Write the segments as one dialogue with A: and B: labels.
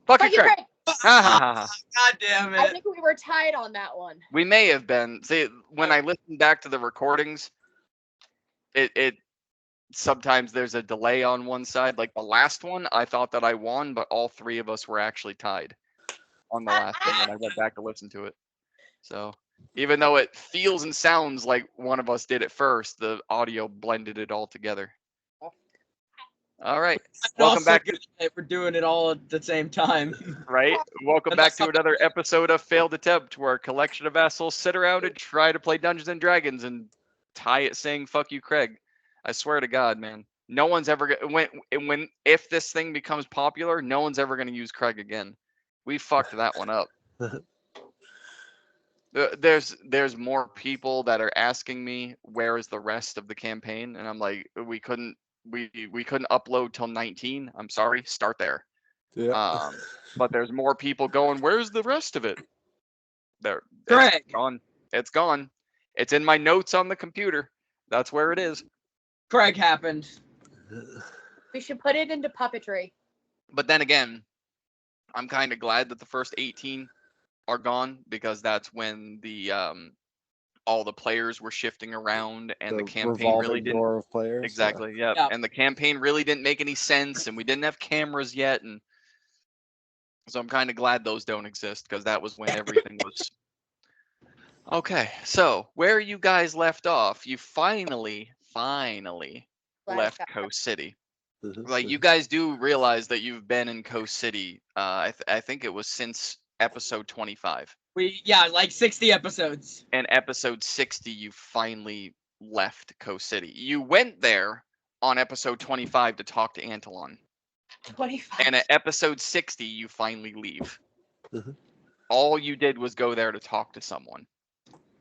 A: Fuck you, Craig.
B: God damn
C: I
B: it.
C: think we were tied on that one.
A: We may have been. See, when I listen back to the recordings, it sometimes there's a delay on one side. Like the last one, I thought that I won, but all three of us were actually tied on the last one when I went back to listen to it. So even though it feels and sounds like one of us did it first, the audio blended it all together. All right.
B: And
A: Welcome
B: also
A: back
B: good that we're doing it all at the same time.
A: Right? Welcome
B: And
A: back
B: that's
A: to
B: not-
A: another episode of Failed Attempt, where a collection of assholes sit around and try to play Dungeons and Dragons and tie it saying "fuck you, Craig." I swear to God, man, no one's ever when if this thing becomes popular, no one's ever gonna use Craig again. We fucked that one up. There's more people that are asking me where is the rest of the campaign, and I'm like, we couldn't upload till 19. I'm sorry, start there.
D: Yeah.
A: But there's more people going, where's the rest of it? There,
B: Craig.
A: it's gone. It's gone. It's in my notes on the computer. That's where it is.
B: Craig happened.
C: We should put it into puppetry.
A: But then again, I'm kind of glad that the first 18 are gone, because that's when the all the players were shifting around and the campaign really didn't.
D: door of players.
A: Exactly. Yeah.
B: Yeah.
A: And the campaign really didn't make any sense, and we didn't have cameras yet, and so I'm kind of glad those don't exist, because that was when everything was. Okay, so where you guys left off, you finally left Coast City. Like, you guys do realize that you've been in Coast City. I think it was since episode 25.
B: Like 60 episodes.
A: And episode 60, you finally left Coast City. You went there on episode 25 to talk to Antolon.
C: 25.
A: And at episode 60, you finally leave.
D: Mhm.
A: All you did was go there to talk to someone.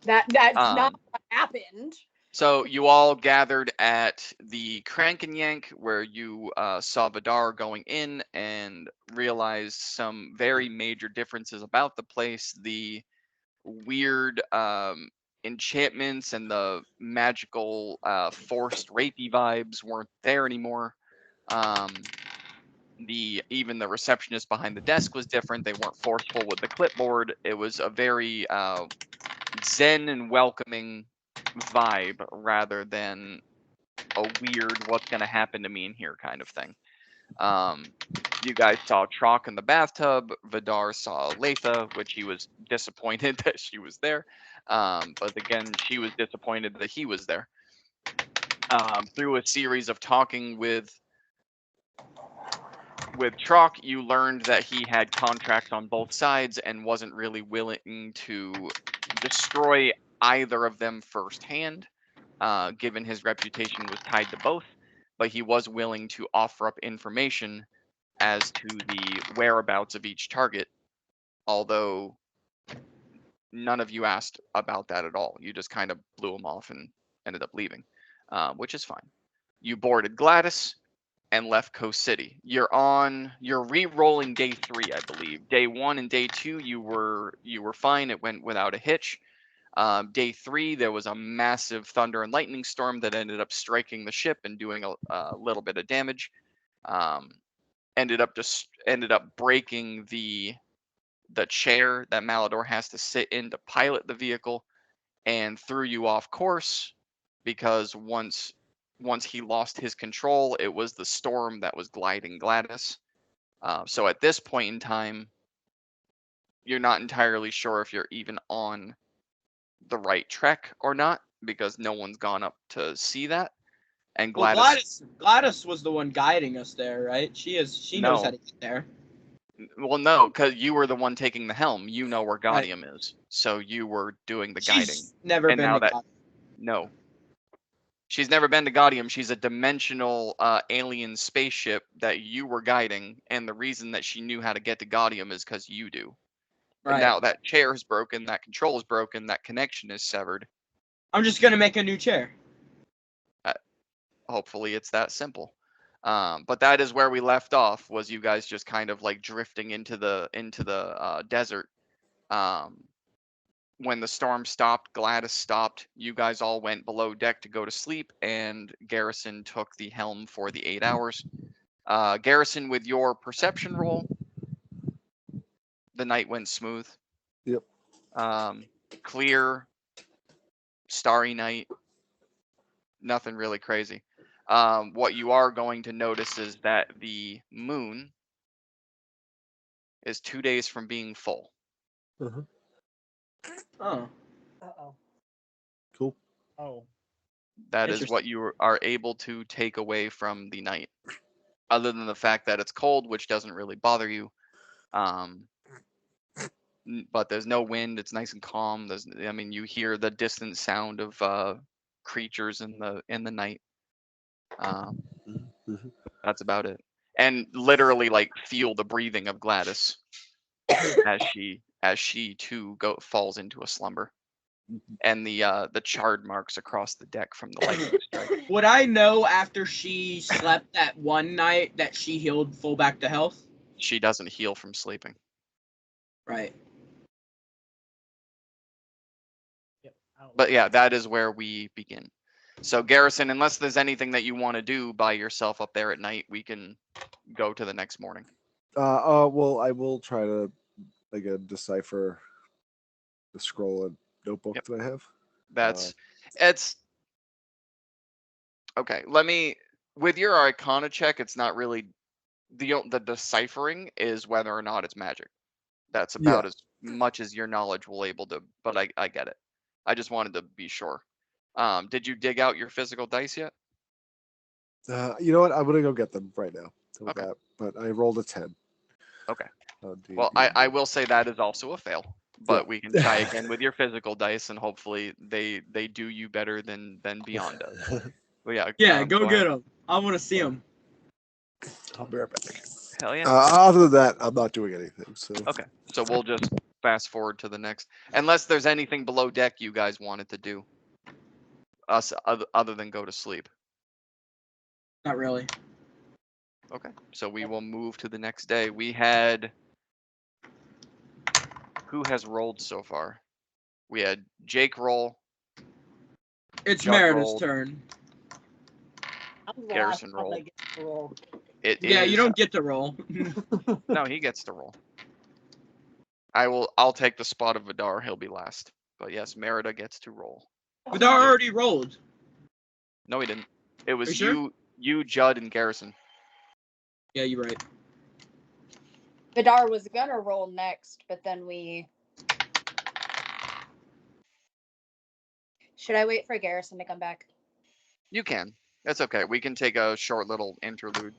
C: That's not what happened.
A: So you all gathered at the Crank and Yank, where you saw Vidar going in and realized some very major differences about the place. The weird enchantments and the magical forced rapey vibes weren't there anymore. Even the receptionist behind the desk was different. They weren't forceful with the clipboard. It was a very zen and welcoming vibe, rather than a weird "what's going to happen to me in here" kind of thing. You guys saw Trock in the bathtub. Vidar saw Latha, which he was disappointed that she was there. But again, she was disappointed that he was there. Through a series of talking with Trock, you learned that he had contracts on both sides and wasn't really willing to destroy either of them firsthand, given his reputation was tied to both, but he was willing to offer up information as to the whereabouts of each target, although none of you asked about that at all. You just kind of blew him off and ended up leaving, which is fine. You boarded Gladys and left Coast City. You're re-rolling day 3, I believe. Day 1 and day 2, you were fine. It went without a hitch. Day 3, there was a massive thunder and lightning storm that ended up striking the ship and doing a little bit of damage. Ended up breaking the chair that Malador has to sit in to pilot the vehicle, and threw you off course, because once he lost his control, it was the storm that was gliding Gladys. So at this point in time, you're not entirely sure if you're even on the right trek or not, because no one's gone up to see that. And Gladys
B: was the one guiding us there, right? She knows how to get there.
A: Well, no, because you were the one taking the helm. You know where Gaudium is, so you were doing the guiding.
B: She's never
A: And
B: been
A: now
B: to
A: that- No. She's never been to Gaudium. She's a dimensional alien spaceship that you were guiding, and the reason that she knew how to get to Gaudium is because you do. And
B: Right.
A: now that chair is broken, that control is broken, that connection is severed.
B: I'm just gonna make a new chair.
A: Hopefully it's that simple. But that is where we left off, was you guys just kind of like drifting into the desert. When the storm stopped, Gladys stopped, you guys all went below deck to go to sleep, and Garrison took the helm for the 8 hours. Garrison, with your perception roll, the night went smooth.
D: Yep.
A: Clear, starry night. Nothing really crazy. What you are going to notice is that the moon is 2 days from being full.
D: Uh-huh.
B: Oh.
C: Uh-oh.
D: Cool.
C: Oh.
A: That is what you are able to take away from the night, other than the fact that it's cold, which doesn't really bother you. But there's no wind. It's nice and calm. I mean, you hear the distant sound of creatures in the night.
D: Mhm.
A: That's about it. And literally, like, feel the breathing of Gladys as she too falls into a slumber, and the charred marks across the deck from the lightning strike.
B: Would I know after she slept that one night that she healed full back to health?
A: She doesn't heal from sleeping.
B: Right.
A: But yeah, that is where we begin. So Garrison, unless there's anything that you want to do by yourself up there at night, we can go to the next morning.
D: Well, I will try to again decipher the scroll and notebook
A: Yep.
D: that I have.
A: It's okay. With your Arcana check, it's not really the deciphering is whether or not it's magic. That's about as much as your knowledge will able to. But I get it. I just wanted to be sure. Did you dig out your physical dice yet?
D: You know what? I'm gonna go get them right now.
A: Okay.
D: That, but I rolled a 10.
A: Okay.
D: D&D.
A: Well, I will say that is also a fail, but we can try again with your physical dice, and hopefully they do you better than Beyond does. But yeah.
B: Yeah, go get
A: ahead.
B: them. I want to see them.
D: I'll be right back.
A: Hell yeah.
D: Other than that, I'm not doing anything. So
A: Okay. So we'll just fast forward to the next, unless there's anything below deck you guys wanted to do. Other than go to sleep.
B: Not really.
A: Okay. So we will move to the next day. We had. Who has rolled so far? We had Jake roll.
B: It's
A: Judd
B: Meredith's
A: rolled.
B: turn.
A: Garrison rolled.
B: Yeah, you don't get to roll.
A: No, he gets to roll. I'll take the spot of Vidar. He'll be last. But yes, Merida gets to roll.
B: Vidar already rolled.
A: No, he didn't. It was
B: Are you
A: you, Judd, and Garrison.
B: Yeah, you're right.
C: Vidar was gonna roll next, but then we. Should I wait for Garrison to come back?
A: You can. That's okay. We can take a short little interlude.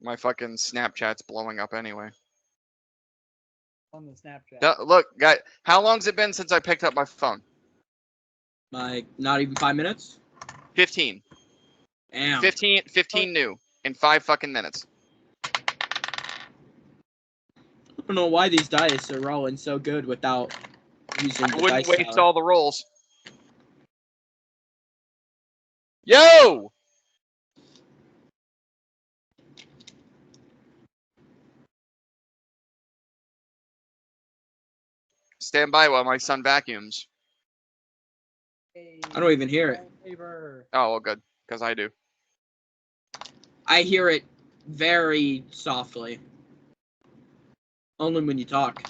A: My fucking Snapchat's blowing up anyway.
E: On the Snapchat.
A: Look, guy, how long's it been since I picked up my phone?
B: Like, not even 5 minutes?
A: 15.
B: Damn.
A: 15 new in 5 fucking minutes.
B: I don't know why these dice are rolling so good without using the
A: I wouldn't
B: dice
A: waste
B: tower.
A: all the rolls. Yo! Stand by while my son vacuums.
B: I don't even hear it.
A: Oh, well, good, because I do.
B: I hear it very softly. Only when you talk.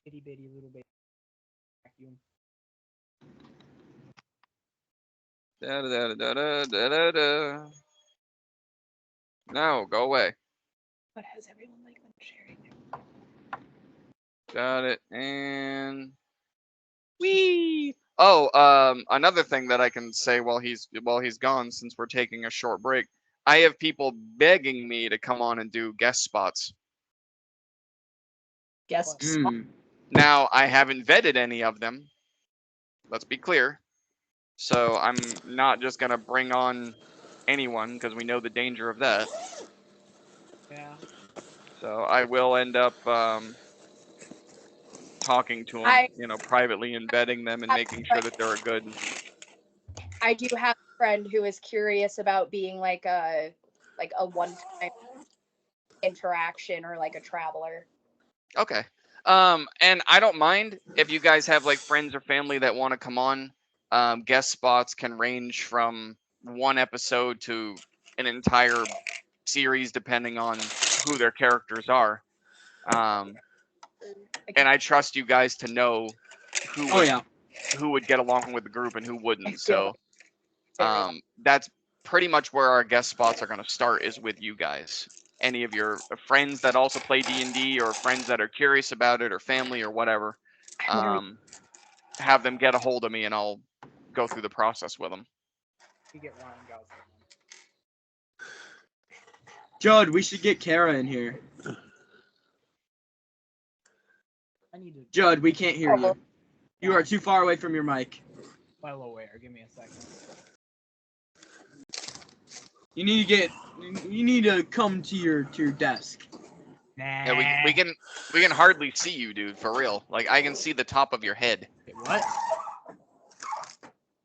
E: Itty bitty little baby vacuum.
A: Da, da, da, da, da, da, da. No, go away.
C: What has everyone like been sharing?
A: Got it, and wee. Oh, another thing that I can say while he's gone, since we're taking a short break, I have people begging me to come on and do guest spots.
C: Guest
A: Now, I haven't vetted any of them. Let's be clear. So I'm not just gonna bring on anyone because we know the danger of that.
E: Yeah.
A: So I will end up talking to them, privately, and vetting them and making sure that they're a good.
C: I do have a friend who is curious about being like a one-time interaction or like a traveler.
A: Okay. And I don't mind if you guys have like friends or family that want to come on. Guest spots can range from 1 episode to an entire series depending on who their characters are. And I trust you guys to know who
B: Oh yeah.
A: who would get along with the group and who
C: I
A: wouldn't.
C: feel
A: So that's pretty much where our guest spots are going to start, is with you guys. Any of your friends that also play D&D, or friends that are curious about it, or family or whatever, have them get a hold of me and I'll go through the process with them.
E: You get Ryan Gosling.
B: Judd, we should get Kara in here.
E: I need to.
B: Judd, we can't hear you. You are too far away from your mic.
E: Well aware. Give me a second.
B: You need to get. You need to come to your desk.
E: Nah.
A: Yeah, we can hardly see you, dude, for real. Like, I can see the top of your head.
E: Wait, what?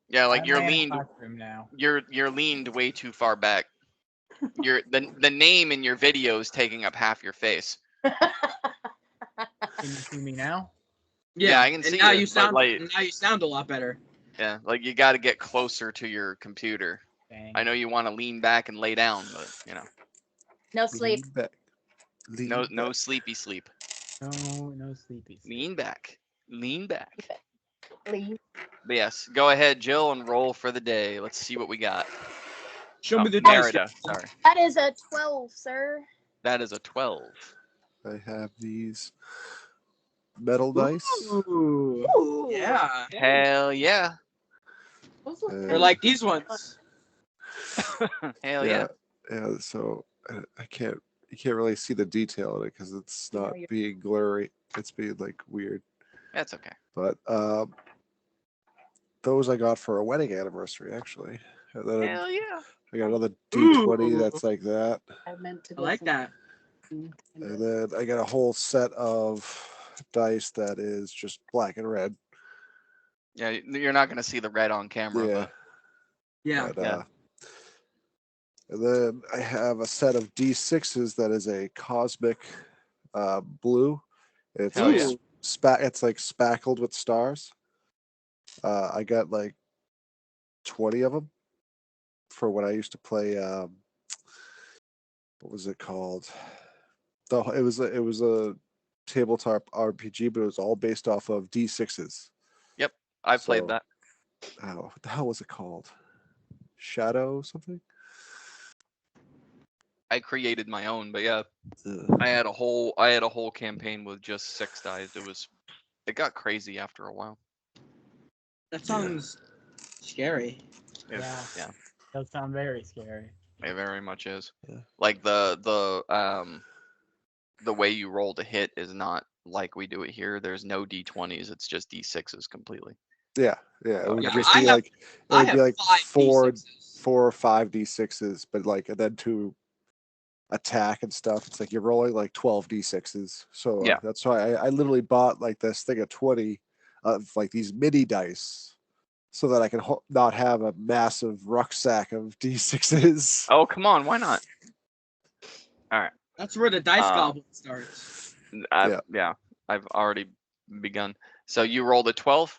A: Yeah, like
E: I'm
A: you're
E: in a
A: leaned
E: classroom now.
A: you're leaned way too far back. The name in your video is taking up half your face.
E: Can you see me now?
A: Yeah, I can
B: and
A: see
B: now
A: you,
B: you
A: but,
B: sound.
A: like-
B: Now you sound a lot better.
A: Yeah, like you got to get closer to your computer.
E: Dang.
A: I know you want to lean back and lay down, but you know,
C: No sleep.
D: Lean back. Lean
A: no
D: back.
A: sleepy sleep.
E: No sleepy.
A: Lean back, lean back.
C: Leave.
A: But yes, go ahead, Jill, and roll for the day. Let's see what we got.
B: Show
A: Oh,
B: me the dice.
A: Merida, sorry,
C: That is a 12, sir.
A: that is a 12.
D: I have these metal dice.
B: Ooh.
C: Ooh.
B: Yeah.
A: Hell yeah,
C: Those look
B: They're like these ones.
A: hell yeah.
D: Yeah. So I can't. You can't really see the detail in it because it's
C: No,
D: not
C: you're-
D: being blurry. It's being like weird.
A: That's okay.
D: But those I got for a wedding anniversary actually. And then
A: Hell yeah.
D: I got another D20
B: Ooh.
D: that's like that.
C: I meant to.
B: I like that.
D: And then I got a whole set of dice that is just black and red.
A: Yeah, you're not gonna see the red on camera,
D: Yeah.
A: but
B: Yeah.
D: But,
A: Yeah.
D: and then I have a set of D6s that is a cosmic blue. It's
A: Hell yeah.
D: it's like spackled with stars. I got like 20 of them for when I used to play. What was it called? It was a tabletop RPG, but it was all based off of D6s.
A: I played
D: So-
A: that.
D: Oh, what the hell was it called? Shadow something?
A: I created my own, but yeah,
D: Ugh.
A: I had a whole campaign with just 6 dice. It got crazy after a while.
B: That sounds scary.
E: Yeah.
A: Yeah,
E: Does sound very scary.
A: it very much is.
D: Yeah.
A: Like the way you roll to hit is not like we do it here. There's no D20s. It's just D6s completely.
D: Yeah. It would
B: Yeah,
D: just
B: I
D: be
B: have-
D: like it
B: I
D: would
B: have
D: be like
B: 5
D: four
B: D6s.
D: or 5 D6s, but like and then to attack and stuff, it's like you're rolling like 12 D6s. So
A: Yeah.
D: that's why I literally bought like this thing of 20 of like these mini dice so that I can not have a massive rucksack of D6s.
A: Oh, come on, why not?
B: That's where the dice
A: Um,
B: goblin starts.
A: Yeah, I've already begun. So you rolled a 12?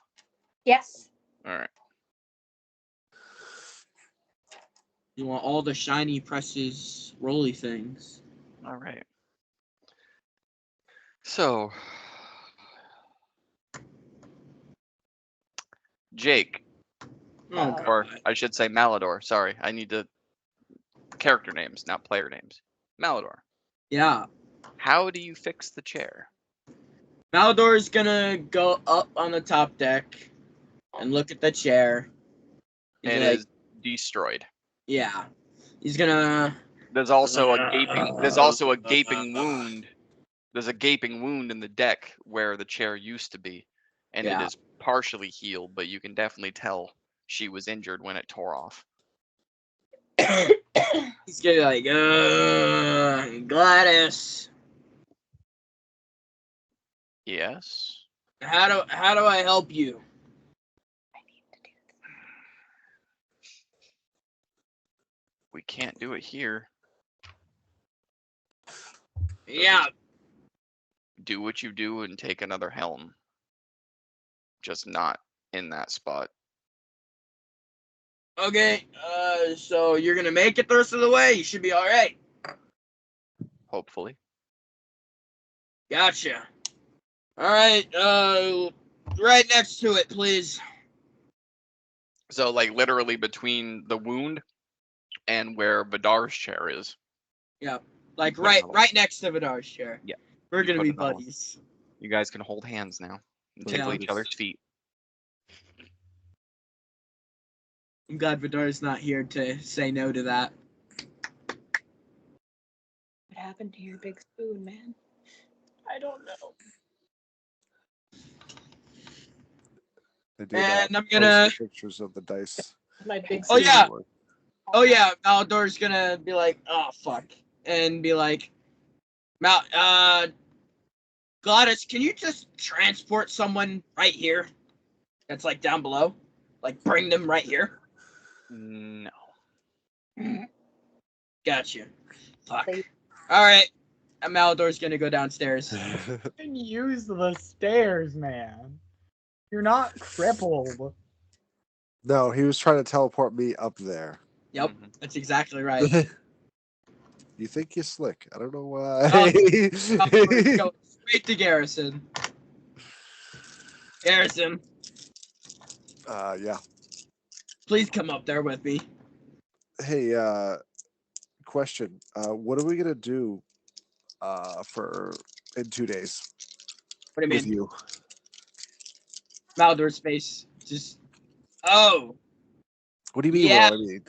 C: Yes.
A: All right.
B: You want all the shiny, precious, rolly things.
A: All right. So, Jake,
B: Oh,
C: Uh,
A: or
B: God.
A: I should say Malador. Sorry, I need to character names, not player names. Malador,
B: Yeah.
A: how do you fix the chair?
B: Malador's gonna go up on the top deck and look at the chair. He's
A: It
B: like,
A: is destroyed.
B: yeah. He's gonna.
A: There's also a gaping wound. There's a gaping wound in the deck where the chair used to be, and
B: Yeah.
A: it is partially healed, but you can definitely tell she was injured when it tore off.
B: He's gonna be like, Gladys,
A: Yes.
B: how do I help you?
A: We can't do it here.
B: Yeah.
A: Do what you do and take another helm. Just not in that spot.
B: Okay. So you're gonna make it the rest of the way. You should be all right.
A: Hopefully.
B: Gotcha. All right. Right next to it, please.
A: So, like, literally between the wound and where Vidar's chair is.
B: Yeah. Like
A: Put
B: right,
A: another
B: right next to Vidar's chair.
A: Yeah.
B: We're
A: You
B: gonna
A: put
B: be
A: another one.
B: buddies.
A: You guys can hold hands now and
D: Yeah.
A: tickle each other's feet.
B: I'm glad Vidar's not here to say no to that.
C: What happened to your big spoon, man?
E: I don't know.
D: They do
B: And
D: that.
B: I'm gonna-
D: Post pictures of the dice.
E: My big
B: Oh, yeah.
E: spoon.
B: Oh yeah, Malador's gonna be like, oh fuck, and be like, Gladys, can you just transport someone right here? That's like down below, like bring them right here.
A: No.
B: Gotcha. Fuck.
C: Please.
B: All right, and Malador's gonna go downstairs.
E: You can use the stairs, man. You're not crippled.
D: No, he was trying to teleport me up there.
B: Yep,
A: Mhm.
B: that's exactly right.
D: You think you're slick? I don't know why.
B: Malador's going straight to Garrison. Garrison,
D: Yeah.
B: please come up there with me.
D: Hey, question. What are we gonna do for in 2 days
B: What do you
D: with
B: mean?
D: you?
B: Malador's face just. Oh.
D: What do you mean?
B: Yeah.
D: What I mean?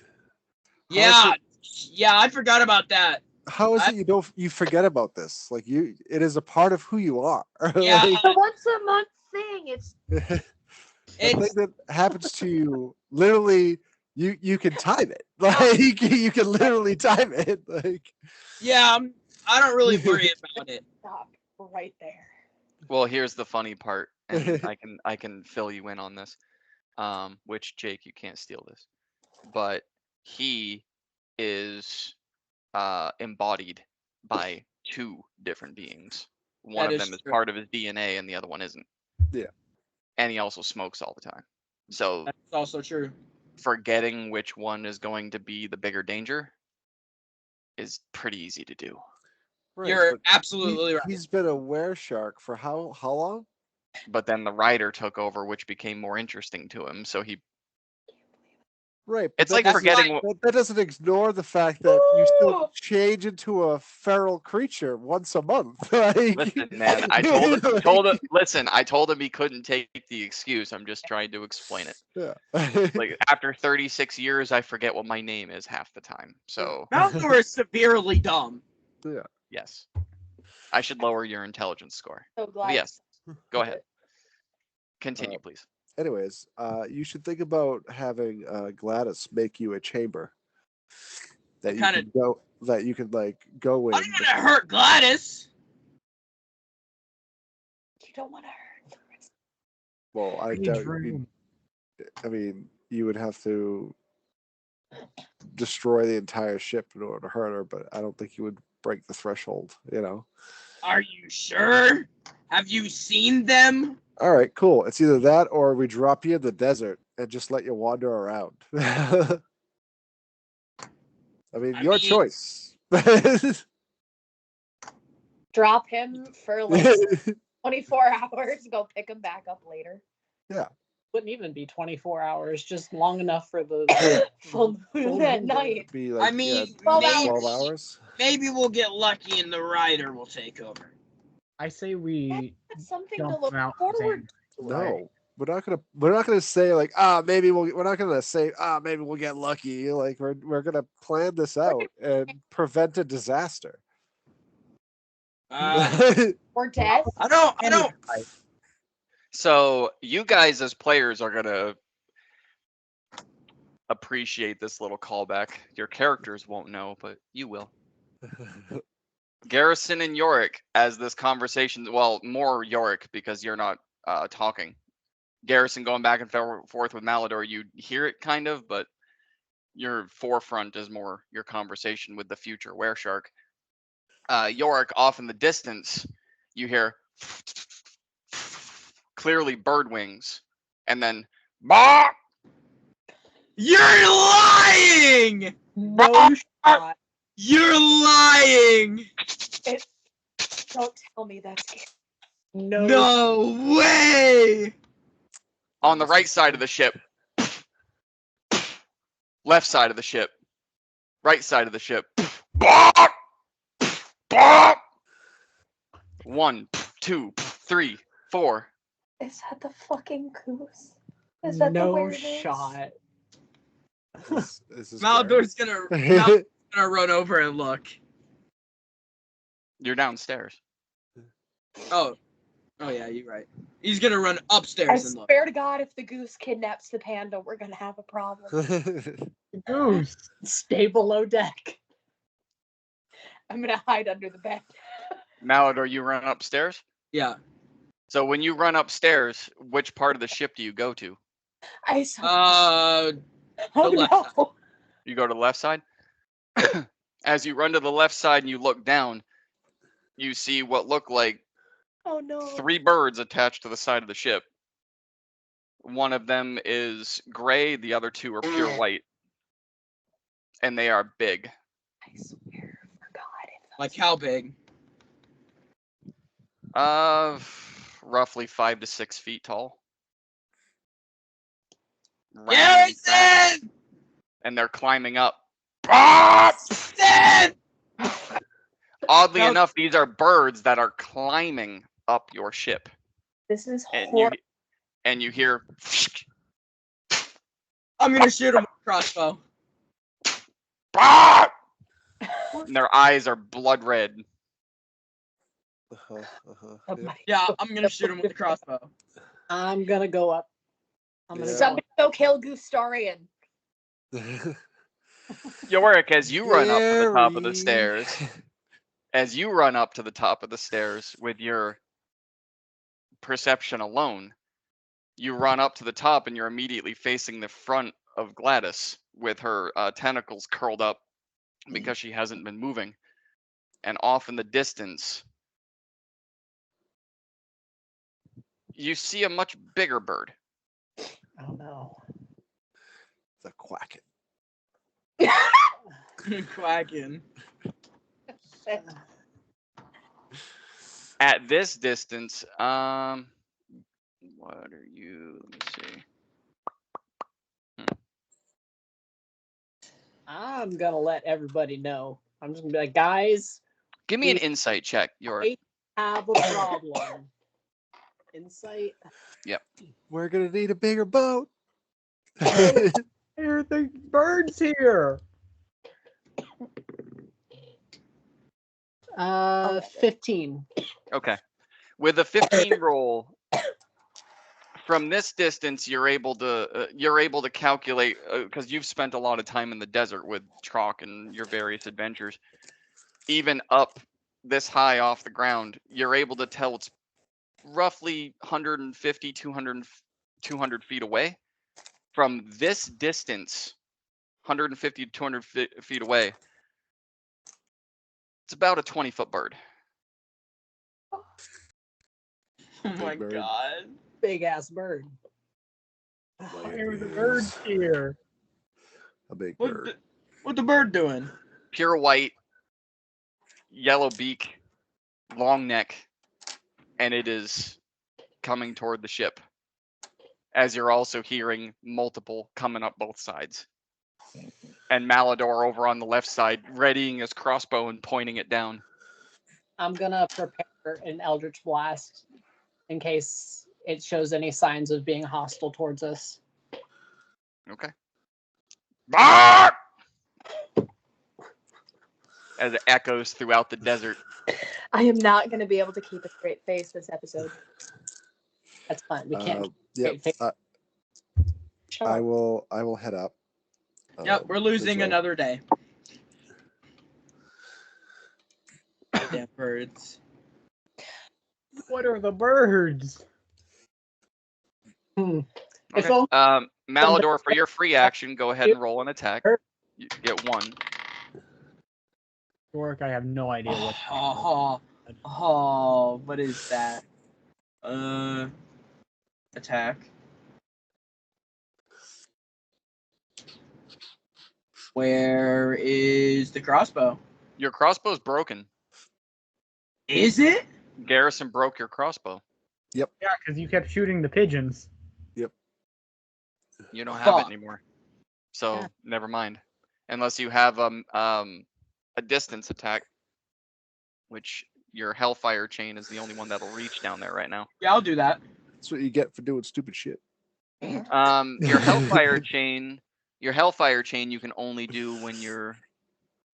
B: Yeah, I forgot about that.
D: How is it you forget about this? Like it is a part of who you are.
B: Yeah,
D: Like,
C: The once a month thing. It's
D: the thing
B: it's
D: that happens to you, literally, you can time it. Like you can literally time it. Like
B: yeah. I don't really worry about it.
C: stop right there.
A: Well, here's the funny part, and I can fill you in on this. Which Jake, you can't steal this, but he is embodied by two different beings. One
B: That
A: of
B: is
A: them is
B: true.
A: part of his DNA, and the other one isn't.
D: Yeah.
A: And he also smokes all the time. So
B: That's also true.
A: forgetting which one is going to be the bigger danger is pretty easy to do.
D: right,
B: You're
D: but
B: absolutely right.
D: he's been a were-shark for how long?
A: But then the rider took over, which became more interesting to him. So he
D: Right. But
A: It's like
D: that doesn't-
A: forgetting
D: that doesn't ignore the fact that you still change into a feral creature once a month. Like,
A: Listen, man, I told him. Listen, I told him he couldn't take the excuse. I'm just trying to explain it.
D: Yeah.
A: Like after 36 years, I forget what my name is half the time. So
B: Malador is severely dumb.
A: yes, I should lower your intelligence score.
C: So
A: But
C: glad.
A: yes, go ahead. Continue,
D: Uh,
A: please.
D: Anyways, you should think about having Gladys make you a chamber that
B: What
D: you can go like go in.
B: I'm not gonna hurt Gladys.
C: You don't want to hurt.
D: Well, I
E: Cage
D: doubt.
E: room.
D: I mean, you would have to destroy the entire ship in order to hurt her, but I don't think you would break the threshold. You know.
B: Are you sure? Have you seen them?
D: All right, cool. It's either that or we drop you in the desert and just let you wander around. I mean,
B: I
D: your
B: mean-
D: choice.
C: Drop him for like 24 hours. Go pick him back up later.
E: Wouldn't even be 24 hours, just long enough for the
C: Full moon at
E: moon.
C: night.
D: Be like,
B: I mean,
C: 12
B: maybe,
D: 12 hours.
B: maybe we'll get lucky and the rider will take over.
E: I say we
C: That's something to
E: dump
C: look
E: them out
C: forward.
D: No, we're not gonna say like we're not gonna say maybe we'll get lucky. Like we're gonna plan this out and prevent a disaster.
C: Or death.
B: I don't.
A: So you guys as players are gonna appreciate this little callback. Your characters won't know, but you will. Garrison and Yorick, as this conversation, well, more Yorick because you're not talking. Garrison going back and forth with Malador, you hear it kind of, but your forefront is more your conversation with the future wereshark. Yorick, off in the distance, you hear clearly bird wings, and then bah!
B: You're lying. lying!
E: No shot.
B: You're lying!
C: Don't tell me that's scary.
E: No.
B: No way!
A: On the right side of the ship. Left side of the ship. Right side of the ship. 1, 2, 3, 4.
C: Is that the fucking goose? Is that the
E: No
C: werewolf?
E: shot.
D: This is
B: Malador's gonna run over and look.
A: You're downstairs.
B: Oh. Oh yeah, you're right. He's gonna run
C: I
B: upstairs and look.
C: swear to God, if the goose kidnaps the panda, we're gonna have a problem.
E: Goose. Stay below deck.
C: I'm gonna hide under the bed.
A: Malador, you run upstairs?
B: Yeah.
A: So when you run upstairs, which part of the ship do you go to?
C: I saw.
B: The left side.
C: no!
A: You go to the left side? As you run to the left side and you look down, you see what look like
C: Oh no!
A: 3 birds attached to the side of the ship. One of them is gray, the other 2 are pure white. And they are big.
C: I swear for God.
B: Like how big?
A: Roughly 5 to 6 feet tall. Round,
B: Garrison!
A: and they're climbing up.
B: Garrison!
A: Oddly
B: No.
A: enough, these are birds that are climbing up your ship,
C: This is
A: and
C: horrible.
A: you hear.
B: I'm gonna shoot him with a crossbow.
A: And their eyes are blood red.
C: Oh my
B: Yeah, I'm gonna shoot him with a crossbow.
E: I'm gonna go up. I'm gonna
D: Yeah.
C: Somebody go kill Goostarian.
A: Yorick, as you run up to the top of the
D: Gary.
A: stairs, as you run up to the top of the stairs with your perception alone, you run up to the top and you're immediately facing the front of Gladys with her tentacles curled up because she hasn't been moving. And off in the distance, you see a much bigger bird.
E: Oh no.
D: The quacking.
B: Quacking.
A: At this distance, what are you? Let me see.
E: I'm gonna let everybody know. I'm just gonna be like, guys,
A: Give me an insight check.
E: I have a problem. Insight.
D: We're gonna need a bigger boat.
E: Here are the birds here. 15.
A: Okay. With a 15 roll, from this distance, you're able to calculate because you've spent a lot of time in the desert with Trock and your various adventures. Even up this high off the ground, you're able to tell it's roughly 150, 200 feet away. From this distance, 150 to 200 feet away, it's about a 20-foot bird.
B: Oh my
D: bird.
B: god.
E: Big ass bird.
D: Like
E: Here are the
D: is
E: birds here.
D: A big
B: What
D: bird.
B: the bird doing?
A: Pure white, yellow beak, long neck, and it is coming toward the ship. As you're also hearing multiple coming up both sides. And Malador over on the left side, readying his crossbow and pointing it down.
E: I'm gonna prepare an Eldritch Blast in case it shows any signs of being hostile towards us.
A: Okay. Bark! As it echoes throughout the desert.
C: I am not gonna be able to keep a straight face this episode.
E: That's fine. We can't.
D: Yep.
C: Shut
D: I
C: up.
D: will head up.
B: Yep, we're losing
D: as well.
B: another day. Damn birds.
E: What are the birds? If
A: Okay.
E: only
A: Malador, for your free action, go ahead and roll an attack. You get 1.
E: work, I have no idea what.
B: What is that? Attack. Where is the crossbow?
A: Your crossbow's broken.
B: Is it?
A: Garrison broke your crossbow.
F: Yeah, because you kept shooting the pigeons.
A: You don't have it
B: Fuck.
A: anymore. So
E: Yeah.
A: never mind. Unless you have a distance attack, which your Hellfire chain is the only one that'll reach down there right now.
B: Yeah, I'll do that.
D: That's what you get for doing stupid shit.
A: Your Hellfire chain you can only do when you're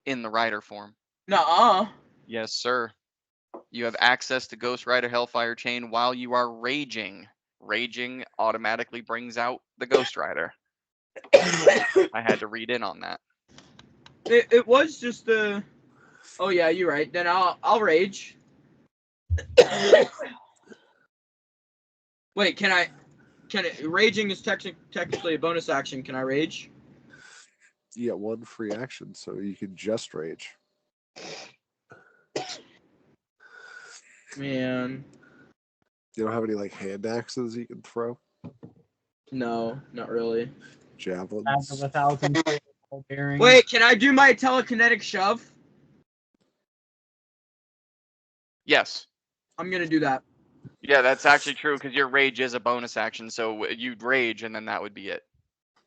A: in the rider form.
B: Nuh-uh.
A: Yes, sir. You have access to Ghost Rider Hellfire chain while you are raging. Raging automatically brings out the Ghost Rider. I had to read in on that.
B: It was just the. Oh yeah, you're right. Then I'll rage. Wait, can I? Raging is technically a bonus action. Can I rage?
D: You get one free action, so you can just rage.
B: Man,
D: You don't have any like hand axes you can throw?
B: no, not really.
D: Javelins?
E: After 1,000 ball bearings.
B: Wait, can I do my telekinetic shove?
A: Yes.
B: I'm gonna do that.
A: Yeah, that's actually true because your rage is a bonus action, so you'd rage and then that would be it.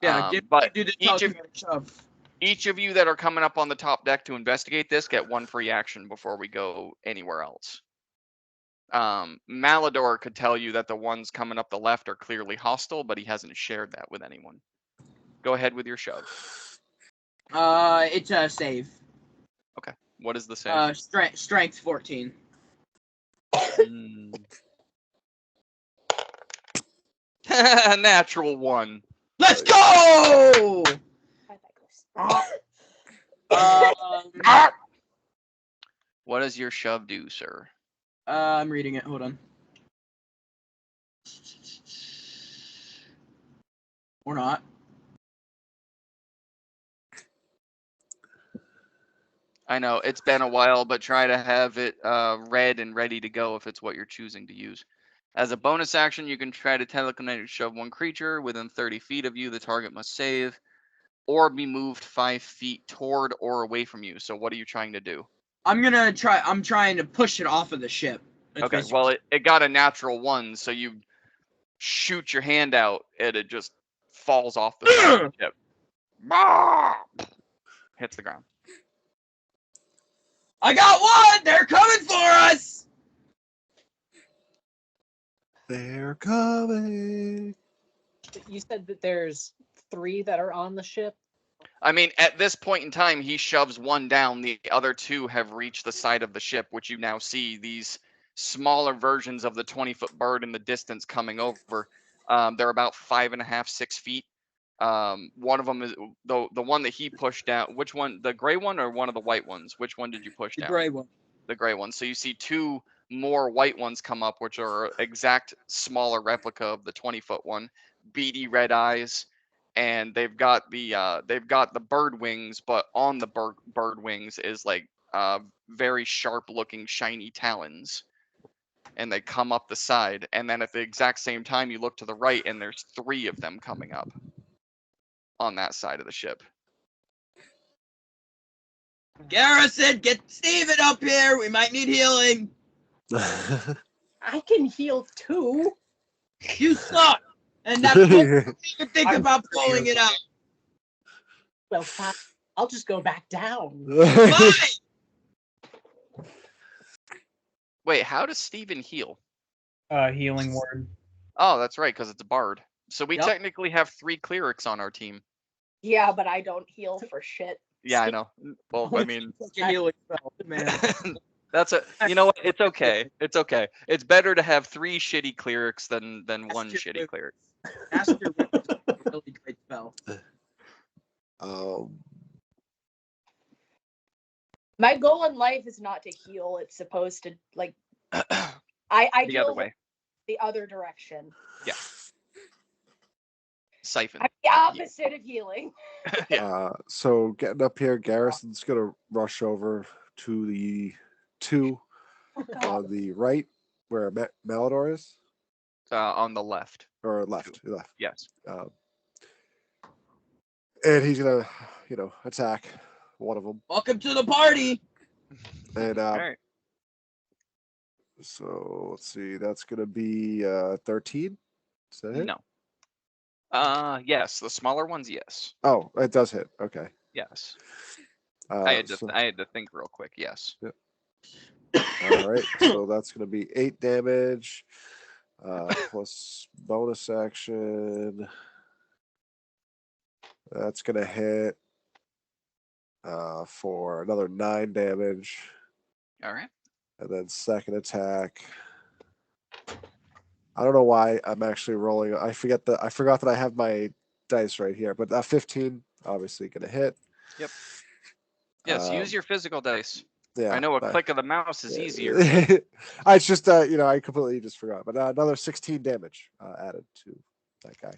B: Yeah,
A: But
B: do the
A: each of
B: telekinetic shove.
A: each of you that are coming up on the top deck to investigate this get one free action before we go anywhere else. Malador could tell you that the ones coming up the left are clearly hostile, but he hasn't shared that with anyone. Go ahead with your shove.
B: It's a save.
A: What is the save?
B: Strength 14.
A: Natural one.
B: Let's go!
A: What does your shove do, sir?
B: I'm reading it. Hold on. Or not.
A: I know it's been a while, but try to have it read and ready to go if it's what you're choosing to use. As a bonus action, you can try to telekinetic shove one creature within 30 feet of you. The target must save or be moved 5 feet toward or away from you. So what are you trying to do?
B: I'm trying to push it off of the ship. That's
A: Okay,
B: basically-
A: well, it got a natural one, so you shoot your hand out and it just falls off the side of the ship. Hits the ground.
B: I got one! They're coming for us!
D: They're coming.
E: You said that there's 3 that are on the ship.
A: I mean, at this point in time, he shoves one down. The other 2 have reached the side of the ship, which you now see these smaller versions of the 20-foot bird in the distance coming over. They're about 5.5, 6 feet. One of them is the one that he pushed down. Which one? The gray one or one of the white ones? Which one did you push
B: The
A: down?
B: gray one.
A: The gray one. So you see 2 more white ones come up, which are exact smaller replica of the 20-foot one. Beady red eyes. And they've got the bird wings, but on the bird wings is like very sharp looking shiny talons, and they come up the side. And then at the exact same time, you look to the right, and there's 3 of them coming up on that side of the ship.
B: Garrison, get Steven up here! We might need healing!
E: I can heal too.
B: You suck! And that's what you even think
E: I'm
B: about pulling it out.
E: Well, fine. I'll just go back down.
B: Fine!
A: Wait, how does Steven heal?
F: Healing word.
A: Oh, that's right, because it's a bard. So we
B: Yep.
A: technically have 3 clerics on our team.
C: Yeah, but I don't heal for shit.
A: Yeah, I know. Well, I mean,
B: Like a healing spell, man.
A: that's a. You know what? It's okay. It's okay. It's better to have 3 shitty clerics than one
B: That's
A: shitty
B: true.
A: cleric.
B: Master Whip is a really great spell.
C: My goal in life is not to heal. It's supposed to like I
A: The
C: deal
A: other way.
C: the other direction.
A: Yeah. Siphon.
C: I'm the opposite of healing.
A: Yeah.
D: So getting up here, Garrison's gonna rush over to the 2 on the right where Malador is,
A: On the left.
D: or left.
A: Yes.
D: And he's gonna, attack one of them.
B: Welcome to the party.
D: And
A: All right.
D: so let's see. That's gonna be 13. Is that it?
A: No. Yes, the smaller ones, yes.
D: Oh, it does hit. Okay.
A: Yes. I had
D: So-
A: to think real quick. Yes.
D: all right. So that's gonna be 8 damage. Plus bonus action. That's gonna hit for another 9 damage.
A: All right.
D: And then second attack. I don't know why I'm actually rolling. I forgot that I have my dice right here. But 15, obviously gonna hit.
A: Yep. Yes, use your physical dice.
D: Yeah.
A: I know a click of the mouse is easier.
D: It's just I completely just forgot. But another 16 damage added to that guy.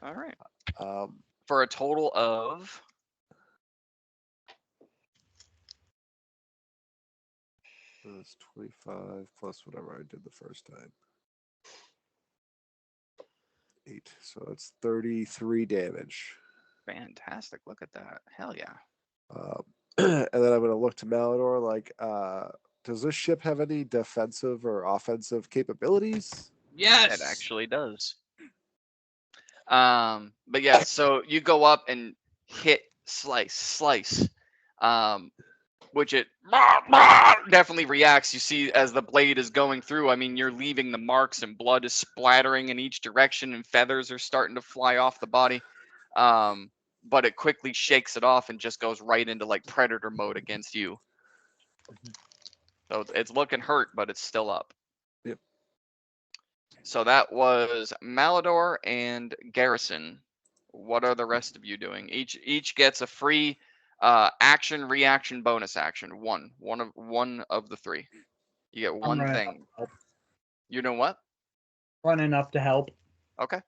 A: All right.
D: Um,
A: For a total of
D: that's 25 plus whatever I did the first time. 8. So it's 33 damage.
A: fantastic. Look at that. Hell yeah.
D: And then I'm going to look to Malador. Like, does this ship have any defensive or offensive capabilities?
B: Yes.
A: It actually does. But yeah, so you go up and hit slice, which it definitely reacts. You see as the blade is going through, I mean, you're leaving the marks and blood is splattering in each direction and feathers are starting to fly off the body. But it quickly shakes it off and just goes right into like predator mode against you. So it's looking hurt, but it's still up.
D: Yep.
A: So that was Malador and Garrison. What are the rest of you doing? Each gets a free action, reaction, bonus action. One of the 3. You get one
F: running
A: thing.
F: up to help.
A: You know what?
F: Running up to help.
A: Okay.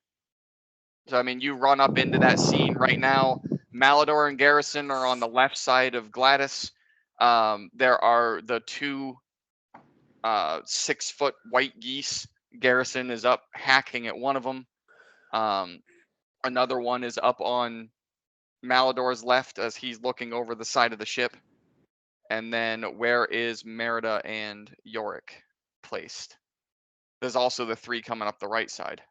A: So I mean, you run up into that scene right now. Malador and Garrison are on the left side of Gladys. There are the 2 6-foot white geese. Garrison is up hacking at one of them. Another one is up on Malador's left as he's looking over the side of the ship. And then where is Merida and Yorick placed? There's also the 3 coming up the right side.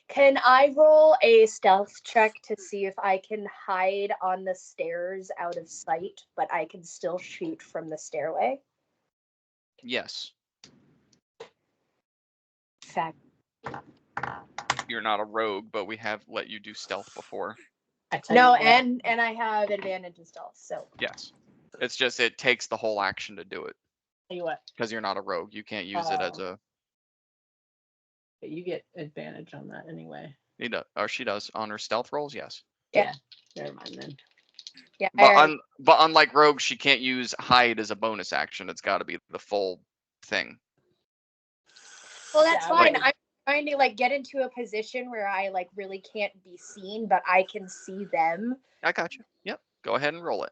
C: Can I roll a stealth check to see if I can hide on the stairs out of sight, but I can still shoot from the stairway?
A: Yes.
C: Fact.
A: You're not a rogue, but we have let you do stealth before.
E: I tell
C: No,
E: you what,
C: and I have advantage in stealth, so
A: Yes. It's just it takes the whole action to do it
E: tell you what,
A: because you're not a rogue. You can't use it as a.
E: you get advantage on that anyway.
A: He does, or she does on her stealth rolls. Yes.
C: Yeah.
E: Never mind then.
C: yeah.
A: But unlike rogue, she can't use hide as a bonus action. It's got to be the full thing.
C: Well, that's
E: Yeah,
C: fine.
E: like-
C: I'm trying to like get into a position where I like really can't be seen, but I can see them.
A: I got you. Yep. Go ahead and roll it.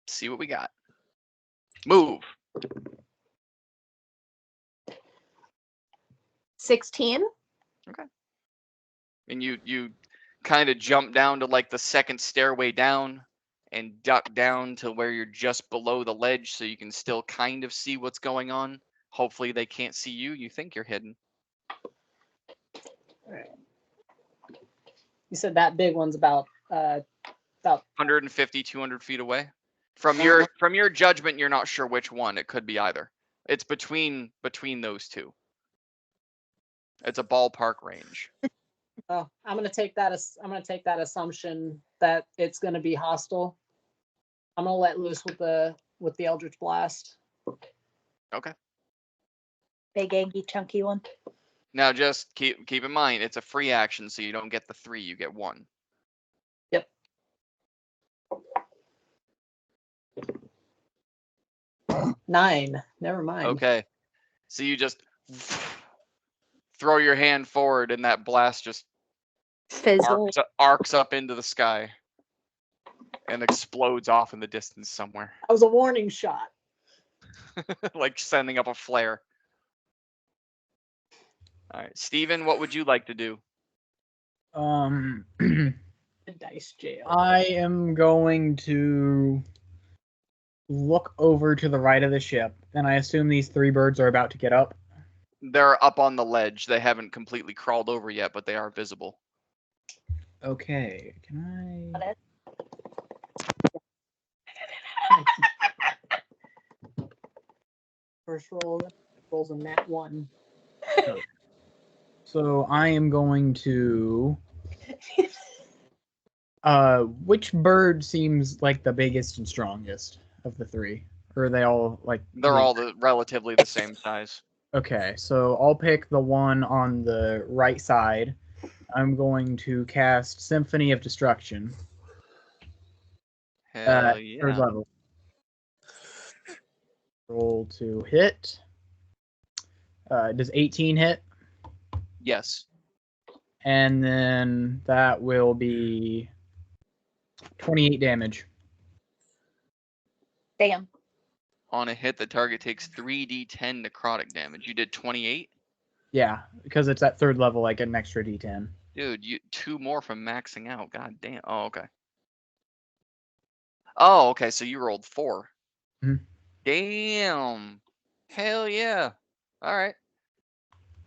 A: See what we got. Move.
C: 16.
A: And you kind of jump down to like the second stairway down and duck down to where you're just below the ledge so you can still kind of see what's going on. Hopefully they can't see you. You think you're hidden.
E: You said that big one's about
A: 150, 200 feet away. From your judgment, you're not sure which one. It could be either. It's between those 2. It's a ballpark range.
E: oh, I'm gonna take that assumption that it's gonna be hostile. I'm gonna let loose with the Eldritch Blast.
A: Okay.
C: Big, angry, chunky one.
A: Now just keep in mind it's a free action, so you don't get the 3. You get 1.
E: Yep. 9. Never mind.
A: Okay. So you just throw your hand forward, and that blast just
C: Fizzle.
A: arcs up into the sky and explodes off in the distance somewhere,
E: That was a warning shot.
A: like sending up a flare. All right, Steven, what would you like to do?
E: The dice jail.
F: I am going to look over to the right of the ship, and I assume these 3 birds are about to get up.
A: They're up on the ledge. They haven't completely crawled over yet, but they are visible.
F: Okay, can I?
E: First roll rolls a nat 1.
F: So I am going to. Which bird seems like the biggest and strongest of the 3? Or are they all like?
A: They're all relatively the same size.
F: Okay, so I'll pick the one on the right side. I'm going to cast Symphony of Destruction.
A: Hell
F: Third
A: yeah.
F: level. Roll to hit. Does 18 hit?
A: Yes.
F: And then that will be 28 damage.
C: Damn.
A: On a hit, the target takes 3d10 necrotic damage. You did 28?
F: Yeah, because it's at 3rd level, I get an extra d10.
A: Dude, you 2 more from maxing out. God damn. Oh, okay. Oh, okay. So you rolled 4.
F: Mhm.
A: Damn. Hell yeah. All right.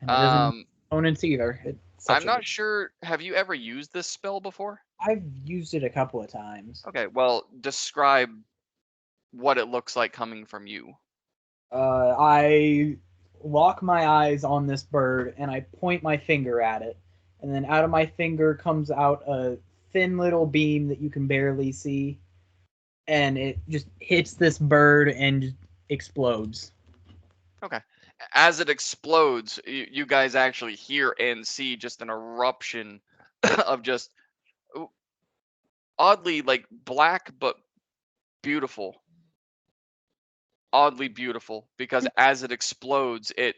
F: And it isn't opponents either.
A: I'm not sure. Have you ever used this spell before?
F: I've used it a couple of times.
A: Okay. Well, describe what it looks like coming from you.
F: I lock my eyes on this bird and I point my finger at it. And then out of my finger comes out a thin little beam that you can barely see. And it just hits this bird and just explodes.
A: Okay. As it explodes, you guys actually hear and see just an eruption of just oddly like black but beautiful. Oddly beautiful because as it explodes, it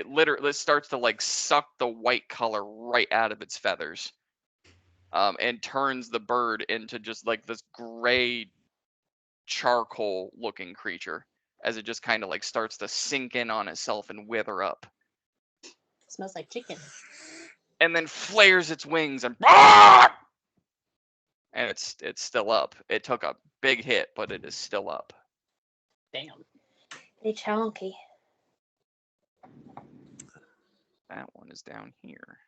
A: literally starts to like suck the white color right out of its feathers. And turns the bird into just like this gray charcoal looking creature as it just kind of like starts to sink in on itself and wither up.
C: Smells like chicken.
A: And then flares its wings and it's still up. It took a big hit, but it is still up.
E: Damn.
C: They chonky.
A: That one is down here.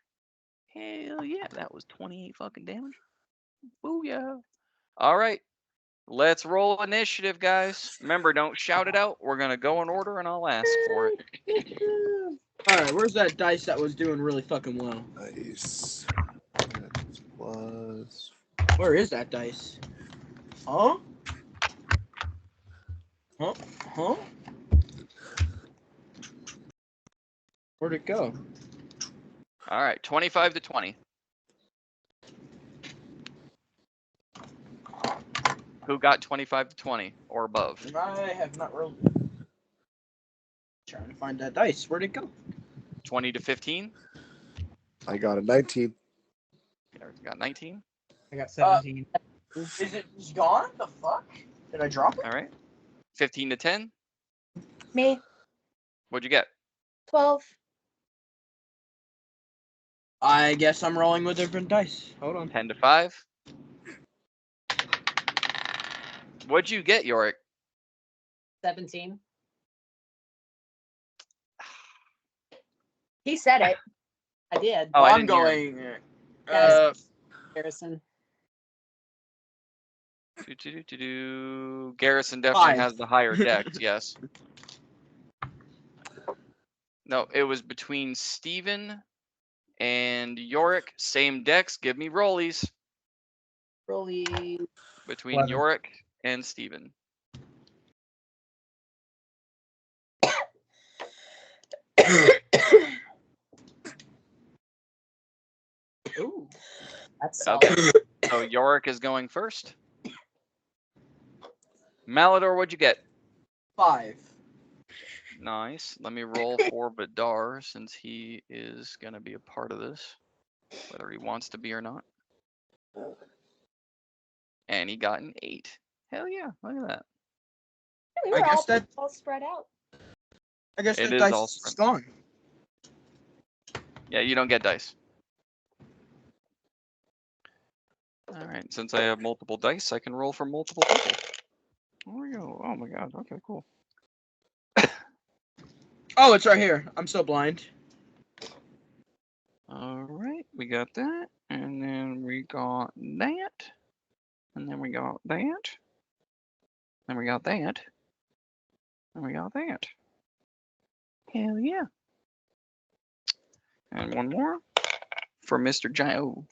A: Hell yeah, that was 28 fucking damage. Booyah. All right. Let's roll initiative, guys. Remember, don't shout it out. We're going to go in order and I'll ask for it.
B: Alright, where's that dice that was doing really fucking well?
D: Nice. That's plus.
B: Where is that dice? Huh? Huh? Huh? Where'd it go?
A: All right, 25 to 20. Who got 25 to 20 or above?
B: I have not rolled. Trying to find that dice. Where'd it go?
A: 20 to 15?
D: I got a 19.
A: Eric got 19.
F: I got 17.
B: Is it gone? The fuck? Did I drop it?
A: All right. 15 to 10?
C: Me.
A: What'd you get?
C: 12.
B: I guess I'm rolling with different dice. Hold on.
A: 10 to 5? What'd you get, Yorick?
E: 17.
C: He said it.
E: I did.
A: Oh, I
B: I'm
A: didn't hear.
B: going.
E: Garrison.
A: Garrison definitely
B: 5.
A: has the higher dex, yes. No, it was between Steven and Yorick. Same dex. Give me rollies.
E: Rolly.
A: Between
F: 11.
A: Yorick and Steven.
E: Ooh. That's
A: Okay.
E: solid.
A: So Yorick is going first. Malador, what'd you get?
B: 5.
A: Nice. Let me roll for Badar since he is going to be a part of this, whether he wants to be or not. And he got an 8. Hell yeah, look at that.
C: We
B: I
C: were
B: guess that.
C: all spread out.
B: I guess
A: It
B: that
A: is
B: dice
A: all
B: is
A: spread.
B: gone.
A: Yeah, you don't get dice. All right. Since I have multiple dice, I can roll for multiple people. There we go. Oh my god. Okay, cool.
B: Oh, it's right here. I'm so blind.
A: All right, we got that, and then we got that, and then we got that, then we got that, and we got that. Hell yeah! And one more for Mr. Giant. Oh,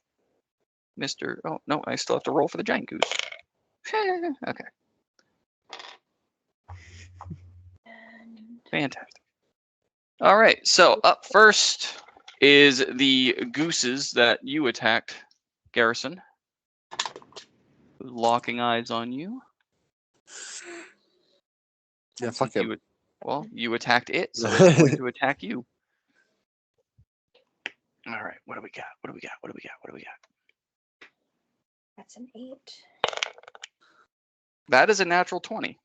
A: Mr. Oh no, I still have to roll for the giant goose. Okay, fantastic. All right, so up first is the gooses that you attacked, Garrison. Locking eyes on you.
D: Yeah, fuck him.
A: Well, you attacked it, so it's going to attack you. All right, what do we got? What do we got? What do we got? What do we got?
C: That's an 8.
A: That is a natural 20.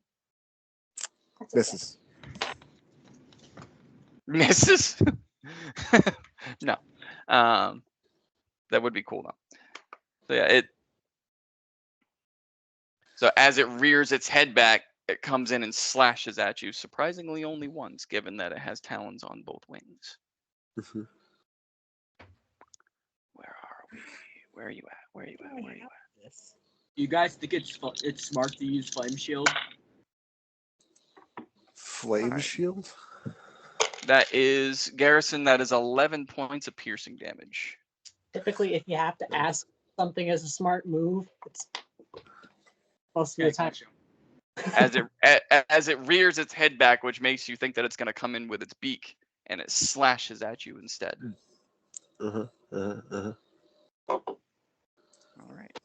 C: That's a
D: Misses.
A: Misses? No. That would be cool though. So yeah, so as it rears its head back, it comes in and slashes at you. Surprisingly, only once, given that it has talons on both wings.
D: Mhm.
A: Where are we? Where are you at? Where are you at? Where are you at?
F: This.
B: You guys think it's smart to use flame shield?
D: Flame
A: Alright.
D: shield?
A: That is Garrison. That is 11 points of piercing damage.
E: Typically, if you have to ask something as a smart move, it's most of the time.
A: As it rears its head back, which makes you think that it's going to come in with its beak, and it slashes at you instead.
D: Uh-huh. Uh-huh. Uh-huh.
A: All right.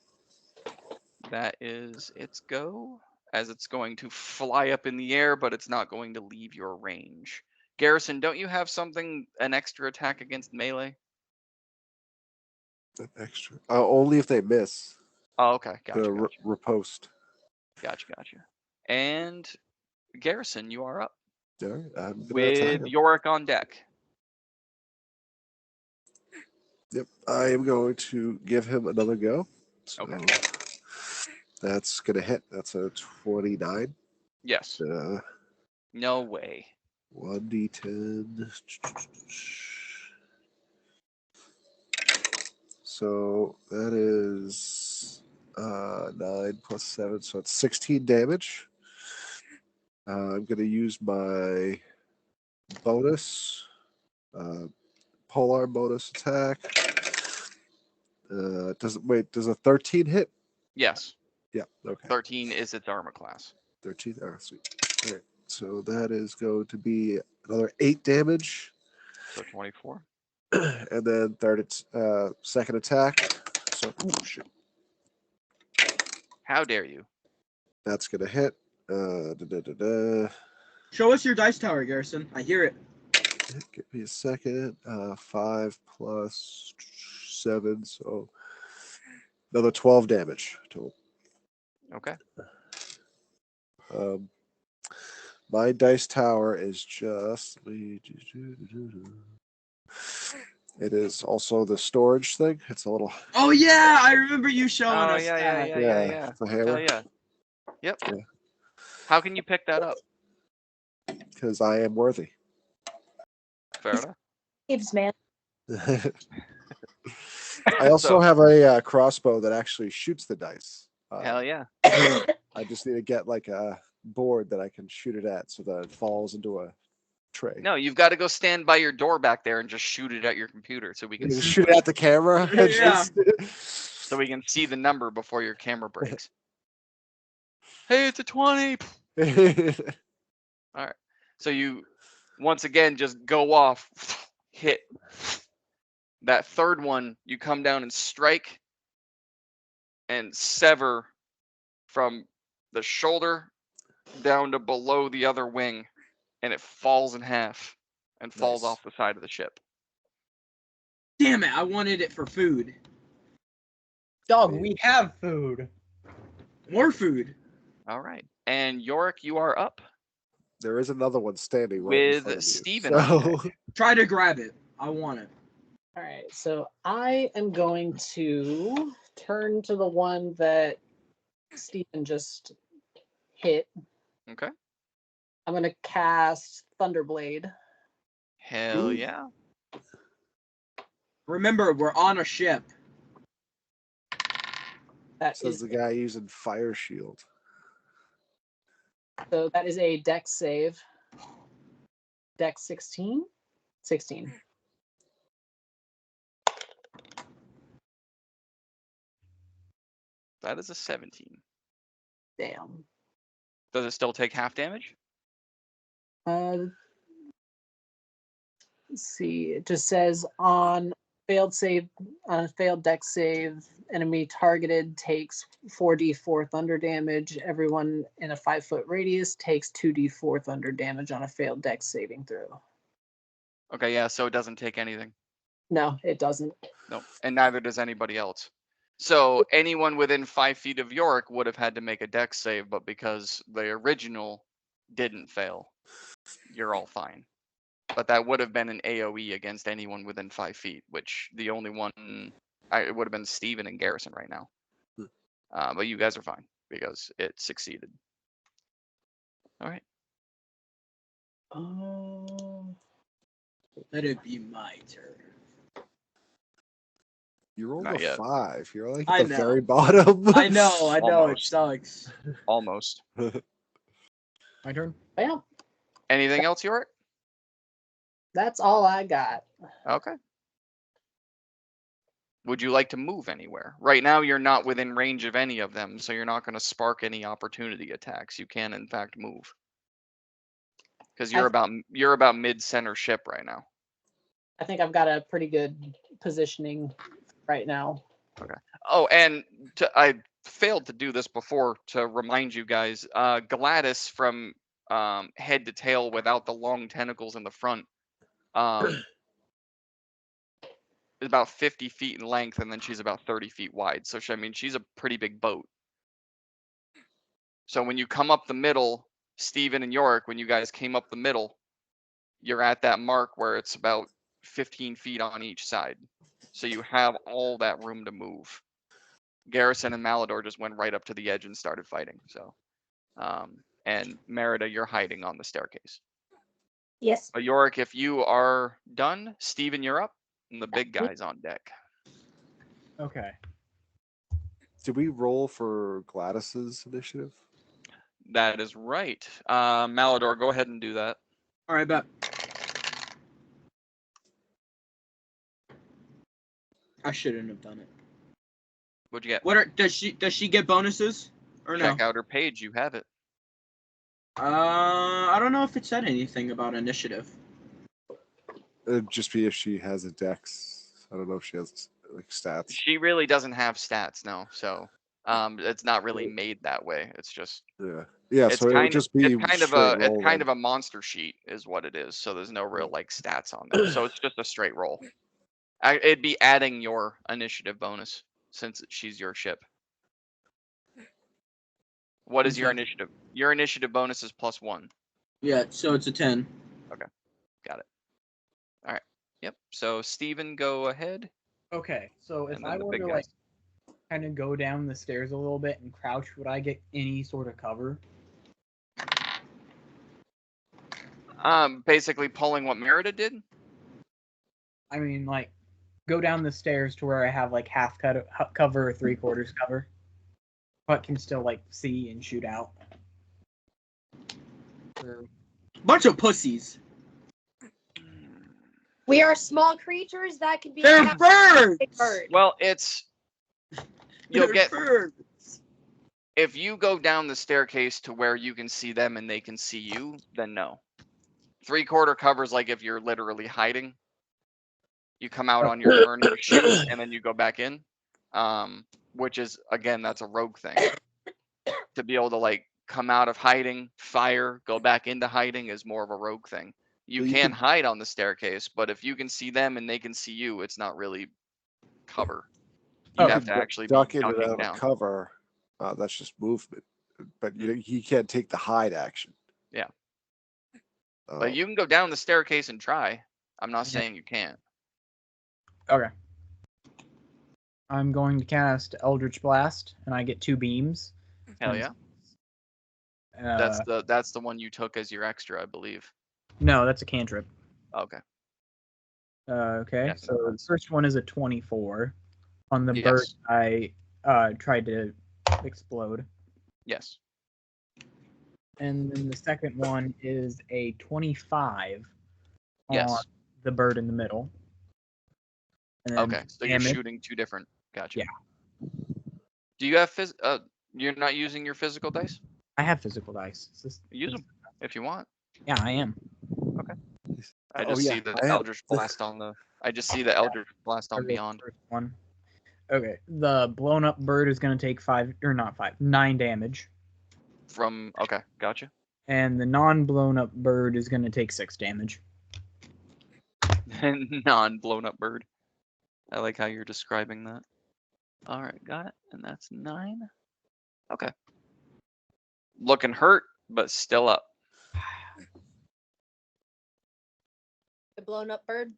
A: That is its go, as it's going to fly up in the air, but it's not going to leave your range. Garrison, don't you have an extra attack against melee?
D: An extra. Only if they miss.
A: Oh, okay. Gotcha,
D: The
A: gotcha.
D: riposte.
A: Gotcha. And Garrison, you are up.
D: All right, I'm gonna
A: With
D: attack him.
A: Yorick on deck.
D: Yep, I am going to give him another go. So
A: Okay.
D: that's gonna hit. That's a 29.
A: Yes. No way.
D: 1d10. So that is 9 plus 7, so it's 16 damage. I'm going to use my bonus, polearm bonus attack. Does a 13 hit?
A: Yes.
D: Yeah, okay.
A: 13 is its armor class.
D: 13, sweet. All right, so that is going to be another 8 damage.
A: So 24.
D: And then second attack. So, shit.
A: How dare you?
D: That's going to hit.
B: Show us your dice tower, Garrison. I hear it.
D: Give me a second. 5 plus 7, so another 12 damage total.
A: Okay.
D: My dice tower is just. It is also the storage thing. It's a little.
B: Oh yeah, I remember you showing
A: Oh
B: us
A: yeah.
B: that.
D: The hammer.
A: Hell yeah. Yep.
D: Yeah.
A: How can you pick that up?
D: Because I am worthy.
A: Fair enough.
C: Gives, man.
D: I also have a crossbow that actually shoots the dice.
A: Hell yeah.
D: I just need to get like a board that I can shoot it at so that it falls into a tray.
A: No, you've got to go stand by your door back there and just shoot it at your computer so we can
D: Just
A: see,
D: shoot it at the camera.
B: Yeah.
A: so we can see the number before your camera breaks. Hey, it's a 20. All right. So you once again just go off, hit. That third one, you come down and strike and sever from the shoulder down to below the other wing, and it falls in half and falls
D: Nice.
A: off the side of the ship.
B: Damn it! I wanted it for food.
F: Dog, we have food.
B: More food.
A: All right. And Yorick, you are up
D: There is another one standing right in front
A: with
D: of you.
A: Steven on
D: So,
A: deck.
B: Try to grab it. I want it.
E: All right, so I am going to turn to the one that Stephen just hit.
A: Okay.
E: I'm gonna cast Thunderblade.
A: Hell
B: Ooh.
A: yeah.
B: Remember, we're on a ship.
E: That
D: Says
E: is
D: the guy using Fire Shield.
E: so. That is a Dex save. Dex 16. 16.
A: That is a 17.
E: Damn.
A: Does it still take half damage?
E: Let's see. It just says on a failed Dex save, enemy targeted takes 4d4 thunder damage. Everyone in a 5-foot radius takes 2d4 thunder damage on a failed Dex saving throw.
A: Okay, yeah, so it doesn't take anything.
E: No, it doesn't.
A: No, and neither does anybody else. So anyone within 5 feet of Yorick would have had to make a dex save, but because the original didn't fail, you're all fine. But that would have been an AoE against anyone within 5 feet, which the only one, it would have been Steven and Garrison right now. But you guys are fine because it succeeded. All right.
B: Let it be my turn.
D: You rolled
A: Not
D: a
A: yet.
D: 5. You're like
B: I
D: at the
B: know.
D: very bottom.
B: I know, it
A: Almost.
B: sucks.
A: Almost.
F: My turn.
E: Well,
A: Anything else, Yorick?
E: that's all I got.
A: Okay. Would you like to move anywhere? Right now, you're not within range of any of them, so you're not going to spark any opportunity attacks. You can, in fact, move. Because you're about mid-center ship right now.
E: I think I've got a pretty good positioning right now.
A: Oh, and I failed to do this before to remind you guys. Gladys from head to tail without the long tentacles in the front is about 50 feet in length, and then she's about 30 feet wide. So she's a pretty big boat. So when you come up the middle, Steven and Yorick, when you guys came up the middle, you're at that mark where it's about 15 feet on each side. So you have all that room to move. Garrison and Malador just went right up to the edge and started fighting. So, and Merida, you're hiding on the staircase.
C: Yes.
A: But Yorick, if you are done, Steven, you're up, and the big guy's on deck.
F: Okay.
D: Did we roll for Gladys's initiative?
A: That is right. Malador, go ahead and do that.
B: All right, bet. I shouldn't have done it.
A: What'd you get?
B: Does she get bonuses or no?
A: Check out her page. You have it.
B: I don't know if it said anything about initiative.
D: It'd just be if she has a dex. I don't know if she has like stats.
A: She really doesn't have stats, no. So, it's not really made that way. It's just
D: Yeah,
A: it's
D: so it would just be
A: it's kind of a monster sheet is what it is. So there's no real like stats on there. So it's just a straight roll. It'd be adding your initiative bonus since she's your ship. What is your
B: Okay.
A: initiative? Your initiative bonus is +1.
B: Yeah, so it's a 10.
A: Got it. All right. Yep. So Steven, go ahead.
F: Okay. So if
A: And then
F: I
A: the
F: were
A: big
F: to
A: guys.
F: like kind of go down the stairs a little bit and crouch, would I get any sort of cover?
A: Basically pulling what Merida did.
F: I mean, like, go down the stairs to where I have like half cover or 3/4 cover, but can still like see and shoot out.
B: Bunch of pussies.
C: We are small creatures that can be
B: They're
C: attacked
B: birds.
C: by a bird.
A: Well, you'll
B: They're
A: get
B: birds.
A: if you go down the staircase to where you can see them and they can see you, then no. 3/4 covers like if you're literally hiding. You come out on your turn, you shoot, and then you go back in. Which is again, that's a rogue thing. To be able to like come out of hiding, fire, go back into hiding is more of a rogue thing. You
D: Well, you
A: can
D: could-
A: hide on the staircase, but if you can see them and they can see you, it's not really cover. You
F: Okay.
A: have to actually be
D: duck in and
A: ducking
D: out
A: down.
D: of cover. That's just movement, but he can't take the hide action.
A: Yeah.
D: Oh.
A: But you can go down the staircase and try. I'm not saying you can't.
F: Okay. I'm going to cast Eldritch Blast, and I get 2 beams.
A: Hell yeah. That's the one you took as your extra, I believe.
F: No, that's a cantrip.
A: Okay.
F: Okay,
A: Yeah,
F: so
A: no,
F: the
A: that's-
F: first one is a 24 on the
A: Yes.
F: bird I tried to explode.
A: Yes.
F: And then the second one is a 25 on
A: Yes.
F: the bird in the middle. And then
A: Okay. So you're
F: damage.
A: shooting 2 different. Gotcha.
F: Yeah.
A: Do you have you're not using your physical dice?
F: I have physical dice.
A: Use them if you want.
F: Yeah, I am.
A: I
D: Oh,
A: just
D: yeah,
A: see the
D: I am.
A: Eldritch Blast on the. I just see the Eldritch Blast
F: I
A: on
F: rolled the
A: Beyond.
F: first one. Okay, the blown up bird is going to take 9 damage.
A: Okay, gotcha.
F: And the non blown up bird is going to take 6 damage.
A: Non-blown up bird. I like how you're describing that. All right, got it. And that's 9. Okay. Looking hurt, but still up.
C: The blown up bird.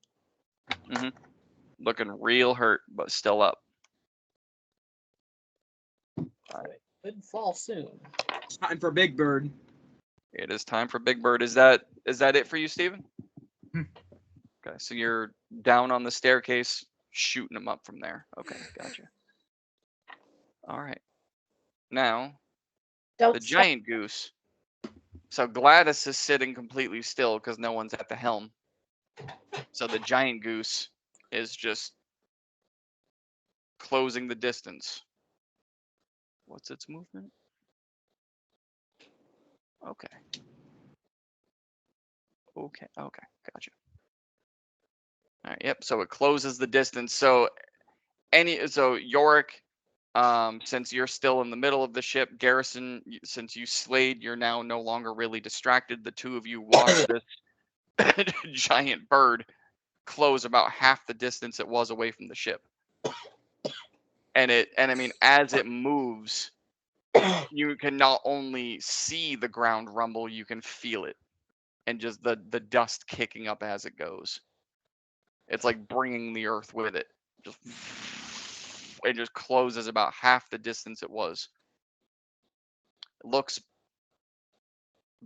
A: Looking real hurt, but still up.
E: Could fall soon.
B: It's time for Big Bird.
A: It is time for Big Bird. Is that it for you, Steven?
F: Hmm.
A: Okay, so you're down on the staircase, shooting them up from there. Okay, gotcha. All right. Now,
C: Don't
A: the
C: stop.
A: giant goose. So Gladys is sitting completely still because no one's at the helm. So the giant goose is just closing the distance. What's its movement? Okay. Okay, gotcha. All right, yep, so it closes the distance. So Yorick, since you're still in the middle of the ship, Garrison, since you slayed, you're now no longer really distracted. The two of you watch this giant bird close about half the distance it was away from the ship. And I mean, as it moves, you can not only see the ground rumble, you can feel it, and just the dust kicking up as it goes. It's like bringing the earth with it. It just closes about half the distance it was. It looks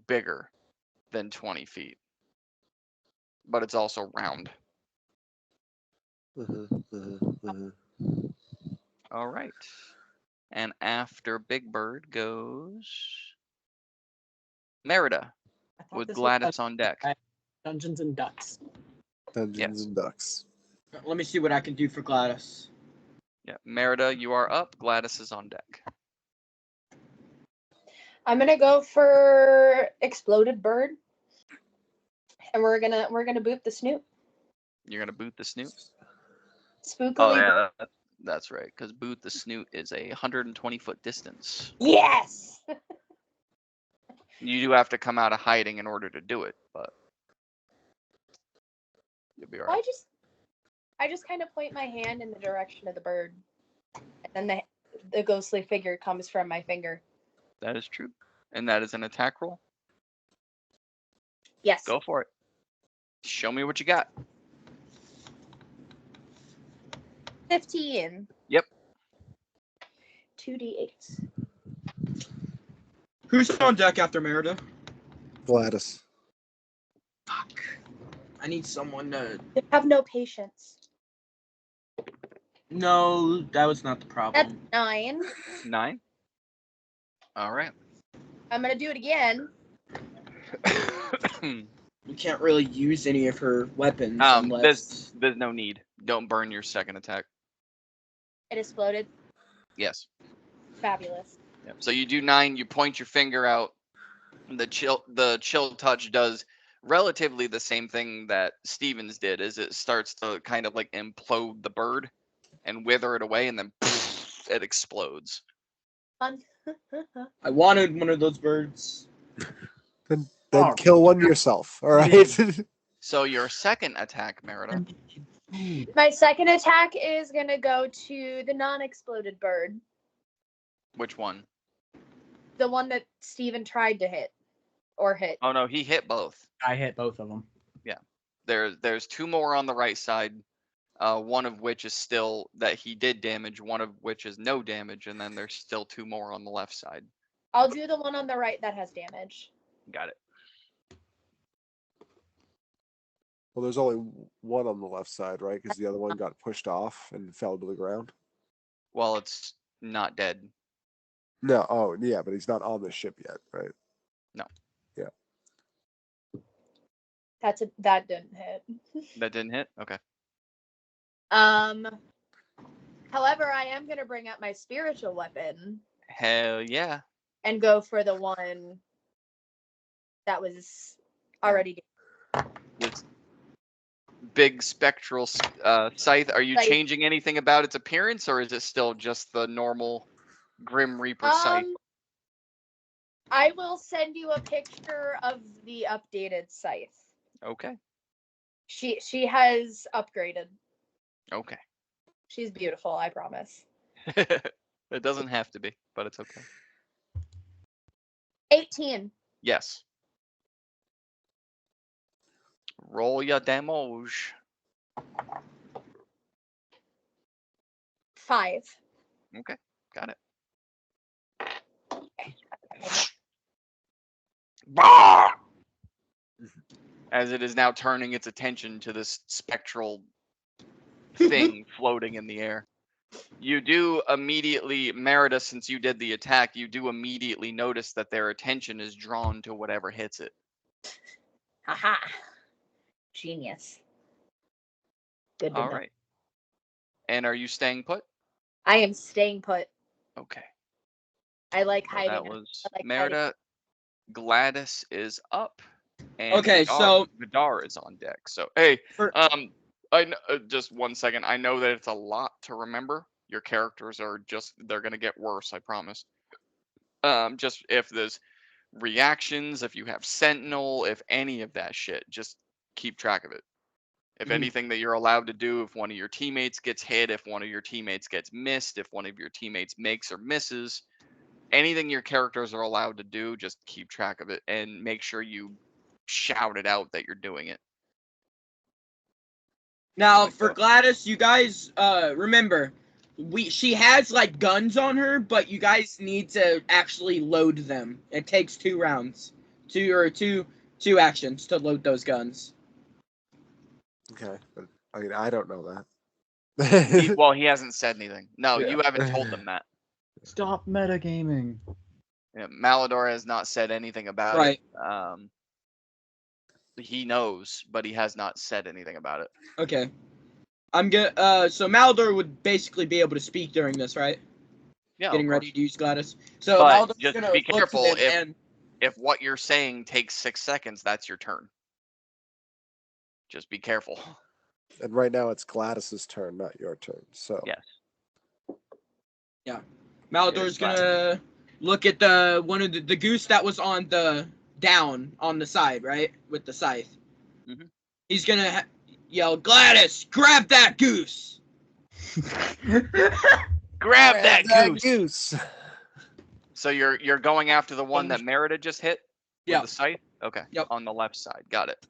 A: bigger than 20 feet, but it's also round. All right. And after Big Bird goes Merida
E: I thought
A: with
E: this was
A: Gladys on deck.
E: Dungeons and Ducks.
D: Dungeons
A: Yes.
D: and Ducks.
B: Let me see what I can do for Gladys.
A: Yeah, Merida, you are up. Gladys is on deck.
C: I'm gonna go for exploded bird, and we're gonna boot the snoot.
A: You're gonna boot the snoot.
C: Spookily.
A: Oh yeah, that's right. Because boot the snoot is a 120-foot distance.
C: Yes.
A: You do have to come out of hiding in order to do it, but you'll be alright.
C: I just kind of point my hand in the direction of the bird, and then the ghostly figure comes from my finger.
A: That is true, and that is an attack roll.
C: Yes.
A: Go for it. Show me what you got.
C: 15.
A: Yep.
C: 2d8s.
B: Who's on deck after Merida?
D: Gladys.
B: Fuck. I need someone to.
C: You have no patience.
B: No, that was not the
C: That's
B: problem.
C: 9.
A: 9. All right.
C: I'm gonna do it again.
B: We can't really use any of her weapons unless.
A: There's no need. Don't burn your second attack.
C: It exploded.
A: Yes.
C: Fabulous.
A: Yep. So you do 9. You point your finger out. The chill touch does relatively the same thing that Stevens did. Is it starts to kind of like implode the bird and wither it away, and then it explodes.
C: Fun.
B: I wanted one of those birds.
D: Then
F: Oh.
D: kill one yourself. All right.
A: So your second attack, Merida.
C: My second attack is gonna go to the non-exploded bird,
A: Which one?
C: the one that Steven tried to hit.
A: Oh no, he hit both.
F: I hit both of them.
A: There's 2 more on the right side. one of which is still that he did damage, one of which is no damage, and then there's still 2 more on the left side.
C: I'll do the one on the right that has damage.
A: Got it.
D: Well, there's only one on the left side, right? Because the other one got pushed off and fell to the ground.
A: Well, it's not dead.
D: No, oh yeah, but he's not on the ship yet, right?
A: No.
D: Yeah.
C: That didn't hit.
A: That didn't hit? Okay.
C: However, I am gonna bring up my spiritual weapon
A: Hell yeah.
C: and go for the one that was already
A: This big spectral scythe. Are you
C: Scythe.
A: changing anything about its appearance, or is it still just the normal Grim Reaper scythe?
C: I will send you a picture of the updated scythe.
A: Okay.
C: She has upgraded.
A: Okay.
C: She's beautiful, I promise.
A: It doesn't have to be, but it's okay.
C: 18.
A: Yes. Roll your damage.
C: 5.
A: Okay, got it. Bah! As it is now turning its attention to this spectral thing floating in the air. You do immediately, Merida, since you did the attack, you do immediately notice that their attention is drawn to whatever hits it.
C: Haha. Genius. Good to
A: All
C: know.
A: right. And are you staying put?
C: I am staying put.
A: Okay.
C: I like
A: So
C: hiding.
A: that was
C: I like
A: Merida. Gladys is up. And
B: Okay, so-
A: Vidar is on deck. So hey,
B: For-
A: just 1 second. I know that it's a lot to remember. Your characters are they're gonna get worse, I promise. Just if there's reactions, if you have Sentinel, if any of that shit, just keep track of it. If
B: Mhm.
A: anything that you're allowed to do, if one of your teammates gets hit, if one of your teammates gets missed, if one of your teammates makes or misses, anything your characters are allowed to do, just keep track of it and make sure you shout it out that you're doing it.
B: Now,
A: Like
B: for
A: that.
B: Gladys, you guys remember, she has like guns on her, but you guys need to actually load them. It takes 2 rounds, two actions to load those guns.
D: Okay, but I mean, I don't know that.
A: Well, he hasn't said anything. No,
D: Yeah.
A: you haven't told them that.
F: Stop metagaming.
A: Yeah, Malador has not said anything about
B: Right.
A: it. He knows, but he has not said anything about it.
B: Okay. I'm gonna. So Maldor would basically be able to speak during this, right?
A: Yeah,
B: Getting
A: of
B: ready
A: course.
B: to use Gladys. So
A: But
B: Maldor's
A: just
B: gonna
A: be
B: look to
A: careful,
B: them and
A: if what you're saying takes 6 seconds, that's your turn. Just be careful.
D: And right now it's Gladys's turn, not your turn. So
A: Yes.
B: Maldor's gonna look at the one of the goose that was on the on the side, right, with the scythe.
A: Mhm.
B: He's gonna yell, "Gladys, grab that goose!"
A: Grab that goose.
D: goose.
A: So you're going after the one that Merida just hit with
B: Yeah.
A: the scythe? Okay.
B: Yep.
A: On the left side. Got it.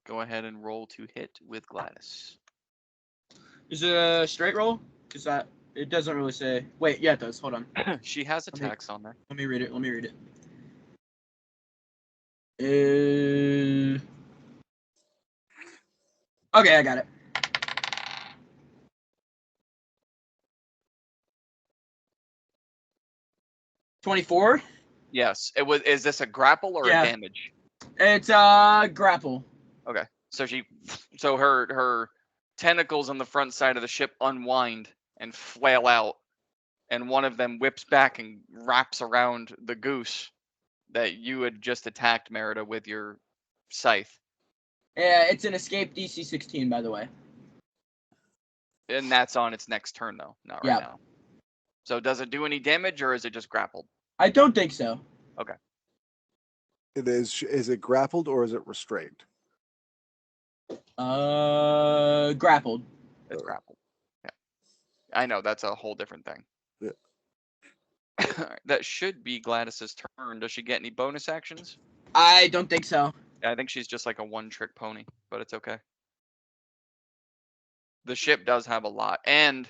A: Go ahead and roll to hit with Gladys.
B: Is it a straight roll? Cause that it doesn't really say. Wait, yeah, it does. Hold on.
A: She has attacks on there.
B: Let me read it. Okay, I got it. $24.
A: Yes. Is this a grapple or
B: Yeah.
A: a damage?
B: It's grapple.
A: Okay. So her tentacles on the front side of the ship unwind and flail out, and one of them whips back and wraps around the goose that you had just attacked, Merida, with your scythe.
B: Yeah, it's an escape DC 16, by the way.
A: And that's on its next turn, though, not right now. So does it do any damage, or is it just grappled?
B: I don't think so.
A: Okay.
D: It is it grappled or is it restrained?
B: Grappled.
A: It's grappled. Yeah. I know, that's a whole different thing.
D: Yeah.
A: Alright, that should be Gladys's turn. Does she get any bonus actions?
B: I don't think so.
A: Yeah, I think she's just like a one-trick pony, but it's okay. The ship does have a lot, and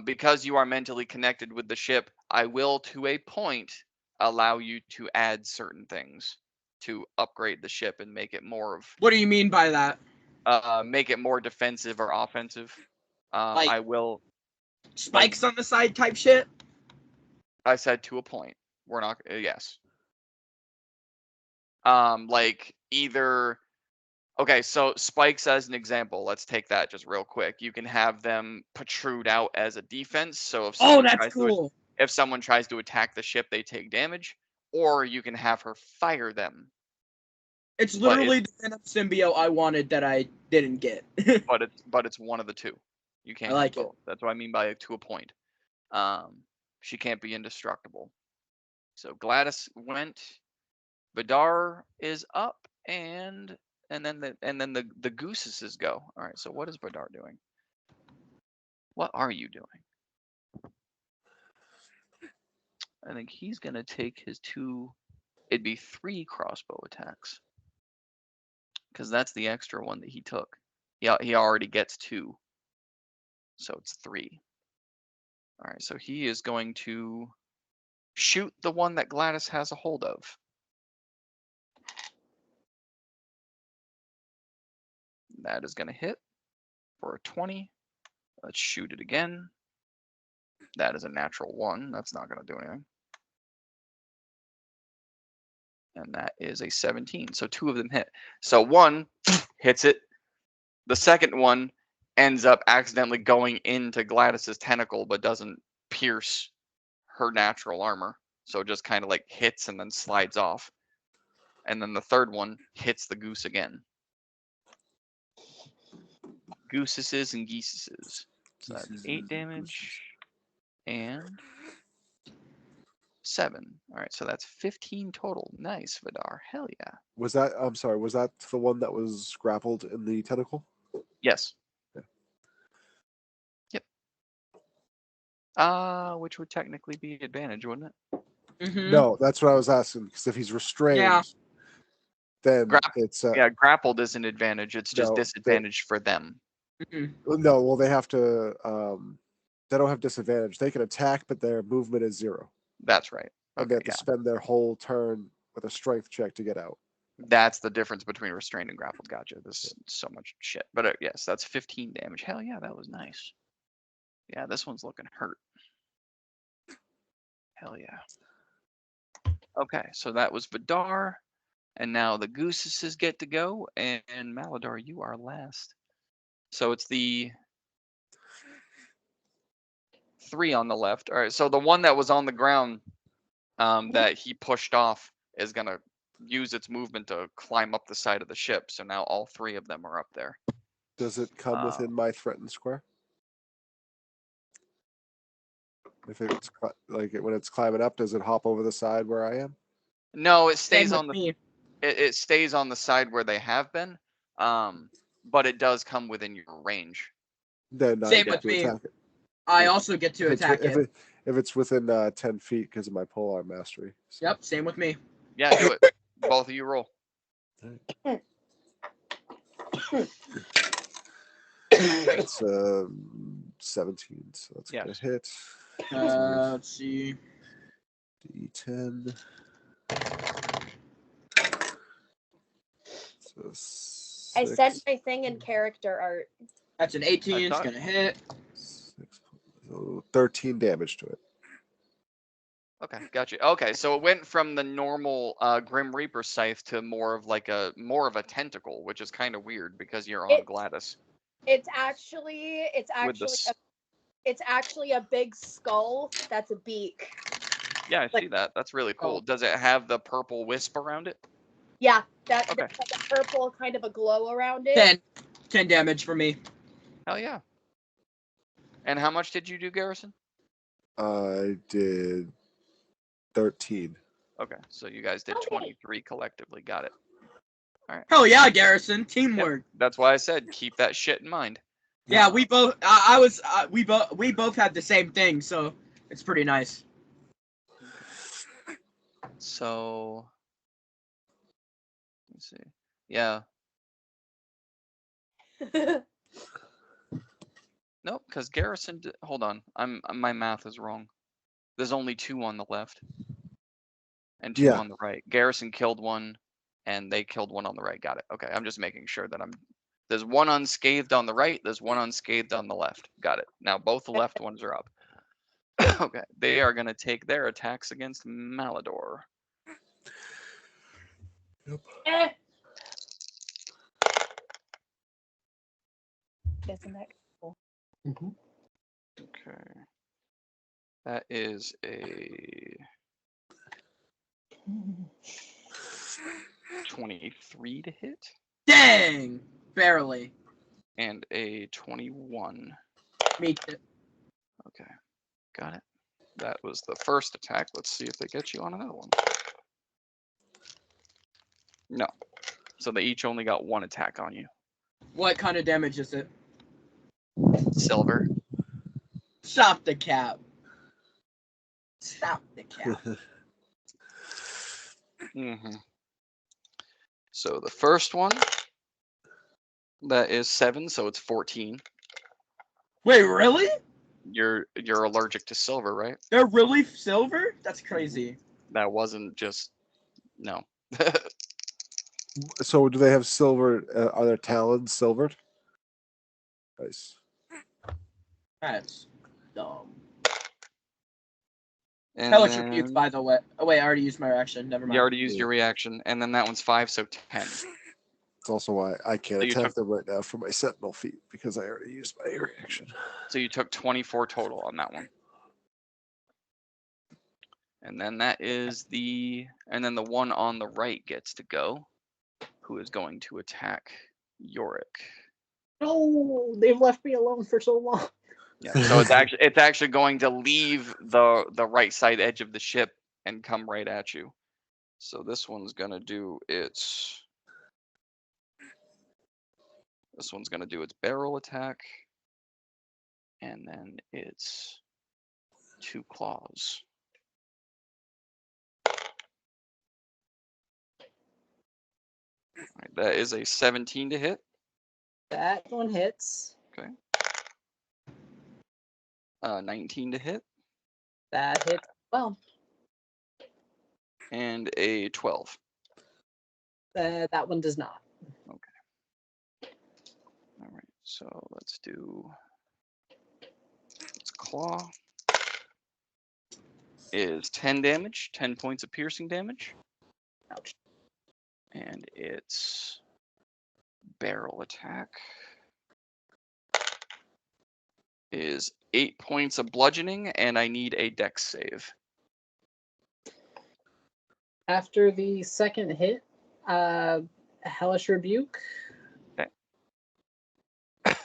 A: because you are mentally connected with the ship, I will, to a point, allow you to add certain things to upgrade the ship and make it more of
B: What do you mean by that?
A: make it more defensive or offensive.
B: Like-
A: I will.
B: Spikes on the side type shit?
A: I said to a point. We're not. Yes. Like either. Okay, so spikes as an example. Let's take that just real quick. You can have them protrude out as a defense. So if
B: Oh,
A: someone
B: that's
A: tries
B: cool.
A: if someone tries to attack the ship, they take damage. Or you can have her fire them.
B: It's
A: But
B: literally the Venom symbiote I wanted that I didn't get.
A: But it's one of the two. You can't
B: I like
A: have
B: it.
A: both. That's what I mean by to a point. She can't be indestructible. So Gladys went. Vidar is up, and then the Gooseses go. All right. So what is Vidar doing? What are you doing? I think he's gonna take his two. It'd be 3 crossbow attacks, because that's the extra one that he took. He already gets 2, so it's 3. All right. So he is going to shoot the one that Gladys has a hold of. That is going to hit for a 20. Let's shoot it again. That is a natural 1. That's not going to do anything. And that is a 17. So 2 of them hit. So 1 hits it. The second one ends up accidentally going into Gladys's tentacle, but doesn't pierce her natural armor. So it just kind of like hits and then slides off. And then the third one hits the goose again. Gooseses and Geeseses. So that's 8 damage and 7. All right, so that's 15 total. Nice, Vidar. Hell yeah.
D: Was that? I'm sorry. Was that the one that was grappled in the tentacle?
A: Yes.
D: Yeah.
A: Yep. Which would technically be advantage, wouldn't it?
B: Mm-hmm.
D: No, that's what I was asking. Because if he's restrained,
B: Yeah.
D: then it's
A: Yeah, grappled is an advantage. It's just
D: No,
A: disadvantage for them.
B: Mm-hmm.
D: no. Well, they have to. They don't have disadvantage. They can attack, but their movement is 0,
A: That's right.
D: and they
A: Okay,
D: have to
A: yeah.
D: spend their whole turn with a strength check to get out.
A: That's the difference between restrained and grappled. Gotcha. This is so much shit. But yes, that's 15 damage. Hell yeah, that was nice. Yeah, this one's looking hurt. Hell yeah. Okay, so that was Vidar. And now the Gooseses get to go. And Maladar, you are last. So it's the 3 on the left. All right, so the one that was on the ground that he pushed off is going to use its movement to climb up the side of the ship. So now all 3 of them are up there.
D: Does it come within my threatened square? If it's like when it's climbing up, does it hop over the side where I am?
A: No, it stays
B: Same
A: on
B: with
A: the
B: me.
A: it stays on the side where they have been. But it does come within your range.
D: Then I
B: Same
D: get
B: with
D: to
B: me.
D: attack it.
B: I also get to attack it.
D: If it's within 10 feet because of my polearm mastery. So.
B: Yep, same with me.
A: Yeah, do it. Both of you roll.
D: That's 17, so that's gonna
A: Yes.
D: hit.
B: Let's see.
D: D10. So 6,
C: I sent my thing in character art.
B: That's an 18.
A: I
B: It's
A: thought-
B: gonna hit.
D: 6, so 13 damage to it.
A: Okay, gotcha. Okay, so it went from the normal Grim Reaper scythe to more of a tentacle, which is kind of weird because you're on Gladys.
C: It's actually it's actually a big skull that's a beak.
A: Yeah, I
C: Like-
A: see that. That's really cool. Does it have the purple wisp around it?
C: Yeah, that
A: Okay.
C: there's like a purple kind of a glow around it.
B: 10 damage for me.
A: Hell yeah. And how much did you do, Garrison?
D: I did 13.
A: Okay, so you guys did
C: Okay.
A: 23 collectively. Got it.
B: Hell yeah, Garrison. Teamwork.
A: That's why I said keep that shit in mind.
B: Yeah, we both. We both had the same thing, so it's pretty nice.
A: So me see. Yeah. Nope, because Garrison. Hold on, my math is wrong. There's only 2 on the left, and 2
D: Yeah.
A: on the right. Garrison killed one, and they killed one on the right. Got it. Okay, I'm just making sure that I'm. There's 1 unscathed on the right. There's 1 unscathed on the left. Got it. Now both the left ones are up. Okay, they are gonna take their attacks against Malador.
C: Eh. Isn't that cool?
E: Mhm.
A: Okay. That is a 23 to hit
B: Dang! Barely.
A: and a 21.
B: Me too.
A: Okay, got it. That was the first attack. Let's see if they get you on another one. No. So they each only got 1 attack on you.
B: What kind of damage is it?
A: Silver.
B: Stop the cap. Stop the cap.
A: Mm-hmm. So the first one, that is 7, so it's 14.
B: Wait, really?
A: You're allergic to silver, right?
B: They're really silver? That's crazy.
A: That wasn't just no.
D: So do they have silver? Are their talons silvered? Nice.
B: That's dumb.
A: And
B: Hellish
A: then
B: Rebuke, by the way. Oh wait, I already used my reaction. Never mind.
A: you already used your reaction, and then that one's 5, so 10.
D: It's also why I can't
A: So you
D: attack
A: took-
D: them right now for my sentinel feat because I already used my reaction.
A: So you took 24 total on that one. And then that is and then the one on the right gets to go, who is going to attack Yorick.
E: No, they've left me alone for so long.
A: Yeah. So it's actually going to leave the right side edge of the ship and come right at you. So this one's gonna do its barrel attack, and then its 2 claws. All right, that is a 17 to hit.
E: That one hits.
A: Okay. 19 to hit,
E: That hits. Well,
A: and a 12.
E: that one does not.
A: Okay. All right. So let's do its claw. Is 10 damage, 10 points of piercing damage.
E: Ouch.
A: And its barrel attack is 8 points of bludgeoning, and I need a dex save.
E: After the second hit, Hellish Rebuke.
A: Okay.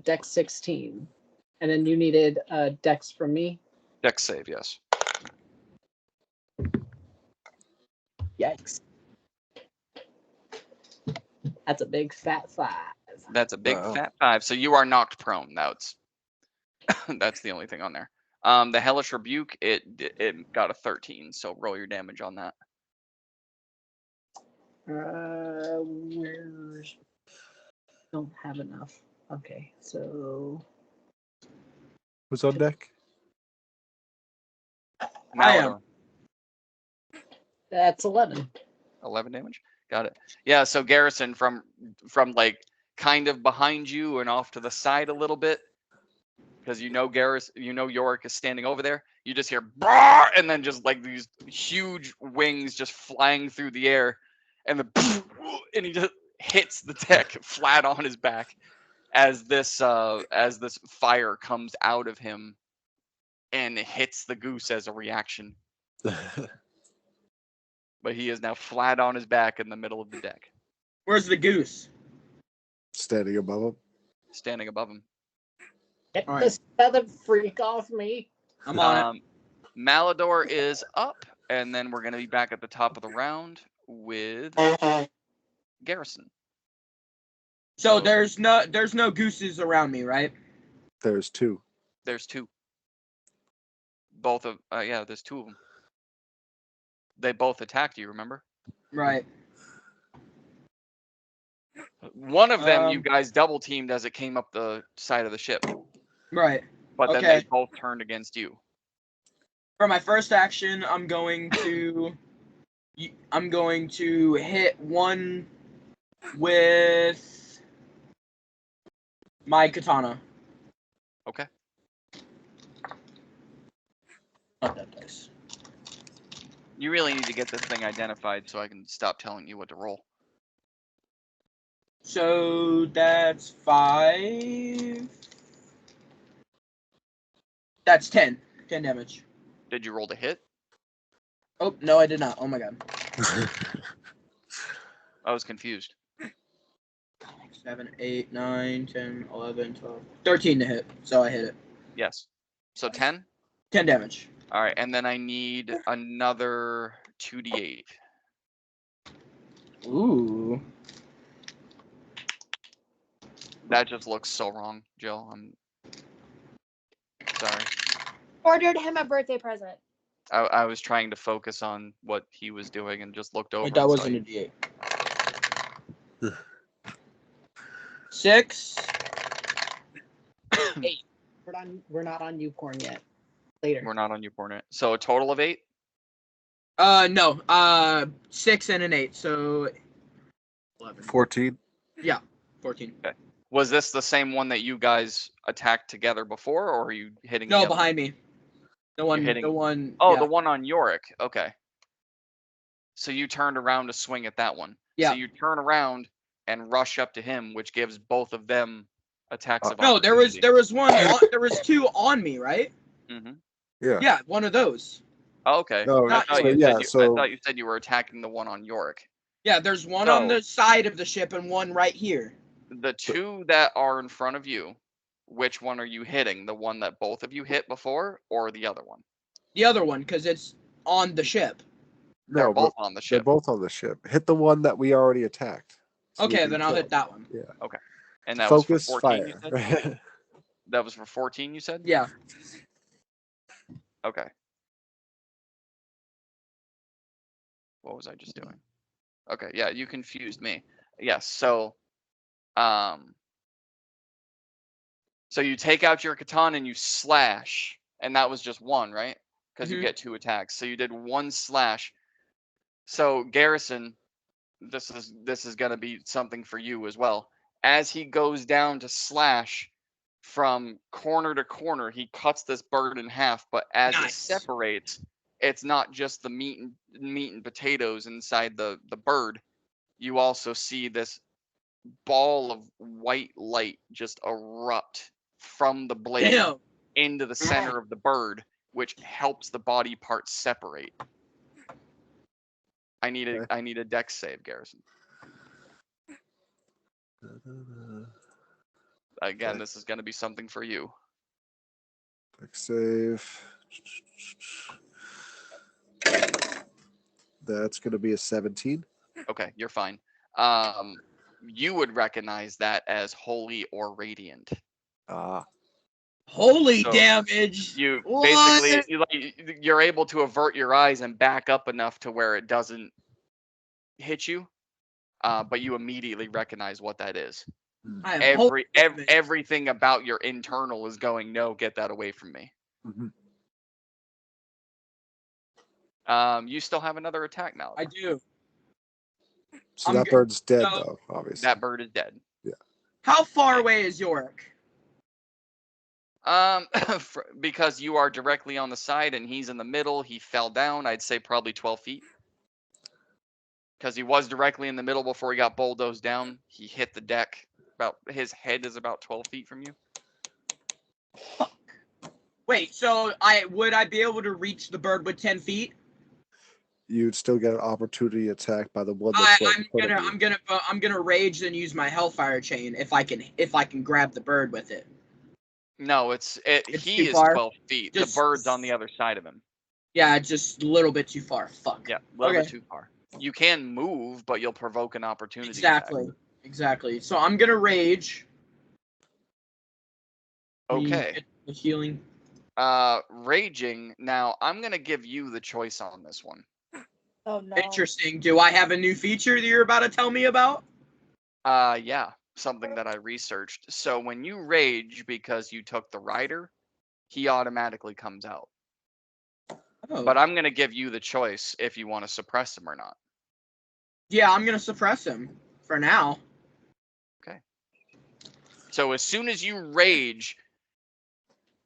E: Dex 16. And then you needed Dex from me.
A: Dex save, yes.
E: Yikes. That's a big fat 5.
A: That's a big
D: Wow.
A: fat 5. So you are knocked prone. That's that's the only thing on there. The Hellish Rebuke, it got a 13. So roll your damage on that.
E: Where's... Don't have enough. Okay, so...
D: Who's on deck?
B: I am.
A: Malador,
E: That's 11.
A: 11 damage. Got it. Yeah. So Garrison, from like kind of behind you and off to the side a little bit, because Yorick is standing over there. You just hear "Brrr!" and then just like these huge wings just flying through the air, and and he just hits the deck flat on his back as this fire comes out of him and hits the goose as a reaction. But he is now flat on his back in the middle of the deck,
B: Where's the goose?
D: Standing above him.
A: standing above him.
E: Get
B: All right.
E: this feather freak off me.
B: I'm on it.
A: Malador is up, and then we're gonna be back at the top of the round with Garrison.
B: So there's no gooses around me, right?
D: There's 2.
A: There's 2. Both of there's 2 of them. They both attacked you, remember?
B: Right.
A: One of them you
B: Um,
A: guys double teamed as it came up the side of the ship,
B: Right.
A: but then
B: Okay.
A: they both turned against you.
B: For my first action, I'm going to hit one with my katana.
A: Okay.
B: Not that dice.
A: You really need to get this thing identified so I can stop telling you what to roll.
B: So that's 5. That's 10. 10 damage.
A: Did you roll to hit?
B: Oh, no, I did not. Oh my god.
A: I was confused.
B: 7, 8, 9, 10, 11, 12. 13 to hit. So I hit it.
A: Yes. So 10?
B: 10 damage.
A: All right, and then I need another 2d8.
B: Ooh.
A: That just looks so wrong, Jill. I'm sorry.
C: Ordered him a birthday present.
A: I was trying to focus on what he was doing and just looked over.
B: Wait, that
A: and saw
B: wasn't
A: you.
B: a D8. 6.
E: We're not on YouPorn yet. Later.
A: We're not on YouPorn yet. So a total of 8?
B: No. 6 and an 8. So 11.
D: 14.
B: Yeah. 14.
A: Okay. Was this the same one that you guys attacked together before, or are you hitting the
B: No,
A: other
B: behind me. The one.
A: hitting-
B: The one.
A: Oh,
B: yeah.
A: the one on Yorick. Okay. So you turned around to swing at that one.
B: Yeah.
A: So you turn around and rush up to him, which gives both of them attacks of
B: No, there was
A: opportunity.
B: one. There was 2 on me, right?
A: Mm-hmm.
D: Yeah.
B: Yeah, one of those.
A: Oh, okay.
D: No,
B: Not-
A: I
D: so,
A: thought
D: yeah,
A: I
D: so
A: thought you said you were attacking the one on Yorick.
B: Yeah, there's one on
A: So-
B: the side of the ship and one right here.
A: The 2 that are in front of you, which one are you hitting? The one that both of you hit before, or the other one?
B: The other one, because it's on the ship.
A: They're
D: no,
A: both on the
D: they're
A: ship.
D: both on the ship. Hit the one that we already attacked. So we
B: Okay,
D: can
B: then I'll
D: kill
B: hit
D: him.
B: that one.
A: And that was for
D: Focus
A: 14, you
D: fire.
A: said? That was for 14, you said?
B: Yeah.
A: Okay. What was I just doing? Okay, yeah, you confused me. Yes, so you take out your katana and you slash, and that was just one, right? Because you
B: Mhm.
A: get 2 attacks. So you did 1 slash. So Garrison, this is gonna be something for you as well. As he goes down to slash from corner to corner, he cuts this bird in half, but as it
B: Nice.
A: separates, it's not just the meat and potatoes inside the bird. You also see this ball of white light just erupt from the blade
B: Damn.
A: into the center of the bird, which helps the body parts separate. I need a dex save, Garrison. Again,
D: Okay.
A: this is going to be something for you.
D: Quick save. That's going to be a 17.
A: Okay, you're fine. You would recognize that as holy or radiant.
D: Ah.
B: Holy
A: So,
B: damage.
A: You
B: What?
A: basically you're able to avert your eyes and back up enough to where it doesn't hit you, but you immediately recognize what that is.
B: I have holy damage.
A: Everything about your internal is going, no, get that away from me. You still have another attack now.
B: I do.
D: So
B: I'm
D: that
B: good.
D: bird's dead,
B: So-
D: though, obviously.
A: That bird is dead.
B: How far away is Yorick?
A: Because you are directly on the side and he's in the middle, he fell down. I'd say probably 12 feet. Because he was directly in the middle before he got bulldozed down. He hit the deck. His head is about 12 feet from you.
B: Fuck. Wait, so would I be able to reach the bird with 10 feet?
D: You'd still get an opportunity attack by the one that's right in front of you.
B: I'm gonna rage and use my Hellfire chain if I can grab the bird with it.
A: No,
B: It's
A: he
B: too
A: is
B: far?
A: 12 feet.
B: Just-
A: The bird's on the other side of him.
B: Yeah, just a little bit too far. Fuck.
A: Yeah, a little bit
B: Okay.
A: too far. You can move, but you'll provoke an opportunity attack.
B: Exactly. So I'm gonna rage.
A: Okay.
B: The healing.
A: Raging. Now, I'm going to give you the choice on this one.
C: Oh no.
B: Interesting. Do I have a new feature that you're about to tell me about?
A: Yeah, something that I researched. So when you rage because you took the rider, he automatically comes out.
B: Oh.
A: But I'm gonna give you the choice if you want to suppress him or not.
B: Yeah, I'm gonna suppress him for now.
A: So as soon as you rage,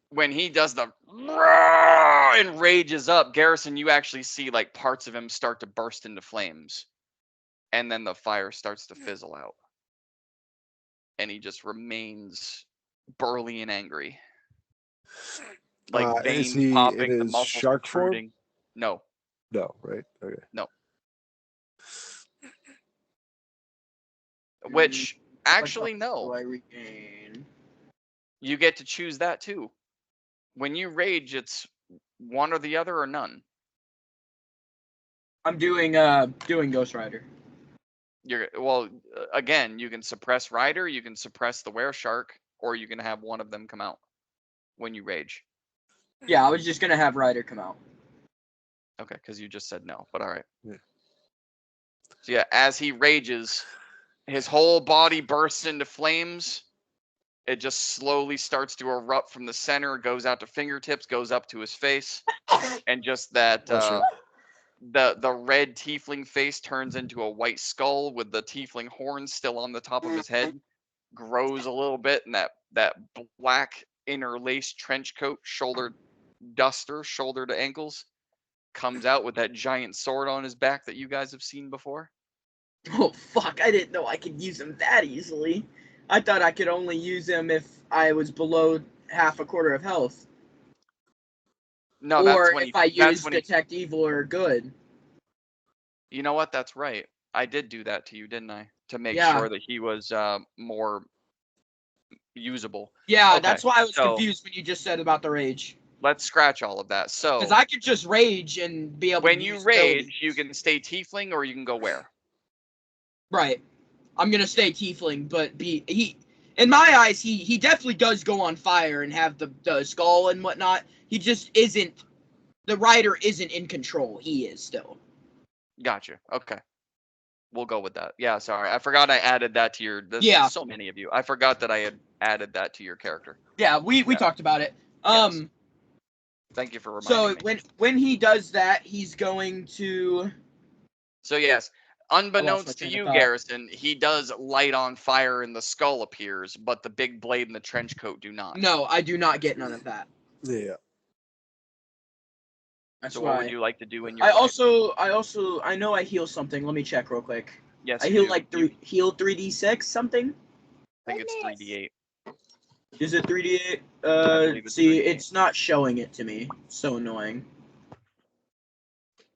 A: when he does the roar and rages up, Garrison, you actually see like parts of him start to burst into flames, and then the fire starts to fizzle out, and he just remains burly and angry, like
D: Is
A: veins
D: he in
A: popping, the
D: his
A: muscles
D: shark form?
A: protruding. No,
D: No, right? Okay.
A: which
B: What
A: actually
B: health
A: no,
B: do I regain?
A: you get to choose that too. When you rage, it's one or the other or none.
B: I'm doing Ghost Rider.
A: Again, you can suppress Rider, you can suppress the Were Shark, or you can have one of them come out when you rage.
B: Yeah, I was just gonna have Rider come out.
A: Okay, because you just said no, but all right.
D: Yeah.
A: So yeah, as he rages, his whole body bursts into flames. It just slowly starts to erupt from the center, goes out to fingertips, goes up to his face, and just that
D: Bless you.
A: the red tiefling face turns into a white skull with the tiefling horns still on the top of his head, grows a little bit, and that black interlaced trench coat, shoulder duster, shoulder to ankles, comes out with that giant sword on his back that you guys have seen before.
B: Oh fuck! I didn't know I could use him that easily. I thought I could only use him if I was below half a quarter of health,
A: No, that's
B: or
A: when
B: if I
A: that's
B: used
A: when he.
B: Detect Evil or Good.
A: You know what? That's right. I did do that to you, didn't I? To make
B: Yeah.
A: sure that he was more usable.
B: Yeah,
A: Okay,
B: that's why I was
A: so
B: confused when you just said about the rage.
A: let's scratch all of that.
B: Because
A: So
B: I could just rage and be able
A: when
B: to
A: you
B: use
A: rage, you
B: abilities.
A: can stay tiefling or you can go where?
B: Right. I'm gonna stay Tiefling, but he in my eyes he definitely does go on fire and have the skull and whatnot. He just isn't the rider isn't in control. He is still.
A: Gotcha. Okay. We'll go with that. Yeah, sorry. I forgot I added that to your this
B: Yeah.
A: so many of you. I forgot that I had added that to your character.
B: Yeah, we
A: Yeah.
B: talked about it.
A: Yes. Thank you for reminding
B: So
A: me.
B: when he does that, he's going to
A: So yes,
B: my
A: unbeknownst to
B: train of
A: you,
B: thought.
A: Garrison, he does light on fire and the skull appears, but the big blade and the trench coat do not.
B: No, I do not get none of that.
D: Yeah.
B: That's
A: So
B: why
A: what would you like to do in your
B: I
A: fight?
B: also I know I heal something. Let me check real quick.
A: Yes,
B: I
A: you
B: heal
A: do.
B: like
A: You
B: 3d6 something.
A: think it's
C: Goodness.
A: 3d8.
B: Is it 3d8?
A: believe it's
B: See,
A: 3d8.
B: it's not showing it to me. So annoying.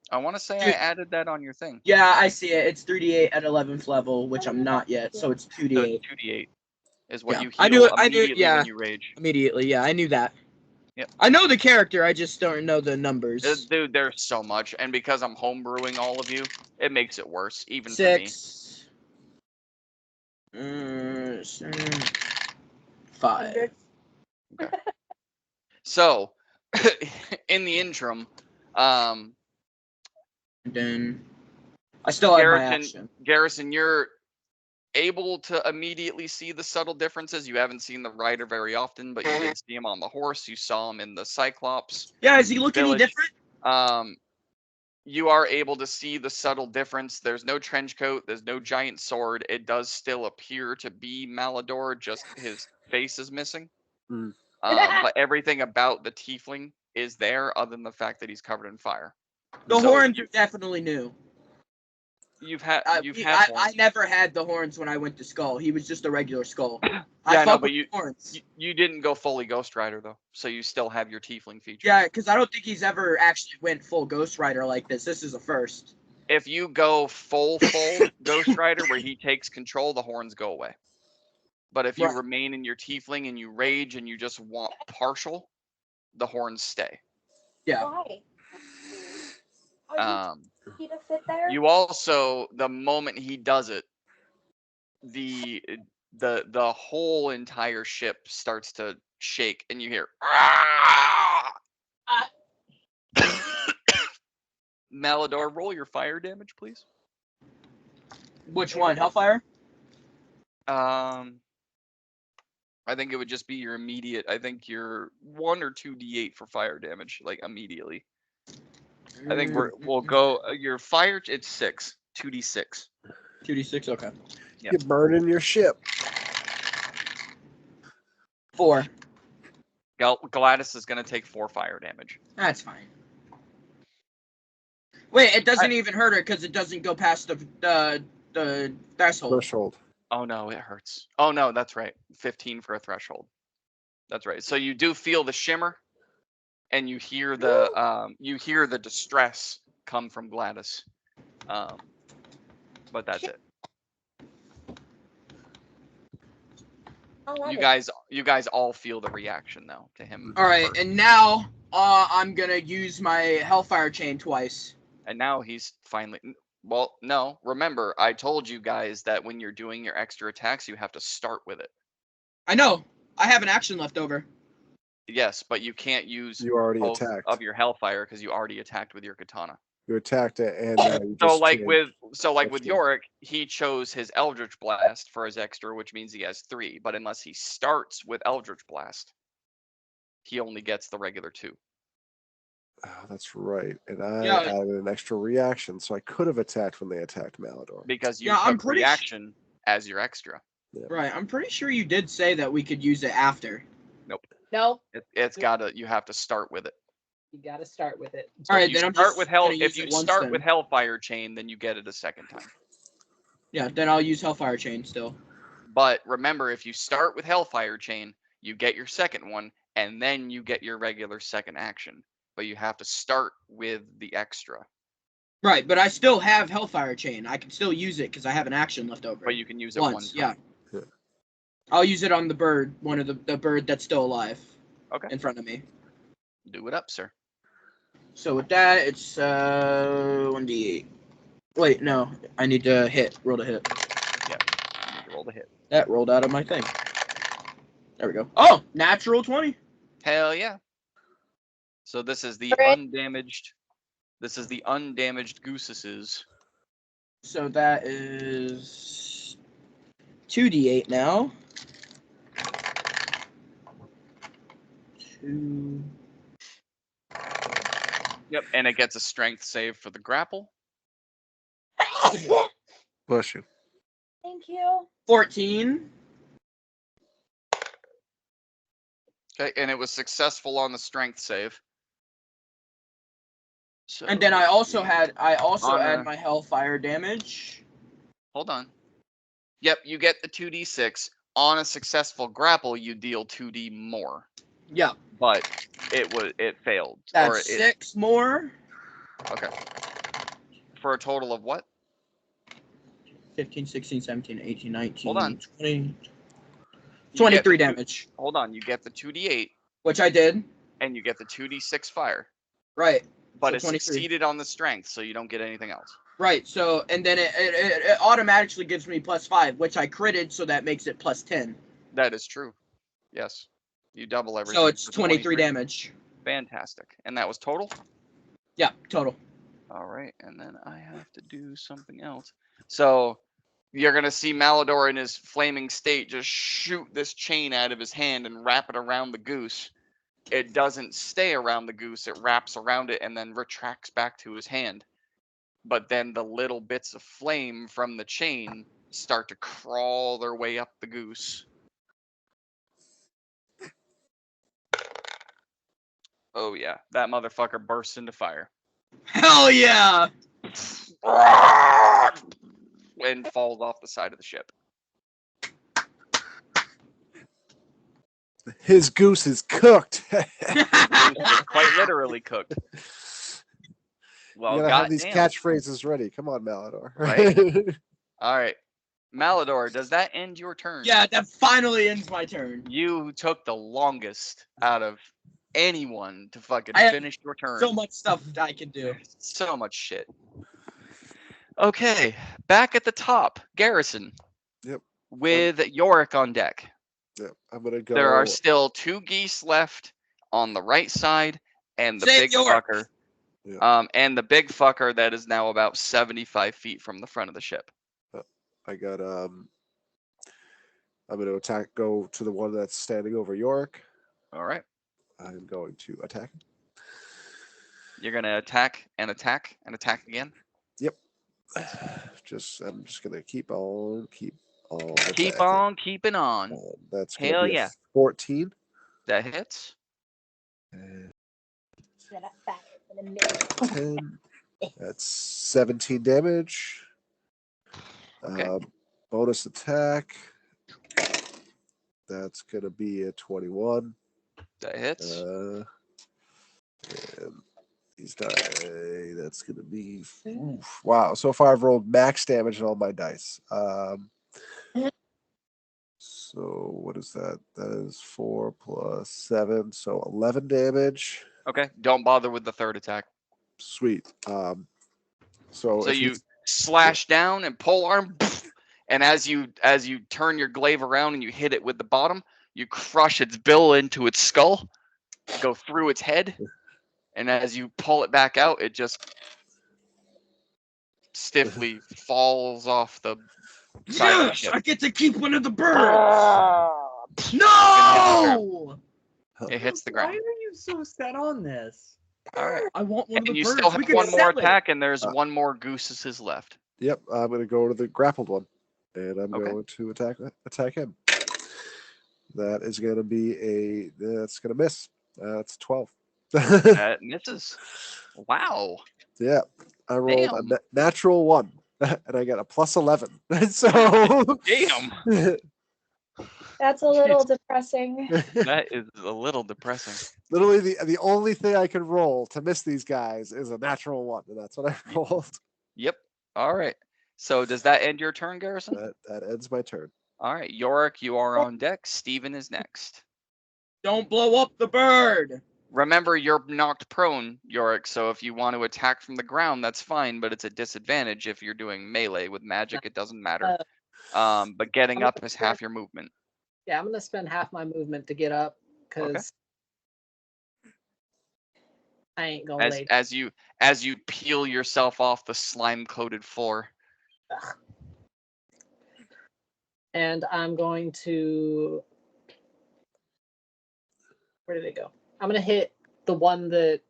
A: I want to say I
B: Dude.
A: added that on your thing.
B: Yeah, I see it. It's 3d8 at 11th level, which I'm not yet, so it's
A: So
B: 2d8.
A: it's 2d8 is what
B: Yeah,
A: you heal
B: I knew
A: immediately
B: yeah,
A: when you rage.
B: immediately. Yeah, I knew that.
A: Yep.
B: I know the character, I just don't know the numbers.
A: Dude, there's so much, and because I'm homebrewing all of you, it makes it worse, even for me.
B: 6. 5.
A: Okay. So, in the interim,
B: And then I still have my action.
A: Garrison, you're able to immediately see the subtle differences. You haven't seen the rider very often, but you did see him on the horse. You saw him in the Cyclops.
B: Yeah, does he look any
A: village.
B: different?
A: You are able to see the subtle difference. There's no trench coat. There's no giant sword. It does still appear to be Malador, just his face is missing.
D: Mm.
A: But everything about the tiefling is there, other than the fact that he's covered in fire.
B: The
A: So
B: horns are definitely new.
A: You've had
B: I
A: horns.
B: never had the horns when I went to Skull. He was just a regular Skull.
A: Yeah,
B: I
A: know,
B: fuck
A: but
B: with horns.
A: you didn't go fully Ghost Rider though, so you still have your tiefling features.
B: Yeah, because I don't think he's ever actually went full Ghost Rider like this. This is a first.
A: If you go full Ghost Rider where he takes control, the horns go away. But if you
B: Right.
A: remain in your tiefling and you rage and you just want partial, the horns stay.
B: Yeah.
C: Why? You to fit there?
A: You also, the moment he does it, the whole entire ship starts to shake and you hear Malador, roll your fire damage, please.
B: Which one? Hellfire?
A: I think it would just be your immediate. I think your 1 or 2d8 for fire damage, like immediately. I think we'll go your fire. It's 6, 2d6.
B: 2d6. Okay.
A: Yep.
D: You're burning your ship.
B: 4.
A: Gladys is gonna take 4 fire damage.
B: That's fine. Wait, it doesn't even hurt her because it doesn't go past the threshold.
D: Threshold.
A: Oh no, it hurts. Oh no, that's right. 15 for a threshold. That's right. So you do feel the shimmer, and you hear the distress come from Gladys. But that's it. You guys all feel the reaction though to him.
B: All right,
A: first.
B: and now I'm gonna use my Hellfire Chain twice.
A: And now he's finally. Well, no. Remember, I told you guys that when you're doing your extra attacks, you have to start with it.
B: I know. I have an action left over.
A: Yes, but you can't use
D: You already
A: both
D: attacked.
A: of your Hellfire because you already attacked with your katana.
D: You attacked it, and you
A: So
D: just
A: like
D: changed.
A: with Yorick, he chose his Eldritch Blast for his extra, which means he has 3. But unless he starts with Eldritch Blast, he only gets the regular 2.
D: Oh, that's right. And I
B: Yeah.
D: added an extra reaction, so I could have attacked when they attacked Malador.
A: Because you
B: I'm
A: took
B: pretty
A: reaction as your extra.
B: Right, I'm pretty sure you did say that we could use it after.
C: No,
A: You have to start with it.
E: You got to start with it.
A: So
B: All right,
A: if you
B: then I'm
A: start
B: just
A: with
B: gonna
A: if
B: use
A: you
B: it once
A: start
B: then.
A: with Hellfire Chain, then you get it a second time.
B: Yeah, then I'll use Hellfire Chain still.
A: But remember, if you start with Hellfire Chain, you get your second one, and then you get your regular second action. But you have to start with the extra.
B: Right, but I still have Hellfire Chain. I can still use it because I have an action left over.
A: But you can use it
B: once,
A: one time.
B: yeah. I'll use it on the bird, one of the bird that's still alive.
A: Okay.
B: In front of me.
A: Do it up, sir.
B: So with that, it's 1d8. Wait, no, I need to roll to hit.
A: Yeah, you need to roll the hit.
B: That rolled out of my thing. There we go. Oh, natural 20.
A: Hell yeah. So this is the
C: Alright.
A: undamaged. This is the undamaged Gooseses.
B: So that is 2d8 now. 2.
A: Yep, and it gets a strength save for the grapple.
D: Bless you.
C: thank you.
B: 14.
A: Okay, and it was successful on the strength save. So
B: And then I also add
A: On
B: my Hellfire damage.
A: hold on. Yep, you get the 2d6. On a successful grapple, you deal 2d more.
B: Yeah,
A: But it failed.
B: that's 6 more.
A: Okay. For a total of what?
B: 15, 16, 17, 18, 19,
A: Hold on.
B: 20.
A: You
B: 23
A: get the
B: damage.
A: Hold on, you get the 2d8
B: Which I did.
A: and you get the 2d6 fire.
B: Right.
A: But
B: So
A: it
B: 23.
A: succeeded on the strength, so you don't get anything else.
B: Right, so, and then it automatically gives me +5, which I critted, so that makes it +10.
A: That is true. Yes. You double everything.
B: So it's
A: for
B: 23 damage.
A: Fantastic. And that was total?
B: Yeah, total.
A: All right, and then I have to do something else. So you're going to see Malador in his flaming state just shoot this chain out of his hand and wrap it around the goose. It doesn't stay around the goose, it wraps around it and then retracts back to his hand. But then the little bits of flame from the chain start to crawl their way up the goose. Oh yeah, that motherfucker bursts into fire.
B: Hell yeah!
A: And falls off the side of the ship.
D: His goose is cooked.
A: It's quite literally cooked. Well,
D: you gotta have these
A: goddamn.
D: catchphrases ready. Come on, Malador.
A: Right. All right. Malador, does that end your turn?
B: Yeah, that finally ends my turn.
A: You took the longest out of anyone to fucking
B: I have
A: finish your turn.
B: So much stuff I can do.
A: So much shit. Okay, back at the top, Garrison.
D: Yep.
A: With Yorick on deck.
D: Yep. I'm gonna go.
A: There are still 2 geese left on the right side, and the
B: Save
A: big
B: Yorick.
A: fucker.
D: Yeah.
A: And the big fucker that is now about 75 feet from the front of the ship.
D: I got I'm going to go to the one that's standing over Yorick.
A: All right.
D: I'm going to attack him.
A: You're gonna attack and attack and attack again.
D: Yep. I'm just going to keep on
A: Keep
D: attacking.
A: on keeping on.
D: That's going to
A: Hell
D: be
A: yeah.
D: a 14.
A: That hits.
D: And
C: Then I fire in the middle.
D: 10. That's 17 damage.
A: Okay.
D: Bonus attack. That's going to be a 21.
A: That hits.
D: And these die. That's going to be. Oof, wow. So far, I've rolled max damage on all my dice. So what is that? That is 4 plus 7. So 11 damage.
A: Okay. Don't bother with the third attack.
D: Sweet. So
A: So
D: if
A: you slash down and pole arm, and as you turn your glaive around and you hit it with the bottom, you crush its bill into its skull, go through its head, and as you pull it back out, it just stiffly falls off the side of the
B: Yes,
A: ship.
B: I get to keep one of the birds. No!
A: It hits the
F: Why
A: ground.
F: are you so set on this?
A: All right.
B: I want one of
A: And
B: the
A: you
B: birds.
A: still
B: We
A: have
B: can
A: one more
B: sell it.
A: attack, and there's one more Gooseses left.
D: Yep, I'm going to go to the grappled one, and I'm
A: Okay.
D: going to attack him. That is going to be that's going to miss. That's 12.
A: That misses. Wow.
D: Yeah, I rolled
A: Damn.
D: a natural 1, and I got a plus 11. So
A: Damn.
C: That's a little depressing.
A: That is a little depressing.
D: Literally, the only thing I can roll to miss these guys is a natural 1, and that's what I rolled.
A: Yep. All right. So does that end your turn, Garrison?
D: That ends my turn.
A: All right. Yorick, you are on deck. Steven is next.
B: Don't blow up the bird.
A: Remember, you're knocked prone, Yorick, so if you want to attack from the ground, that's fine, but it's a disadvantage if you're doing melee. With magic, it doesn't matter. But getting up is half your movement.
E: Yeah, I'm gonna spend half my movement to get up because I ain't gonna lay.
A: As you peel yourself off the slime-coated floor.
E: Ugh. And I'm going to. Where did it go? I'm gonna hit the one that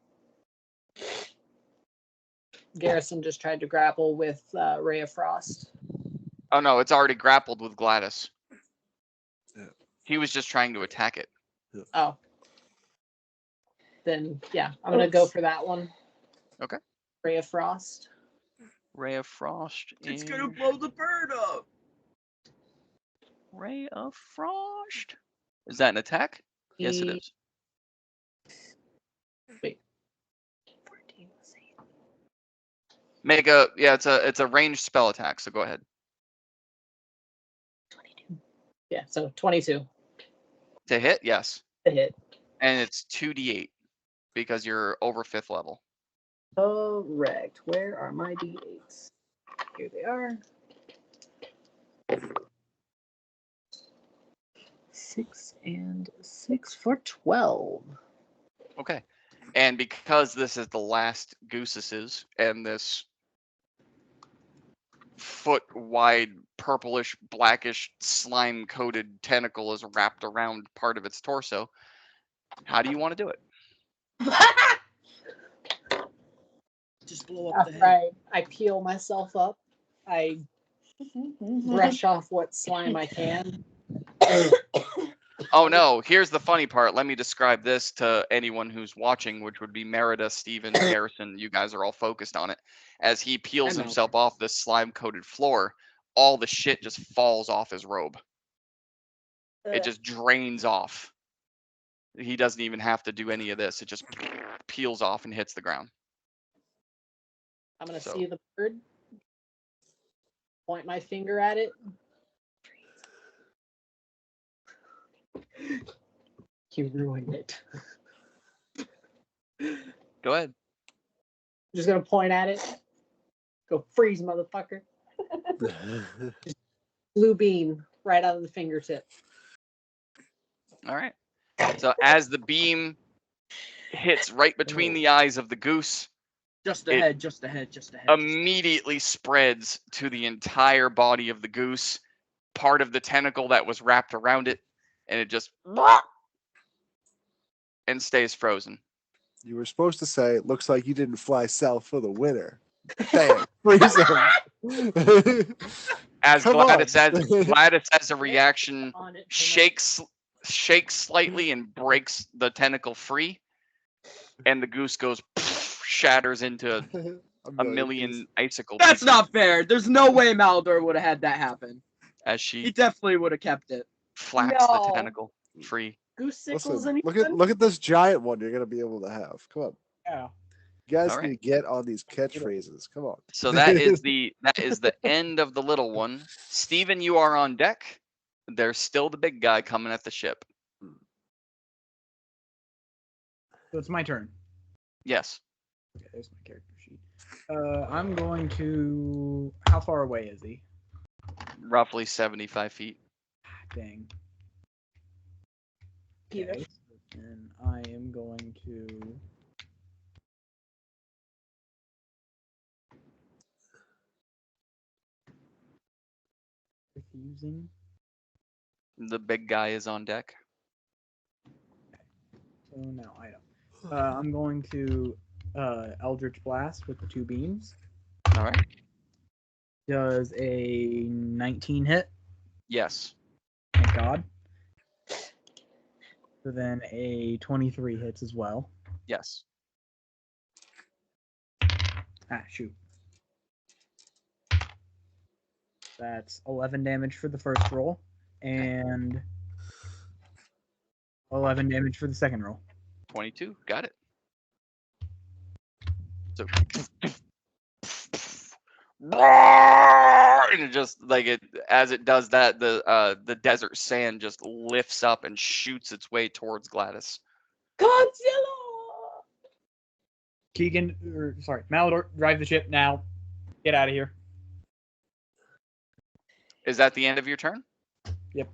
E: Garrison just tried to grapple with Ray of Frost.
A: Oh no, it's already grappled with Gladys.
D: Yeah.
A: He was just trying to attack it.
E: Oh. Then yeah, I'm gonna go for that one.
A: Okay.
E: Ray of Frost.
A: Ray of Frost.
B: It's gonna blow the bird up.
A: Ray of Frost. Is that an attack? Yes, it is.
E: Wait.
C: 14 was eight.
A: It's a ranged spell attack, so go ahead.
C: 22.
E: Yeah, so 22
A: To hit, yes.
E: to hit.
A: And it's 2d8 because you're over 5th level.
E: Correct. Where are my d8s? Here they are. 6 and 6 for 12.
A: Okay. And because this is the last Gooseses and this foot-wide purplish, blackish, slime-coated tentacle is wrapped around part of its torso, how do you want to do it?
B: Just blow up the head.
E: Right. I peel myself up. I brush off what slime I can.
A: Oh no, here's the funny part. Let me describe this to anyone who's watching, which would be Merida, Steven, Garrison. You guys are all focused on it. As he peels
B: know.
A: himself off this slime-coated floor, all the shit just falls off his robe. It just drains off. He doesn't even have to do any of this. It just peels off and hits the ground.
E: I'm gonna
A: So-
E: see the bird. Point my finger at it. You ruined it.
A: Go ahead.
E: I'm just gonna point at it. Go freeze, motherfucker. Blue beam right out of the fingertip.
A: All right. So as the beam hits right between the eyes of the goose,
B: Just
A: It-
B: ahead, just ahead, just ahead.
A: immediately spreads to the entire body of the goose, part of the tentacle that was wrapped around it, and it just and stays frozen.
D: You were supposed to say, "Looks like you didn't fly south for the winter." Bam, freeze him.
A: As
D: Come
A: Gladys
D: on.
A: has a reaction,
E: On it,
A: shakes slightly and breaks the tentacle free, and the goose goes shatters into a million icicle
B: That's
A: pieces
B: not fair. There's no way Maldor would have had that happen.
A: as
B: He
A: she
B: definitely would have kept it.
A: flaps the
C: No.
A: tentacle free.
E: Goosesickles,
D: Listen,
E: anyone?
D: look at this giant one you're gonna be able to have. Come on.
F: Yeah.
D: You guys
A: All right.
D: need to get on these catchphrases. Come on.
A: So that is the end of the little one. Steven, you are on deck. There's still the big guy coming at the ship.
F: So it's my turn.
A: Yes.
F: Okay, there's my character sheet. I'm going to. How far away is he?
A: Roughly 75 feet.
F: Dang.
E: Either.
F: Okay, and I am going to. Using.
A: The big guy is on deck.
F: So now item. I'm going to Eldritch Blast with the 2 beams.
A: All right.
F: Does a 19 hit?
A: Yes.
F: Thank God. So then a 23 hits as well.
A: Yes.
F: Ah, shoot. That's 11 damage for the first roll, and 11 damage for the second roll.
A: 22. Got it. So and it just like it as it does that, the desert sand just lifts up and shoots its way towards Gladys.
C: Godzilla!
F: Keegan, or sorry, Malador, drive the ship now. Get out of here.
A: Is that the end of your turn?
F: Yep.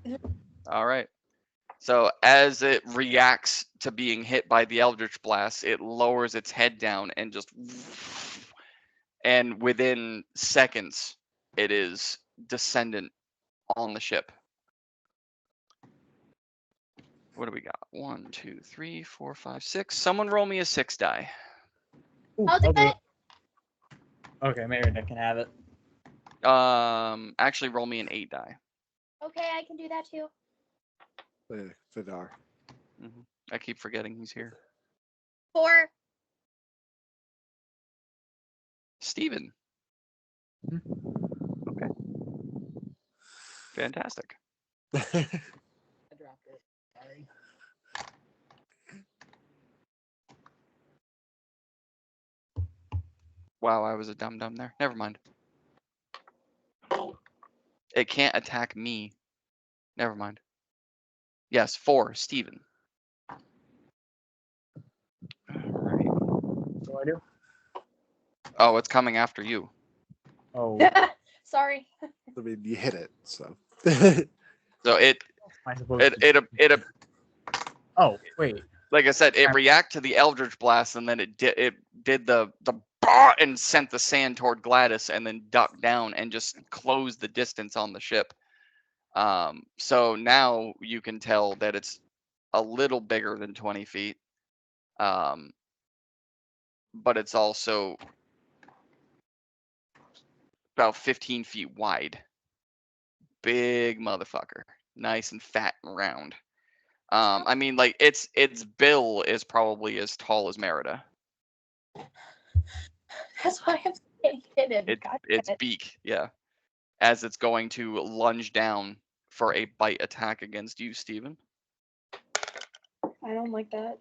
A: All right. So as it reacts to being hit by the Eldritch Blast, it lowers its head down and just, and within seconds, it is descendant on the ship. What do we got? 1, 2, 3, 4, 5, 6. Someone roll me a 6 die.
F: Ooh,
C: I'll do it.
F: Okay, Meredith can have it.
A: Actually roll me an 8 die.
C: Okay, I can do that too.
D: Vidar.
A: I keep forgetting he's here.
C: 4.
A: Steven. Okay. Fantastic.
E: I dropped it. Sorry.
A: Wow, I was a dum-dum there. Never mind. It can't attack me. Never mind. Yes, 4, Steven. Alright.
F: What do I do?
A: Oh, it's coming after you.
F: Oh,
C: Sorry.
D: I mean, you hit it, so.
A: So it
F: am I supposed to?
A: it
F: Oh, wait.
A: like I said, it reacted to the Eldritch Blast, and then it did the bah, and sent the sand toward Gladys, and then ducked down and just closed the distance on the ship. So now you can tell that it's a little bigger than 20 feet, but it's also about 15 feet wide. Big motherfucker, nice and fat and round. I mean, like its bill is probably as tall as Merida.
C: That's why I'm saying it.
A: Its beak, yeah, as it's going to lunge down for a bite attack against you, Steven.
C: I don't like that.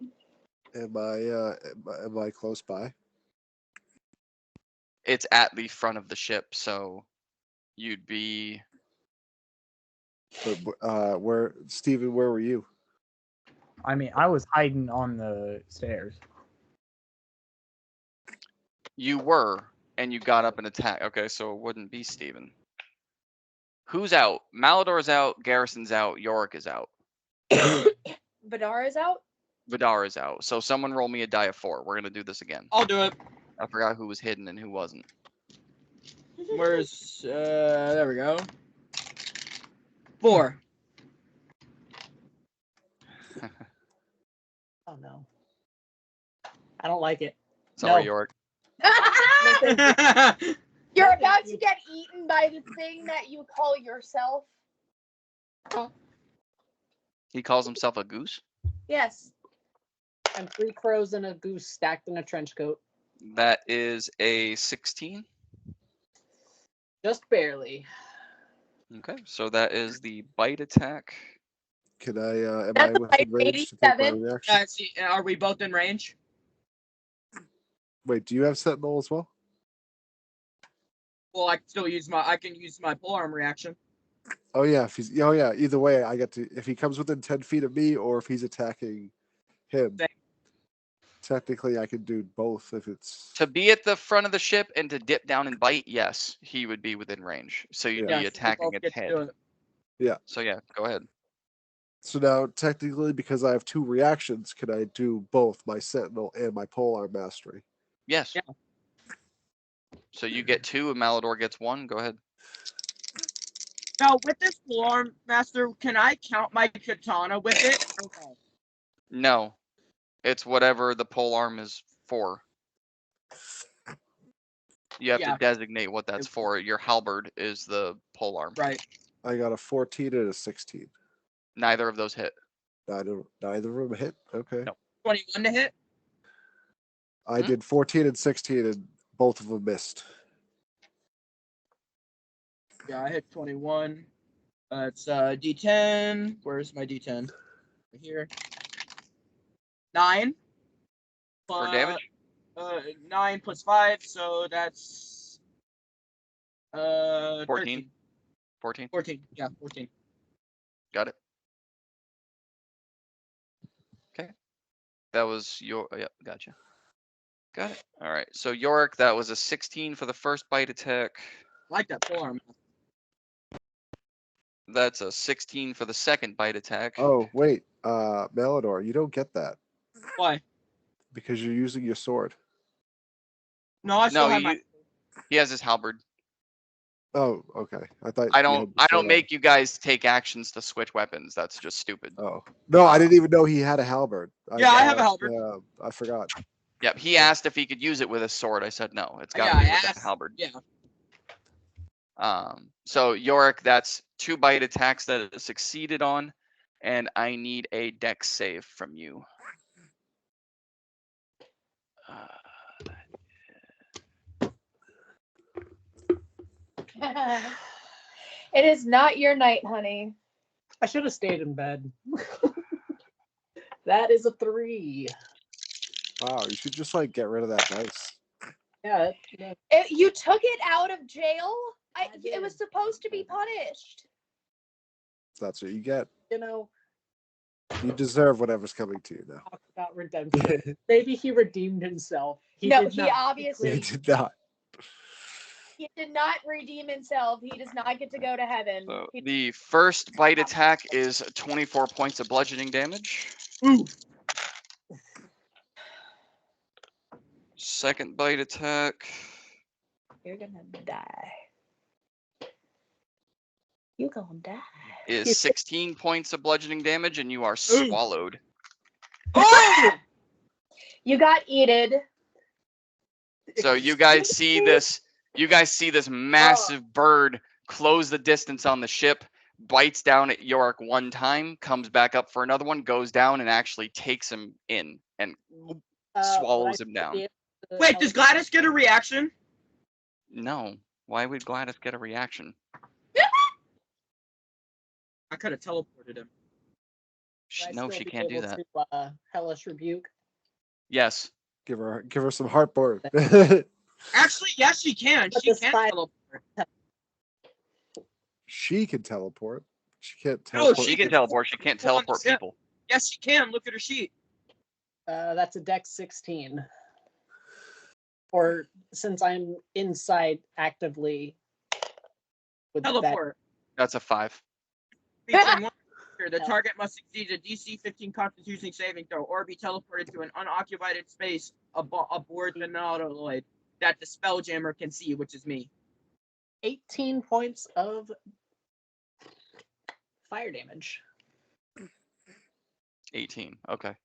D: Am I close by?
A: It's at the front of the ship, so you'd be.
D: But where, Steven, where were you?
F: I mean, I was hiding on the stairs.
A: You were, and you got up and attacked. Okay, so it wouldn't be Steven. Who's out? Malador's out, Garrison's out, Yorick is out.
C: Vidar is out?
A: Vidar is out. So someone roll me a die of 4. We're gonna do this again.
B: I'll do it.
A: I forgot who was hidden and who wasn't.
B: Where's there we go. 4.
E: Oh no. I don't like it.
A: Sorry,
E: No.
A: York.
C: You're about to get eaten by the thing that you call yourself.
A: He calls himself a goose.
C: Yes.
E: And 3 crows and a goose stacked in a trench coat.
A: That is a 16.
E: Just barely.
A: Okay, so that is the bite attack.
D: Can I? Am
C: That's
D: I within
C: like
D: range to take my
C: 87.
D: reaction?
B: See, are we both in range?
D: Wait, do you have Sentinel as well?
B: Well, I can still use I can use my polearm reaction.
D: Oh yeah, if he's either way, I get to if he comes within 10 feet of me or if he's attacking him.
B: Same.
D: Technically, I could do both if it's
A: To be at the front of the ship and to dip down and bite, yes, he would be within range. So you'd
D: Yeah.
A: be
B: we
A: attacking
B: both
A: its
B: get to
A: head.
B: do it.
A: So yeah, go ahead.
D: so now technically because I have 2 reactions, can I do both my Sentinel and my Polearm Mastery?
A: Yes.
B: Yeah.
A: So you get 2 and Malador gets 1. Go ahead.
B: Now, with this polearm master, can I count my katana with it? Okay.
A: No. It's whatever the pole arm is for. You have
B: Yeah.
A: to designate what that's for. Your halberd is the pole arm.
B: Right.
D: I got a 14 and a 16.
A: Neither of those hit.
D: Neither of them hit. Okay.
A: No.
B: 21 to hit.
D: I did 14 and 16 and both of them missed.
B: Yeah, I hit 21. It's D10. Where's my D10? Right here. 9.
A: For damage?
B: 9 plus 5, so that's
A: 14.
B: 13.
A: 14.
B: 14. Yeah, 14.
A: Got it. Okay. That was your. Yep, gotcha. Got it. All right. So Yorick, that was a 16 for the first bite attack.
B: I like that polearm.
A: That's a 16 for the second bite attack.
D: Oh, wait. Malador, you don't get that
B: Why?
D: because you're using your sword.
B: No, I still
A: No,
B: have my.
A: he has his halberd.
D: Oh, okay. I thought
A: I
D: you
A: don't.
D: had your
A: I don't
D: sword
A: make you guys take actions to switch weapons. That's just stupid.
D: on. Oh. No, I didn't even know he had a halberd.
B: Yeah, I have a halberd.
D: I forgot.
A: Yep. He asked if he could use it with a sword. I said no. It's got to
B: Yeah,
A: be
B: I
A: with a
B: asked.
A: halberd.
B: Yeah.
A: So Yorick, that's 2 bite attacks that it succeeded on, and I need a dex save from you.
C: It is not your night, honey.
E: I should have stayed in bed. That is a 3.
D: Wow, you should just like get rid of that dice.
E: Yeah.
C: You took it out of jail?
E: I
C: It was
E: did.
C: supposed to be punished.
D: That's what you get.
E: You know,
D: You deserve whatever's coming to you now.
E: talk about redemption. Maybe he redeemed himself.
C: No,
E: did
C: he
E: not.
C: obviously-
D: He did not.
C: He did not redeem himself. He does not get to go to heaven.
A: So the first bite attack is 24 points of bludgeoning damage.
B: Ooh.
A: Second bite attack
C: You're gonna die. You gonna die.
A: is 16 points of bludgeoning damage, and you are swallowed.
B: Oh!
C: You got eated.
A: So you guys see this. You guys see this massive bird close the distance on the ship, bites down at Yorick one time, comes back up for another one, goes down, and actually takes him in and swallows him down.
B: Wait, does Gladys get a reaction?
A: No. Why would Gladys get a reaction?
B: I could have teleported him.
A: No, she can't do that.
E: Hellish rebuke.
A: Yes.
D: Give her some heartburn.
B: Actually, yes, she can.
E: But
B: She
E: the
B: can
E: spy-
B: teleport.
D: She can teleport. She can't
B: No,
D: teleport.
A: She can teleport. She can't teleport
B: Yeah.
A: people.
B: Yes, she can. Look at her sheet.
E: That's a dex 16. Or since I'm inside actively with
B: Teleport.
A: That's a 5.
B: Featuring one feature, the target must succeed a DC 15 Constitution saving throw or be teleported to an unoccupied space aboard the nautiloid that the Spelljammer can see, which is me.
E: 18 points of fire damage.
A: 18. Okay.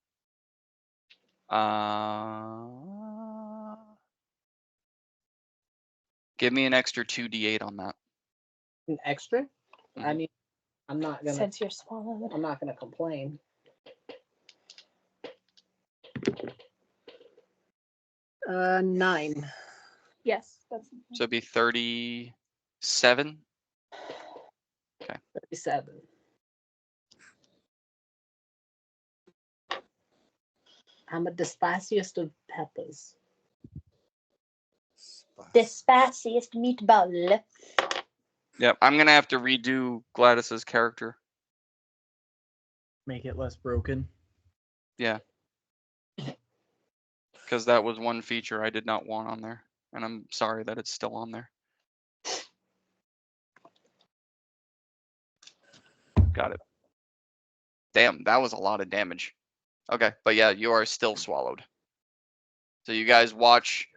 A: Give me an extra 2d8 on that.
E: An extra? I
A: Mhm.
E: mean, I'm not gonna.
C: Since you're swallowed.
E: I'm not gonna complain. 9.
C: Yes, that's
A: So it'd be 37.
E: 37. I'm a despiciest of peppers.
C: the spiciest meatball.
A: Yep, I'm gonna have to redo Gladys's character.
F: Make it less broken.
A: Yeah. Because that was one feature I did not want on there. And I'm sorry that it's still on there. Got it. Damn, that was a lot of damage. Okay, but yeah, you are still swallowed. So you guys watch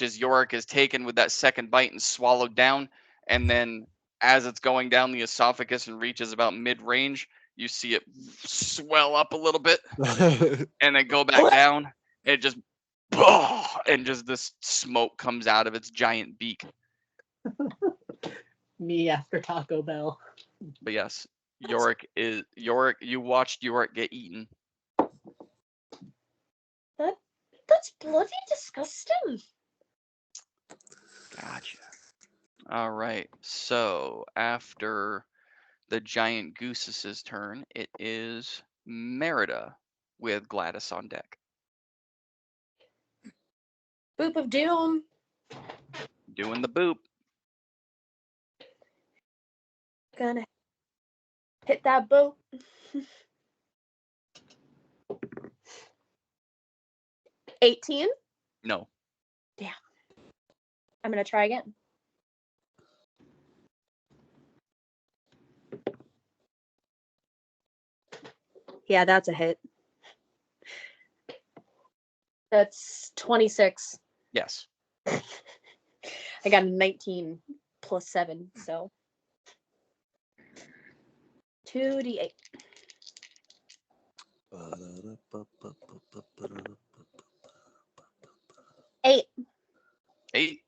A: as Yorick is taken with that second bite and swallowed down, and then as it's going down the esophagus and reaches about mid-range, you see it swell up a little bit and then go back down. It just and just this smoke comes out of its giant beak.
E: Me after Taco Bell.
A: But yes, Yorick. You watched Yorick get eaten.
C: That's bloody disgusting.
A: Gotcha. All right. So after the giant Gooseses' turn, it is Merida with Gladys on deck.
C: Boop of doom.
A: Doing the boop.
C: Gonna hit that boop. 18.
A: No.
C: I'm gonna try again. Yeah, that's a hit. That's 26.
A: Yes.
C: I got a 19 plus 7, so 2d8. 8.
A: 8.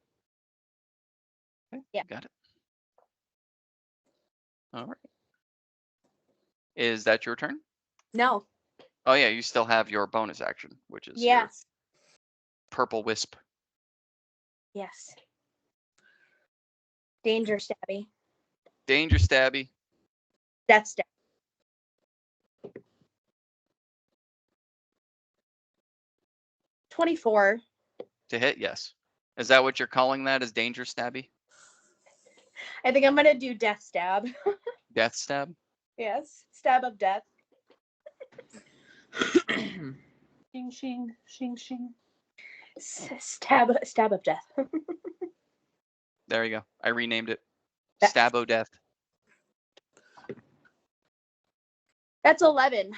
A: Okay,
C: Yeah.
A: got it. All right. Is that your turn?
C: No.
A: Oh yeah, you still have your bonus action, which is your
C: Yes.
A: purple wisp.
C: Yes. Danger stabby.
A: Danger stabby.
C: Death stab. $24.
A: To hit, yes. Is that what you're calling that? Is danger stabby?
C: I think I'm gonna do death stab.
A: Death stab?
C: Yes. Stab of death.
E: Shing, shing, shing, shing.
C: Stab of death.
A: There you go. I renamed it.
C: That-
A: Stabo death.
C: That's 11.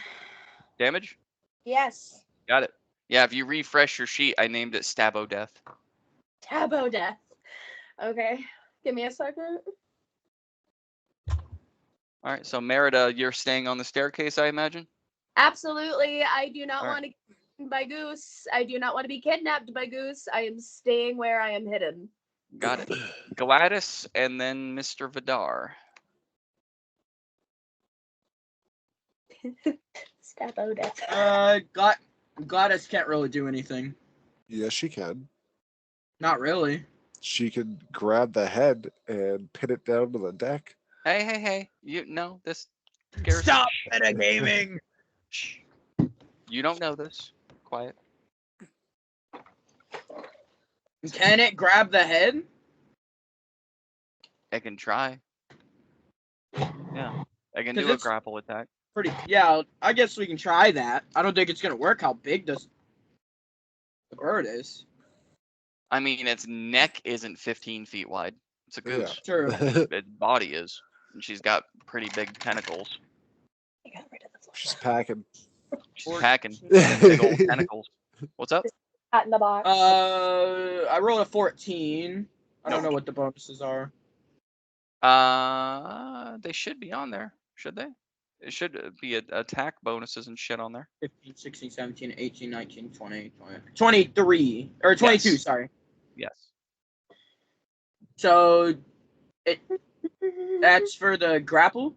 A: Damage?
C: Yes.
A: Got it. Yeah, if you refresh your sheet, I named it Stabo death.
C: Tabo death. Okay. Give me a second.
A: All right, so Merida, you're staying on the staircase, I imagine?
C: Absolutely. I do not
A: All right.
C: want to get eaten by Goose. I do not want to be kidnapped by Goose. I am staying where I am hidden.
A: Got it. Gladys and then Mr. Vidar.
C: Stabo death.
B: Gladys can't really do anything.
D: Yes, she can.
B: Not really.
D: She can grab the head and pin it down to the deck.
A: Hey. This scares
B: Stop metagaming!
A: Shh. You don't know this. Quiet.
B: Can it grab the head?
A: I can try. Yeah. I can
B: 'Cause
A: do a
B: it's-
A: grapple attack.
B: Yeah, I guess we can try that. I don't think it's gonna work how big the bird is.
A: I mean, its neck isn't 15 feet wide. It's a
D: Yeah.
A: goose.
B: True.
A: Its body is. And she's got pretty big tentacles.
C: I got rid of the
D: She's packing.
A: She's packing big old tentacles. What's up?
C: hat in the box.
B: I rolled a 14. I don't know what the bonuses are.
A: They should be on there, should they? It should be attack bonuses and shit on there.
B: 15, 16, 17, 18, 19, 20, 23. Or 22,
A: Yes.
B: sorry.
A: Yes.
B: So, that's for the grapple?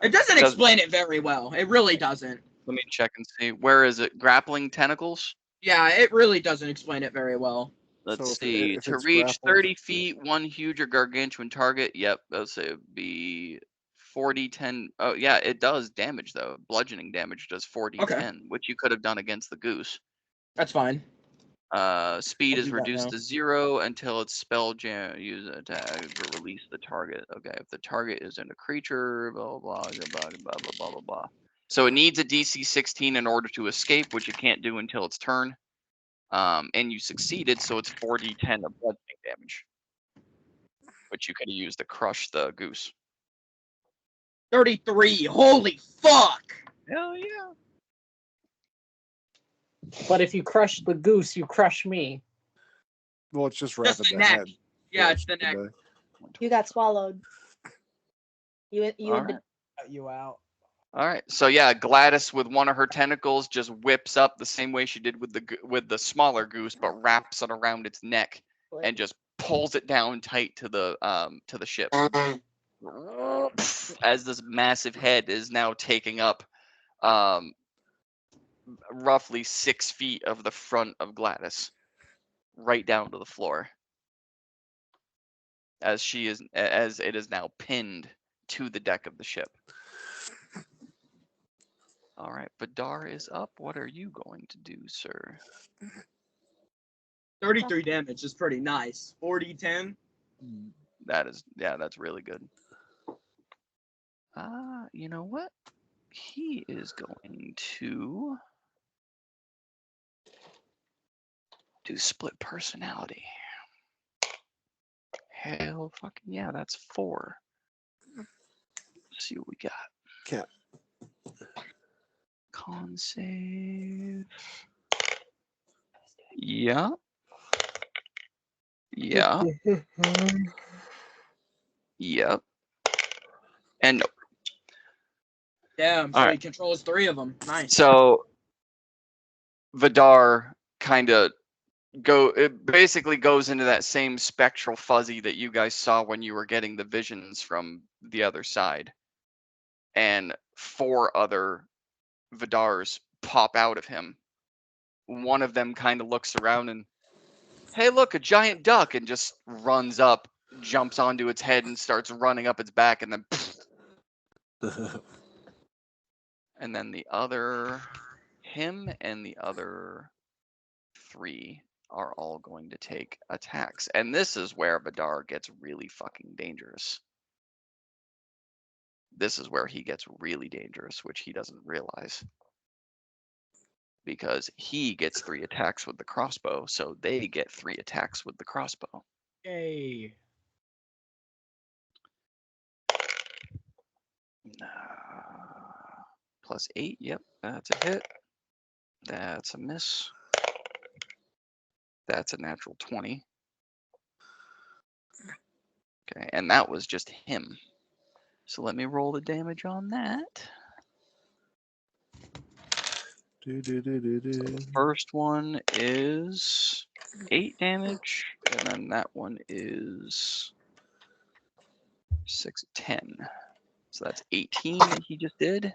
B: It doesn't explain it very well. It really doesn't.
A: Let me check and see. Where is it? Grappling tentacles?
B: Yeah, it really doesn't explain it very well.
A: Let's
D: So if
A: see.
D: if
A: To
D: it's
A: reach
D: grappled-
A: 30 feet, one huge or gargantuan target. Yep, let's say it'd be 40, 10. Oh, yeah, it does damage, though. Bludgeoning damage does 40,
B: Okay.
A: 10, which you could have done against the goose.
B: That's fine.
A: Speed
B: I'll
A: is
B: do that
A: reduced
B: now.
A: to 0 until its spell jam use attack or release the target. Okay, if the target isn't a creature, blah blah blah blah blah blah blah blah blah. So it needs a DC 16 in order to escape, which it can't do until its turn. And you succeeded, so it's 4d10 of bludgeoning damage, which you could have used to crush the goose.
B: 33. Holy fuck!
A: Hell yeah!
E: But if you crush the goose, you crush me.
D: Well, it's just
B: Just
D: wrapping
B: the
D: the
B: neck.
D: head.
B: Yeah, it's the neck.
C: You got swallowed. You
A: All
C: had been
A: right.
F: Cut you out.
A: All right. So yeah, Gladys with one of her tentacles just whips up the same way she did with the smaller goose, but wraps it around its neck and just pulls it down tight to the ship. As this massive head is now taking up roughly 6 feet of the front of Gladys, right down to the floor, as it is now pinned to the deck of the ship. All right, Vidar is up. What are you going to do, sir?
B: 33 damage is pretty nice. 40, 10.
A: That's really good. You know what? He is going to do split personality. Hell fucking yeah, that's 4. Let's see what we got.
D: Can't.
A: Con save. Yeah. Yeah. Yep. And no.
B: Damn, so
A: All
B: he
A: right.
B: controls 3 of them. Nice.
A: So Vidar kind of it basically goes into that same spectral fuzzy that you guys saw when you were getting the visions from the other side. And 4 other Vidars pop out of him. One of them kind of looks around and, hey, look, a giant duck, and just runs up, jumps onto its head, and starts running up its back, and then and then him and the other 3 are all going to take attacks. And this is where Vidar gets really fucking dangerous. This is where he gets really dangerous, which he doesn't realize. Because he gets 3 attacks with the crossbow, so they get 3 attacks with the crossbow.
F: Yay.
A: Plus 8, yep, that's a hit. That's a miss. That's a natural 20. Okay, and that was just him. So let me roll the damage on that. So the first one is 8 damage, and then that one is 6, 10. So that's 18 that he just did.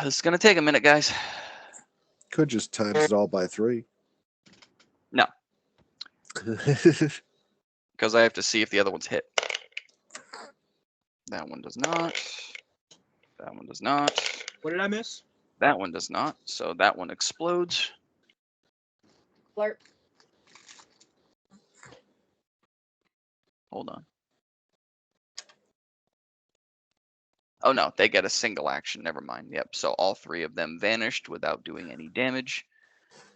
A: This is gonna take a minute, guys.
D: Could just times it all by 3.
A: No. Because I have to see if the other one's hit. That one does not. That one does not.
B: What did I miss?
A: That one does not. So that one explodes.
C: blurp.
A: Hold on. Oh no, they get a single action. Never mind. Yep. So all 3 of them vanished without doing any damage.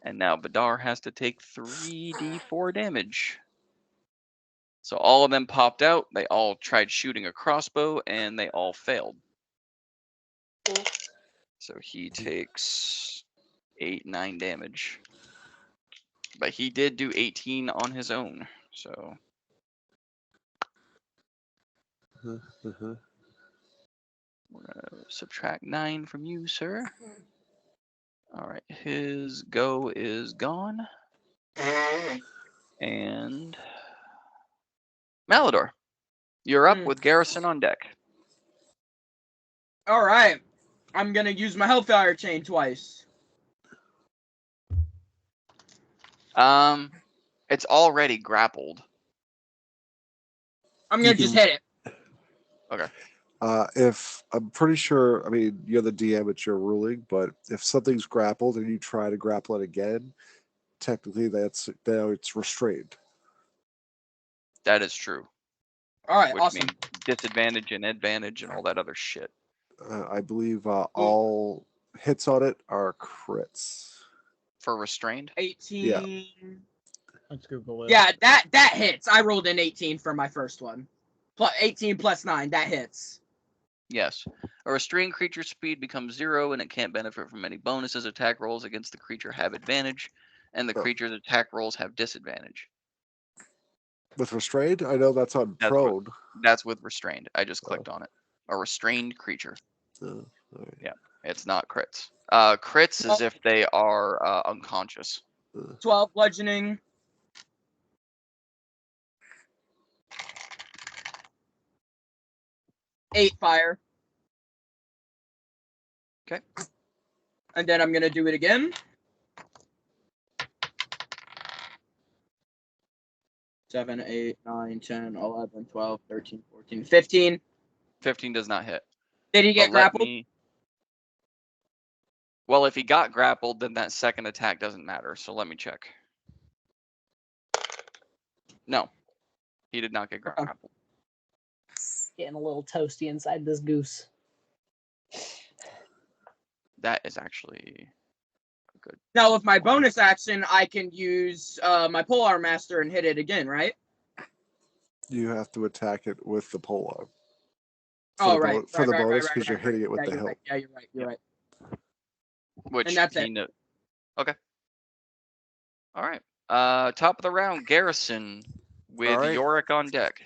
A: And now Vidar has to take 3d4 damage. So all of them popped out. They all tried shooting a crossbow, and they all failed.
C: Cool.
A: So he takes 8, 9 damage. But he did do 18 on his own. So
D: Uh-huh.
A: we're gonna subtract 9 from you, sir. All right, his go is gone. And Malador, you're up with Garrison on deck.
B: All right. I'm gonna use my Hellfire Chain twice.
A: It's already grappled.
B: I'm gonna just hit it.
A: Okay.
D: If I'm pretty sure, I mean, you're the DM, it's your ruling, but if something's grappled and you try to grapple it again, technically now it's restrained.
A: That is true.
B: All right,
A: Which
B: awesome.
A: means disadvantage and advantage and all that other shit.
D: I believe all hits on it are crits.
A: For restrained?
B: 18.
D: Yeah.
F: Let's Google it.
B: Yeah, that hits. I rolled an 18 for my first one. Plus 18 plus 9, that hits.
A: Yes. A restrained creature's speed becomes 0 and it can't benefit from any bonuses. Attack rolls against the creature have advantage, and the creature's attack rolls have disadvantage.
D: With restrained? I know that's on
A: That's
D: prone.
A: That's with restrained. I just clicked on it. A restrained creature.
D: All right.
A: Yeah, it's not crits. Crits is if they are unconscious.
B: 12 bludgeoning. 8 fire.
A: Okay.
B: And then I'm gonna do it again. 7, 8, 9, 10, 11, 12, 13, 14, 15.
A: 15 does not hit.
B: Did he get grappled?
A: Well, if he got grappled, then that second attack doesn't matter. So let me check. No, he did not get grappled.
E: Getting a little toasty inside this goose.
A: That is actually good.
B: Now, with my bonus action, I can use my Polearm Master and hit it again, right?
D: You have to attack it with the polearm.
B: Oh, right.
D: For the bonus, because you're hitting it with the hilt.
B: Right. Yeah, you're right. You're right.
A: Which
B: and that's it.
A: Okay. All right. Top of the round, Garrison with Yorick on deck.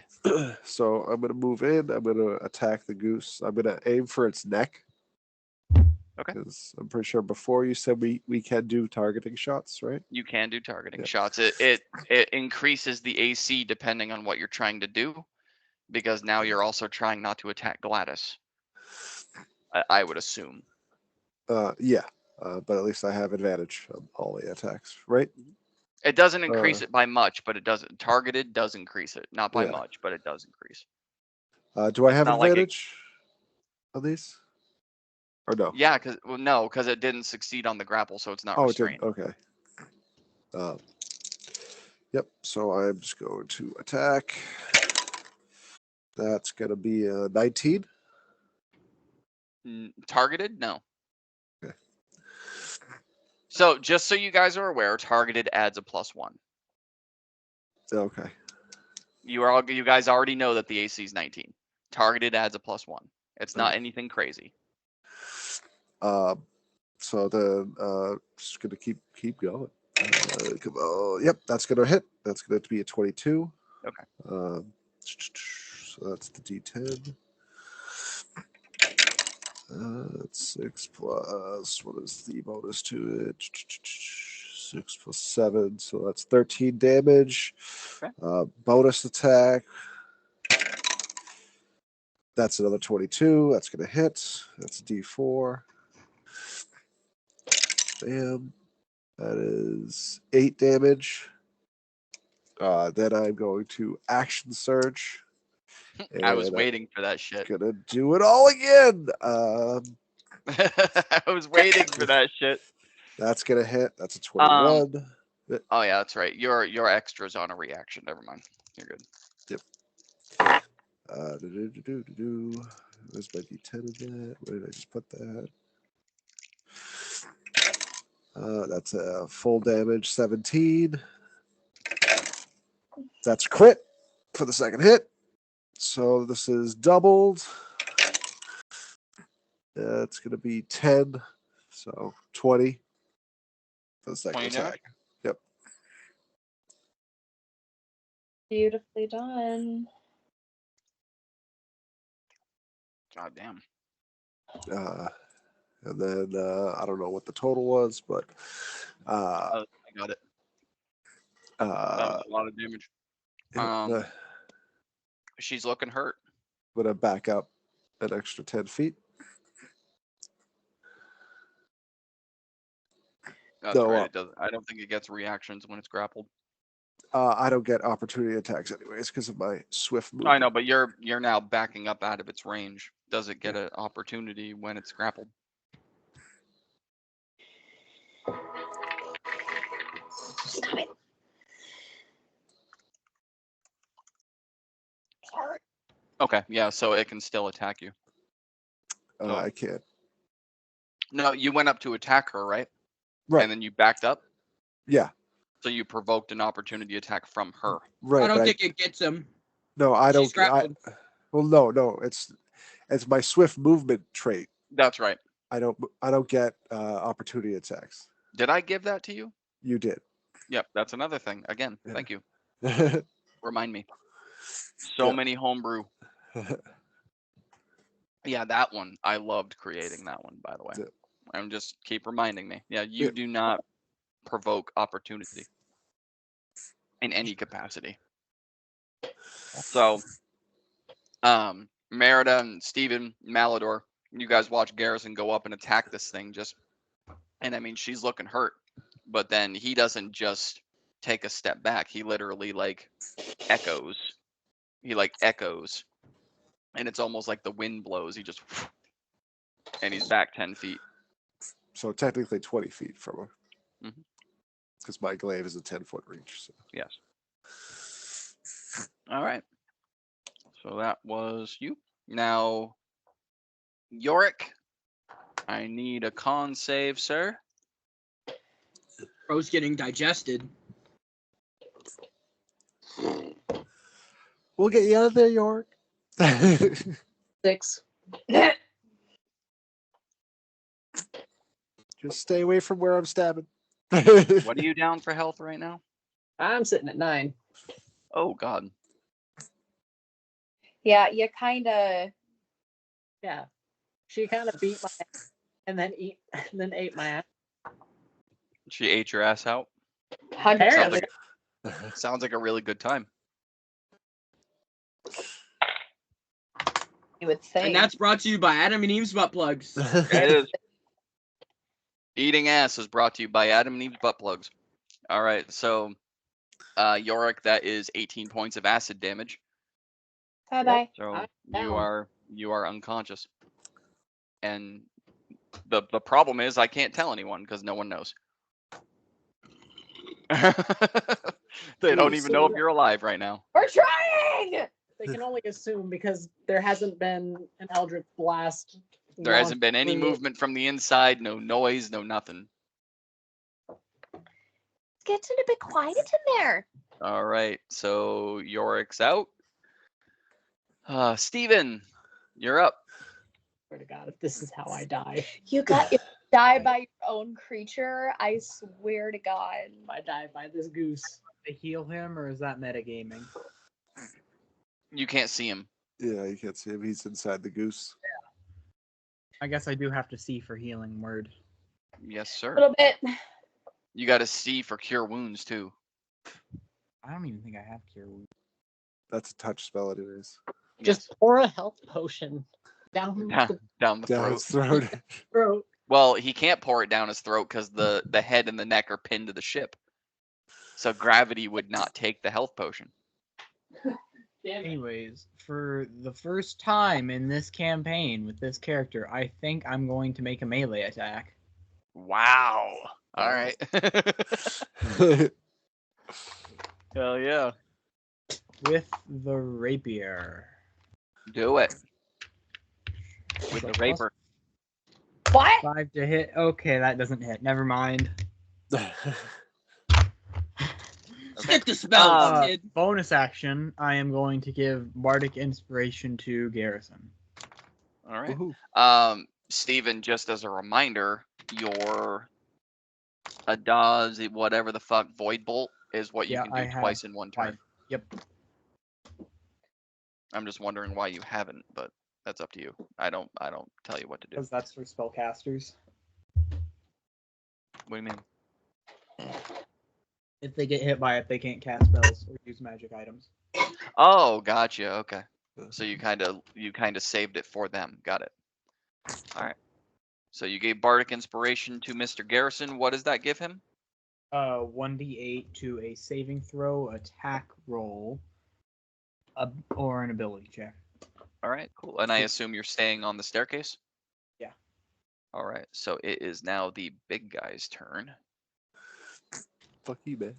D: So I'm going to move in. I'm going to attack the goose. I'm going to aim for its neck.
A: Okay.
D: Because I'm pretty sure before you said we can do targeting shots, right?
A: You can do targeting shots. It increases the AC depending on what you're trying to do, because now you're also trying not to attack Gladys. I would assume.
D: Yeah. But at least I have advantage on all the attacks, right?
A: It doesn't increase it by much, but it doesn't. Targeted does increase it. Not by much, but it does increase.
D: Do I have advantage on these? Or no?
A: Yeah, because it didn't succeed on the grapple, so it's not restrained.
D: It didn't. Okay. Yep. So I'm just going to attack. That's going to be a 19.
A: Targeted? No.
D: Okay.
A: So just so you guys are aware, targeted adds a +1.
D: Okay.
A: You guys already know that the AC is 19. Targeted adds a +1. It's not anything crazy.
D: So then just gonna keep going. Come on. Yep, that's gonna hit. That's gonna be a 22.
A: Okay.
D: So that's the D10. That's 6 plus, what is the bonus to it? 6 plus 7, so that's 13 damage.
A: Okay.
D: Bonus attack. That's another 22. That's going to hit. That's a D4. Bam. That is 8 damage. Then I'm going to action surge.
A: I was waiting for that shit.
D: Gonna do it all again.
A: I was waiting for that shit.
D: That's gonna hit. That's a 21.
A: Oh yeah, that's right. Your extra's on a reaction. Never mind. You're good.
D: Yep. Where's my D10 in that? Where did I just put that? That's a full damage, 17. That's crit for the second hit. So this is doubled. It's going to be 10. So 20 for the second attack. Yep.
C: Beautifully done.
A: God damn.
D: And then I don't know what the total was, but
A: I got it. That was a lot of damage. She's looking hurt.
D: gonna back up an extra 10 feet.
A: That's
D: No,
A: right. It does. I don't think it gets reactions when it's grappled.
D: I don't get opportunity attacks anyways because of my swift movement.
A: I know, but you're now backing up out of its range. Does it get an opportunity when it's grappled?
C: Stop it. Sorry.
A: Okay, yeah, so it can still attack you. So-
D: I can't.
A: No, you went up to attack her, right?
D: Right.
A: And then you backed up,
D: Yeah.
A: so you provoked an opportunity attack from her.
D: Right.
B: I don't
D: but
B: think it gets him.
D: No, I don't.
B: She's grappled.
D: Well, no. It's my swift movement trait.
A: That's right.
D: I don't get opportunity attacks.
A: Did I give that to you?
D: You did.
A: Yep, that's another thing. Again,
D: Yeah.
A: thank you.
D: Yeah.
A: Remind me. So many homebrew. Yeah, that one. I loved creating that one, by the way.
D: Yeah.
A: I'm just keep reminding me. Yeah, you
D: Yeah.
A: do not provoke opportunity in any capacity. So, Merida and Steven, Malador, you guys watch Garrison go up and attack this thing and I mean, she's looking hurt, but then he doesn't just take a step back. He literally echoes. He echoes. And it's almost like the wind blows. He just, and he's back 10 feet.
D: So technically 20 feet from her.
A: Mhm.
D: Because my glaive is a 10-foot reach. So.
A: Yes. All right. So that was you. Now, Yorick, I need a con save, sir.
B: Bro's getting digested.
D: We'll get you out of there, York.
E: 6.
D: Just stay away from where I'm stabbing.
A: What are you down for health right now?
E: I'm sitting at 9.
A: Oh, God.
C: Yeah, you kind of.
E: Yeah. She kind of beat my ass and then ate my ass.
A: She ate your ass out.
E: Apparently.
A: Sounds like a really good time.
C: You would think.
B: And that's brought to you by Adam and Eve's butt plugs.
A: It is. Eating ass is brought to you by Adam and Eve's butt plugs. All right, so Yorick, that is 18 points of acid damage.
C: Bye-bye.
A: So you are unconscious. And the problem is I can't tell anyone because no one knows. They don't even know if you're alive right now.
C: We're trying!
E: They can only assume because there hasn't been an Eldritch Blast.
A: There hasn't been any
E: launched
A: movement from the inside, no noise, no nothing.
C: It's getting a bit quiet in there.
A: All right, so Yorick's out. Steven, you're up.
E: Swear to God, if this is how I die.
C: You got if you die by your own creature. I swear to God.
E: If I die by this goose.
F: To heal him, or is that metagaming?
A: You can't see him.
D: Yeah, you can't see him. He's inside the goose.
F: I guess I do have to see for healing word.
A: Yes,
C: A
A: sir.
C: little bit.
A: You got to see for cure wounds too.
F: I don't even think I have cure wounds.
D: That's a touch spell, anyways.
E: Just pour a health potion down
A: Yes.
E: the
A: Down the
D: Down
A: throat.
D: his throat.
E: throat.
A: Well, he can't pour it down his throat because the head and the neck are pinned to the ship. So gravity would not take the health potion.
E: Damn it.
F: Anyways, for the first time in this campaign with this character, I think I'm going to make a melee attack.
A: Wow. All right. Hell yeah.
F: With the rapier.
A: Do it. With
F: So
A: the
F: plus
A: raper.
C: What?
F: 5 to hit. Okay, that doesn't hit. Never mind.
B: Stick to spells, kid.
F: Bonus action, I am going to give Bardic Inspiration to Garrison.
A: All right.
D: Woohoo.
A: Steven, just as a reminder, your Adaz, whatever the fuck, Void Bolt is what you
F: Yeah,
A: can do
F: I have
A: twice in one turn.
F: 5. Yep.
A: I'm just wondering why you haven't, but that's up to you. I don't tell you what to do.
F: Because that's for spellcasters.
A: What do you mean?
F: If they get hit by it, they can't cast spells or use magic items.
A: Oh, gotcha. Okay. So you kind of saved it for them. Got it. All right. So you gave Bardic Inspiration to Mr. Garrison. What does that give him?
F: 1d8 to a saving throw, attack roll, or an ability check.
A: All right, cool. And I assume you're staying on the staircase?
F: Yeah.
A: All right. So it is now the big guy's turn.
D: Fuck you, man.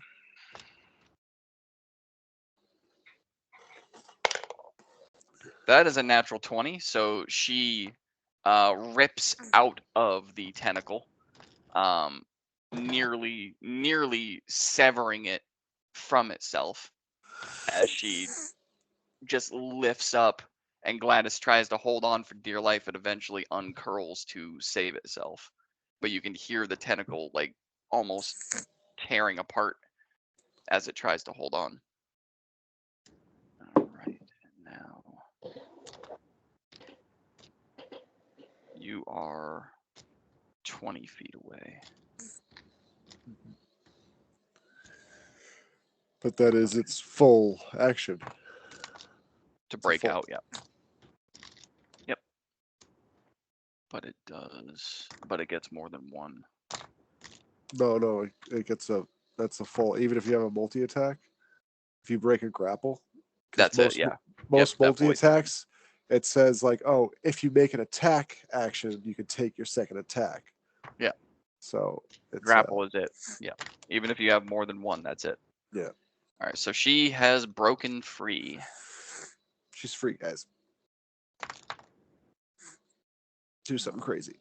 A: That is a natural 20. So she rips out of the tentacle, nearly severing it from itself as she just lifts up, and Gladys tries to hold on for dear life. It eventually uncurls to save itself, but you can hear the tentacle like almost tearing apart as it tries to hold on. All right, now you are 20 feet away.
D: But that is its full action.
A: To break
D: full-
A: out, yep. Yep. But it does. But it gets more than one.
D: No, it gets that's a full. Even if you have a multi attack, if you break a grapple, 'cause
A: That's it, yeah.
D: Most
A: Yep, that
D: multi
A: voice
D: attacks, it says like, oh, if you make an attack action, you can take your second attack.
A: Yeah.
D: So it's
A: Grapple is it. Yeah. Even if you have more than one, that's it.
D: Yeah.
A: All right. So she has broken free.
D: She's free, guys. Do something crazy.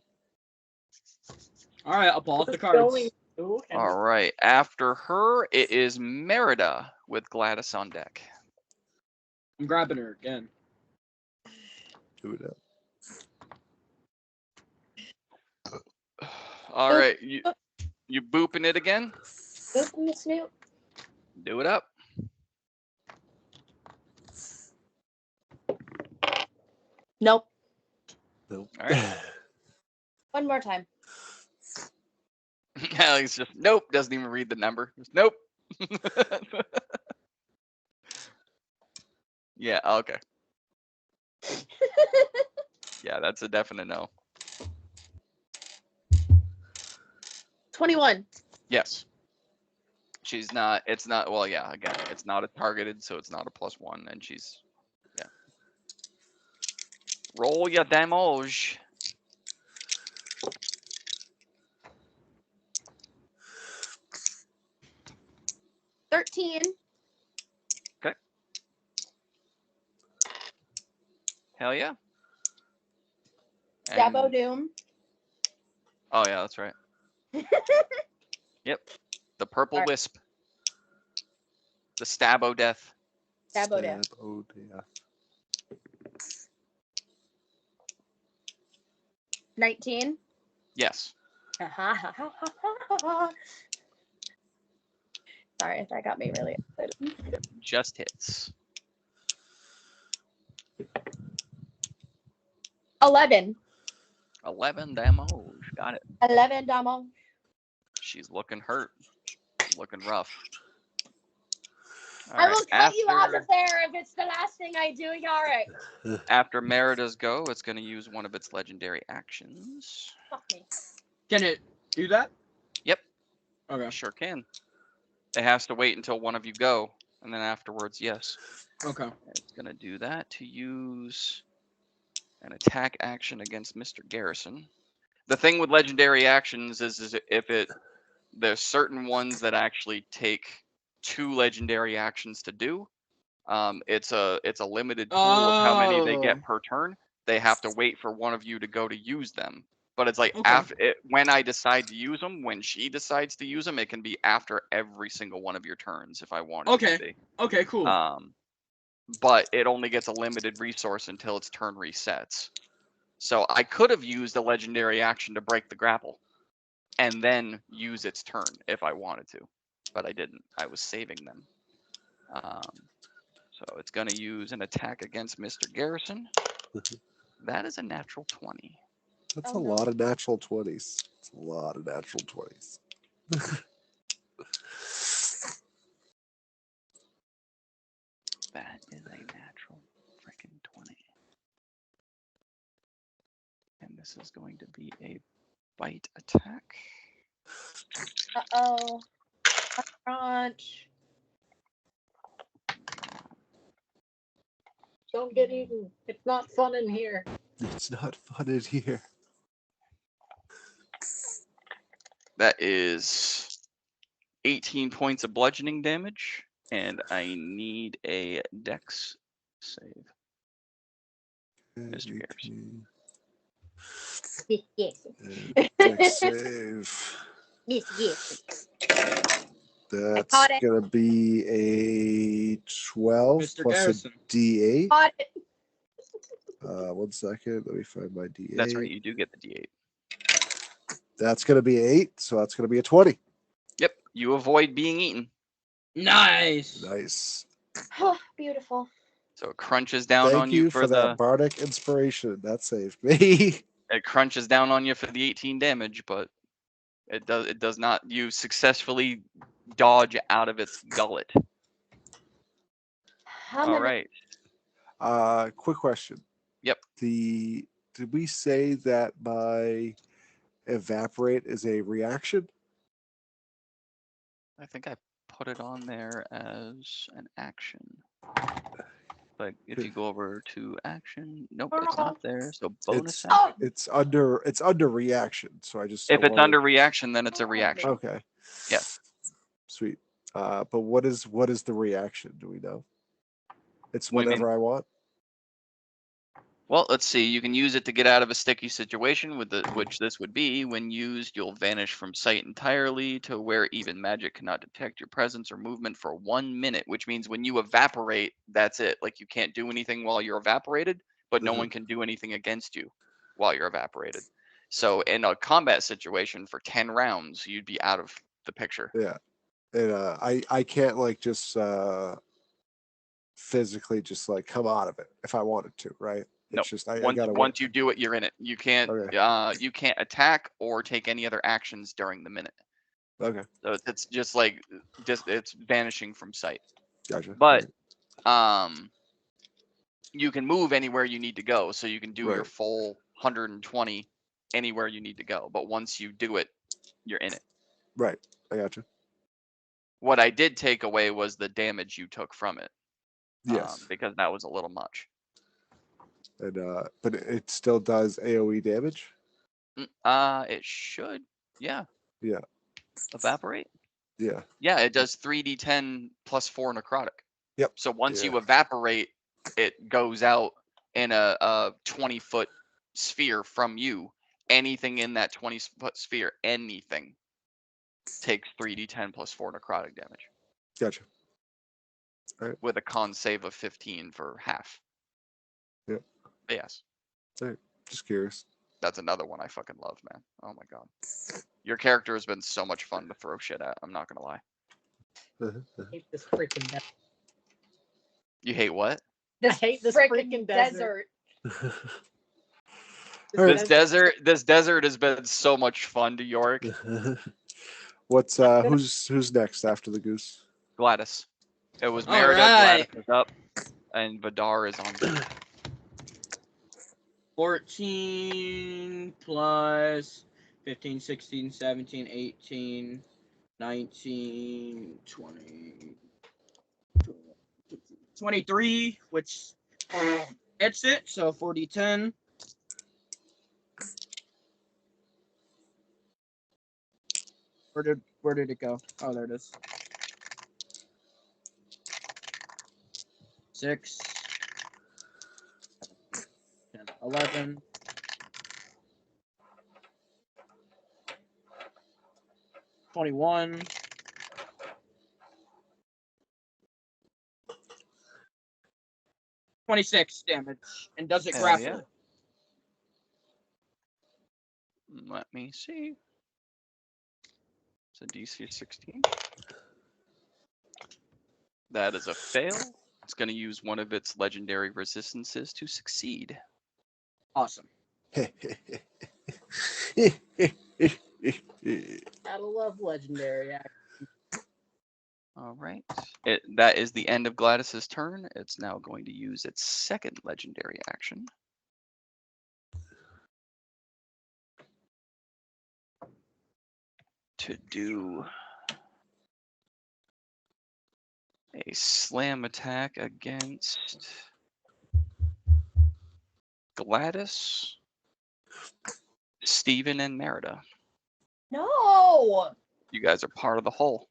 B: All right, I'll pull out the
E: What's
B: cards.
E: going to and
A: All right. After her, it is Merida with Gladys on deck.
B: I'm grabbing her again.
D: Do it up.
A: All right. You booping it again?
C: Open the snoot.
A: Do it up.
C: Nope.
D: Nope.
A: All right.
C: One more time.
A: Alex just nope. Doesn't even read the number. Just, nope. Yeah. Okay. Yeah, that's a definite no.
C: 21.
A: Yes. She's not. It's not. Well, yeah. Again, it's not a targeted, so it's not a +1, and she's. Yeah. Roll your damage.
C: $13.
A: Hell yeah.
C: Dabo
A: And-
C: Doom.
A: Oh yeah, that's right. Yep. The purple
C: Alright.
A: wisp. The Stab-O death.
C: Dabo Doom.
D: Oh dear.
C: 19.
A: Yes.
C: Sorry, that got me really excited.
A: Just hits.
C: 11.
A: 11 damage. Got it.
C: 11 damage.
A: She's looking hurt. Looking rough. All
C: I
A: right,
C: will cut you out of there if it's the last thing I do. All right.
A: After Merida's go, it's going to use one of its legendary actions.
C: Fuck me.
B: Can it do that?
A: Yep.
B: Okay.
A: Sure can. It has to wait until one of you go, and then afterwards, yes.
B: Okay.
A: It's going to do that to use an attack action against Mr. Garrison. The thing with legendary actions is if there's certain ones that actually take 2 legendary actions to do. It's a limited pool of how many they get per turn. They have to wait for one of you to go to use them. But it's like when I decide to use them, when she decides to use them, it can be after every single one of your turns if I want it to be.
B: Okay, cool.
A: But it only gets a limited resource until its turn resets. So I could have used a legendary action to break the grapple and then use its turn if I wanted to, but I didn't. I was saving them. So it's going to use an attack against Mr. Garrison. That is a natural 20.
D: That's
C: Oh,
D: a
C: no.
D: lot of natural 20s. It's a lot of natural 20s.
A: That is a natural freaking 20. And this is going to be a bite attack.
C: Uh-oh. Crunch.
E: Don't get eaten. It's not fun in here.
D: It's not fun in here.
A: That is 18 points of bludgeoning damage, and I need a dex save. Mr. Garrison.
C: Yes.
D: Dex save.
C: Yes.
D: That's
C: caught it.
D: gonna be a 12
B: Mr.
D: plus
B: Garrison.
D: a D8.
C: Caught it.
D: 1 second. Let me find my D8.
A: That's right, you do get the D8.
D: That's gonna be 8, so that's gonna be a 20.
A: Yep, you avoid being eaten.
B: Nice.
D: Nice.
C: Beautiful.
A: So it crunches down
D: Thank
A: on
D: you
A: you
D: for
A: the
D: that bardic inspiration. That saved me.
A: it crunches down on you for the 18 damage, but it does not. You successfully dodge out of its gullet. All right.
D: Quick question.
A: Yep.
D: Did we say that my evaporate is a reaction?
A: I think I put it on there as an action. But if you go over to action, nope, it's not there. So bonus action.
D: It's under reaction. So I just
A: If
D: I
A: it's under
D: wanted-
A: reaction, then it's a reaction.
D: Okay.
A: Yeah.
D: Sweet. But what is the reaction? Do we know? It's
A: What do you mean?
D: whatever I want.
A: Well, let's see. You can use it to get out of a sticky situation, which this would be. When used, you'll vanish from sight entirely to where even magic cannot detect your presence or movement for 1 minute, which means when you evaporate, that's it. Like you can't do anything while you're evaporated, but no one can do anything against you while you're evaporated. So in a combat situation for 10 rounds, you'd be out of the picture.
D: Yeah. And I can't like just physically just like come out of it if I wanted to, right?
A: No.
D: It's just I
A: Once
D: gotta
A: once you do it, you're in it. You can't
D: Okay.
A: you can't attack or take any other actions during the minute.
D: Okay.
A: So it's just like it's vanishing from sight.
D: Gotcha.
A: But you can move anywhere you need to go, so you can do your
D: Right.
A: full 120 anywhere you need to go. But once you do it, you're in it.
D: Right. I gotcha.
A: What I did take away was the damage you took from it.
D: Yes.
A: Because that was a little much.
D: And but it still does AoE damage.
A: It should. Yeah.
D: Yeah.
A: Evaporate.
D: Yeah.
A: Yeah, it does 3d10 plus 4 necrotic.
D: Yep.
A: So once
D: Yeah.
A: you evaporate, it goes out in a 20-foot sphere from you. Anything in that 20-foot sphere, anything, takes 3d10 plus 4 necrotic damage.
D: Gotcha. All right.
A: With a con save of 15 for half.
D: Yep.
A: Yes.
D: All right. Just curious.
A: That's another one I fucking love, man. Oh my god. Your character has been so much fun to throw shit at. I'm not gonna lie.
E: I hate this freaking desert.
A: You hate what?
E: I hate this freaking desert.
D: All right.
A: This desert has been so much fun to Yorick.
D: What's who's next after the goose?
A: Gladys. It was
B: All
A: Merida,
B: right.
A: Gladys is up, and Vidar is on deck.
B: 14 plus 15, 16, 17, 18, 19, 20, 23, which hits it, so 40, 10. Where did it go? Oh, there it is. 6, 10, 11. 21. 26 damage. And does it
A: Hell
B: grapple?
A: yeah. Let me see. It's a DC 16. That is a fail. It's going to use one of its legendary resistances to succeed.
B: Awesome.
E: Gotta love legendary.
A: All right. That is the end of Gladys's turn. It's now going to use its second legendary action. To do a slam attack against Gladys, Steven, and Merida.
C: No.
A: You guys are part of the whole.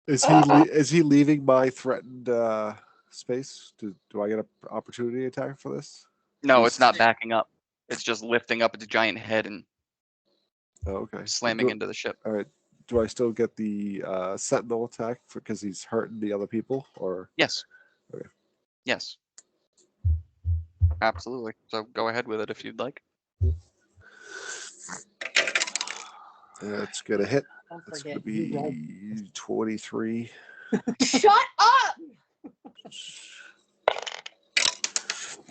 D: Is he leaving my threatened space? Do I get an opportunity attack for this?
A: No, it's not backing up. It's just lifting up its giant head and
D: okay.
A: slamming into the ship.
D: All right. Do I still get the sentinel attack because he's hurting the other people? Or
A: yes.
D: Okay.
A: Yes. Absolutely. So go ahead with it if you'd like.
D: That's gonna hit.
E: Don't
D: That's
E: forget,
D: gonna
E: you roll.
D: be 23.
C: Shut up.
A: All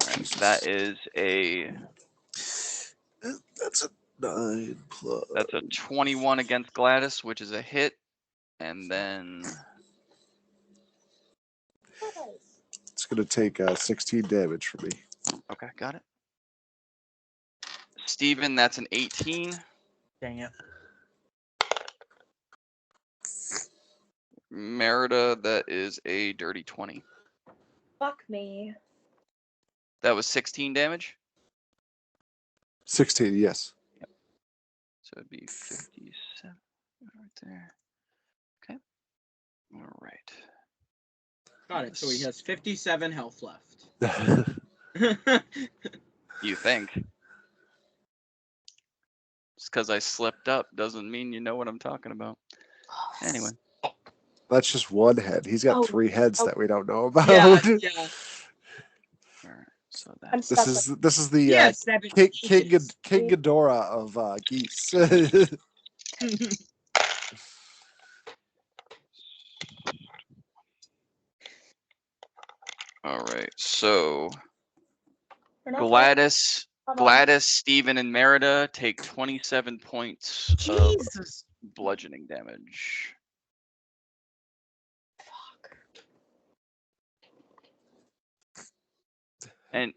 A: right, that is
D: That's a 9 plus.
A: that's a 21 against Gladys, which is a hit, and then
D: It's gonna take 16 damage for me.
A: okay, got it. Steven, that's an 18.
F: Dang it.
A: Merida, that is a dirty 20.
C: Fuck me.
A: That was 16 damage.
D: 16, yes.
A: So it'd be 57 right there. Okay. All right.
B: Got it. So he has 57 health left.
A: You think? Just because I slipped up doesn't mean you know what I'm talking about. Anyway.
D: That's just one head. He's got 3 heads that we don't know about.
B: Yeah.
A: All right. So
C: I'm
A: that's
C: stuck.
D: This is the
B: Yeah, 7
D: King
B: pages.
D: Ghidorah of geese.
A: all right. So
C: We're not
A: Gladys,
C: Hold on.
A: Gladys, Steven, and Merida take 27 points of
F: Jesus.
A: bludgeoning damage.
C: Fuck.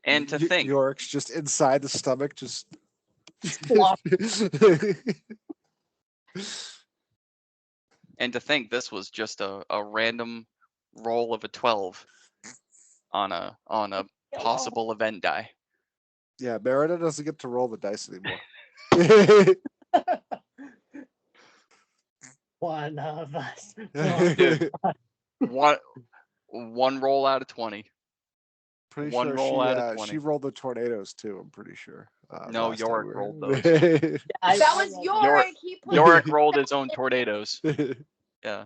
A: And to think,
D: Yorick's just inside the stomach, just
E: Flop.
A: and to think this was just a random roll of a 12 on a possible event die.
D: Yeah, Merida doesn't get to roll the dice anymore.
E: One of us.
A: Dude. One roll out of 20.
D: Pretty
A: One
D: sure
A: roll out of 20.
D: she rolled the tornadoes too. I'm pretty sure.
A: No,
D: last time
A: Yorick
D: we were-
A: rolled those.
C: That was Yorick. He put
A: Yorick rolled his own tornadoes. Yeah.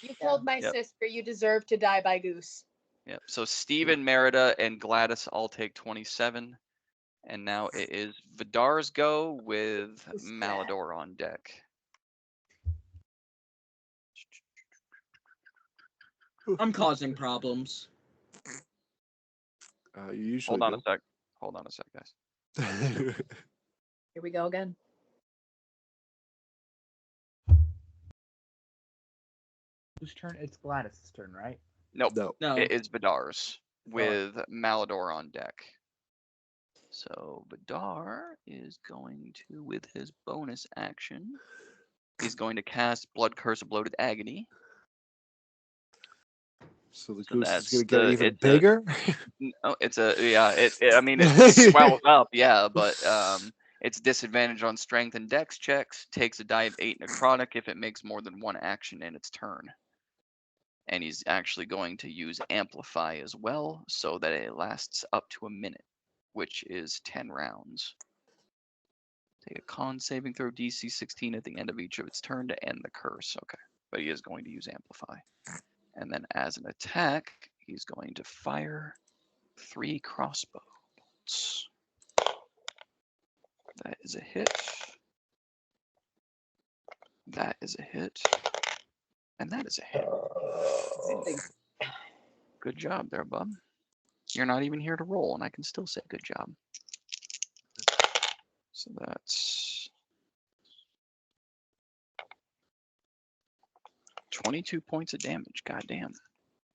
C: You killed my
A: Yep.
C: sister. You deserve to die by goose.
A: Yeah. So Steven, Merida, and Gladys all take 27. And now it is Vidar's go with Malador on deck.
B: I'm causing problems.
D: You usually
A: Hold on a sec. Hold on a sec, guys.
C: Here we go again.
F: Whose turn? It's Gladys' turn, right?
A: Nope.
B: No.
A: It is Vidar's with Malador on deck. So Vidar is going to, with his bonus action, he's going to cast Blood Curse of Bloated Agony.
D: So the
A: So
D: goose is
A: that's
D: going to get even
A: it's
D: bigger.
A: No, it's a I mean it swells up, yeah, but it's disadvantage on strength and dex checks. Takes a die of 8 necrotic if it makes more than one action in its turn. And he's actually going to use Amplify as well, so that it lasts up to a minute, which is 10 rounds. Take a con saving throw DC 16 at the end of each of its turn to end the curse. Okay, but he is going to use Amplify. And then as an attack, he's going to fire 3 crossbow bolts. That is a hit. That is a hit. And that is a hit. Good job there, bub. You're not even here to roll, and I can still say good job. So that's 22 points of damage. Goddamn.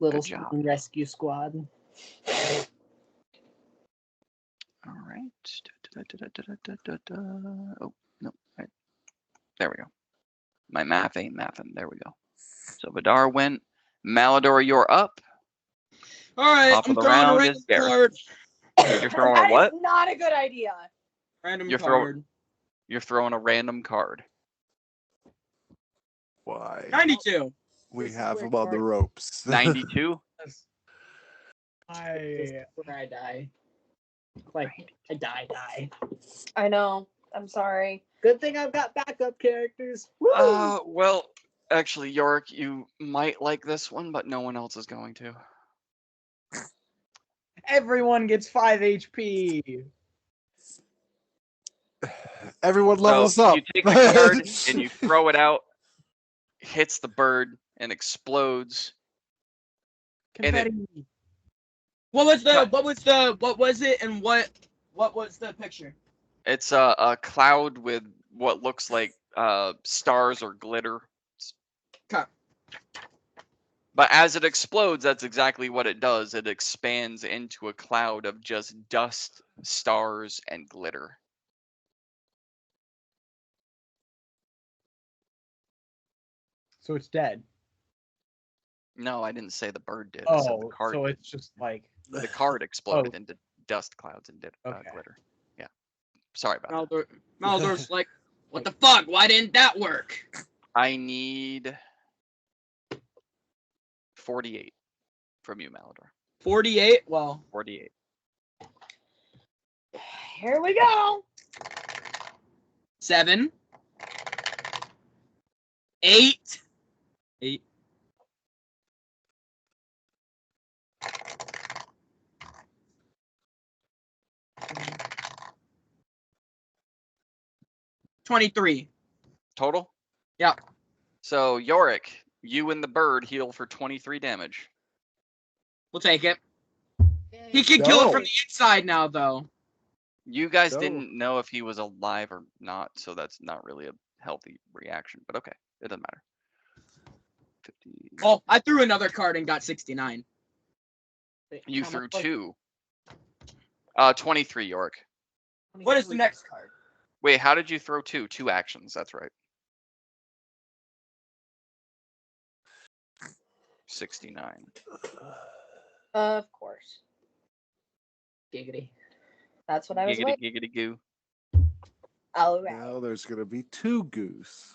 E: Little
A: Good job.
E: rescue squad.
A: All right. Oh, no. Right. There we go. My math ain't mathing. There we go. So Vidar went. Malador, you're up.
B: All right,
A: Top of
B: I'm
A: the
B: throwing a
A: round
B: random
A: is Gareth.
B: card.
A: You're throwing a
C: That
A: what?
C: is not a good idea.
B: Random
A: You're
B: card.
A: You're throwing a random card.
D: Why?
B: 92.
D: We
E: This is
D: have
E: where
D: him on the
E: Mark-
D: ropes.
A: 92.
E: This
F: I
E: is where I die. Like, I die.
C: I know. I'm sorry.
E: Good thing I've got backup characters. Woo!
A: Well, actually, Yorick, you might like this one, but no one else is going to.
F: everyone gets 5 HP.
D: Everyone levels
A: So
D: up.
A: you take the card and you throw it out, hits the bird and explodes. And it-
F: Confetti.
B: What was it, and what was the picture?
A: It's a cloud with what looks like stars or glitter.
B: Okay.
A: But as it explodes, that's exactly what it does. It expands into a cloud of just dust, stars, and glitter.
F: So it's dead.
A: No, I didn't say the bird did. I said the
F: Oh,
A: card
F: so
A: did.
F: it's just like
A: The card exploded into dust clouds and did
F: Okay.
A: glitter. Yeah. Sorry about that.
B: Maldor's like, what the fuck? Why didn't that work?
A: I need 48 from you, Malador.
B: 48. Well,
A: 48.
C: Here we go.
B: 7. 8. 8. 23.
A: Total?
B: Yeah.
A: So, Yorick, you and the bird heal for 23 damage.
B: We'll take it. He can kill it
D: Go.
B: from the inside now, though.
A: You guys
D: Go.
A: didn't know if he was alive or not, so that's not really a healthy reaction. But okay, it doesn't matter. 50.
B: Oh, I threw another card and got 69.
A: You
E: How
A: threw
E: much was-
A: 2. 23, Yorick.
B: What is the next card?
A: Wait, how did you throw 2? 2 actions, that's right. 69.
C: Of course.
E: Giggity.
C: That's what I was
A: Giggity,
C: waiting.
A: giggity, goo.
C: All right.
D: Now there's gonna be 2 goose.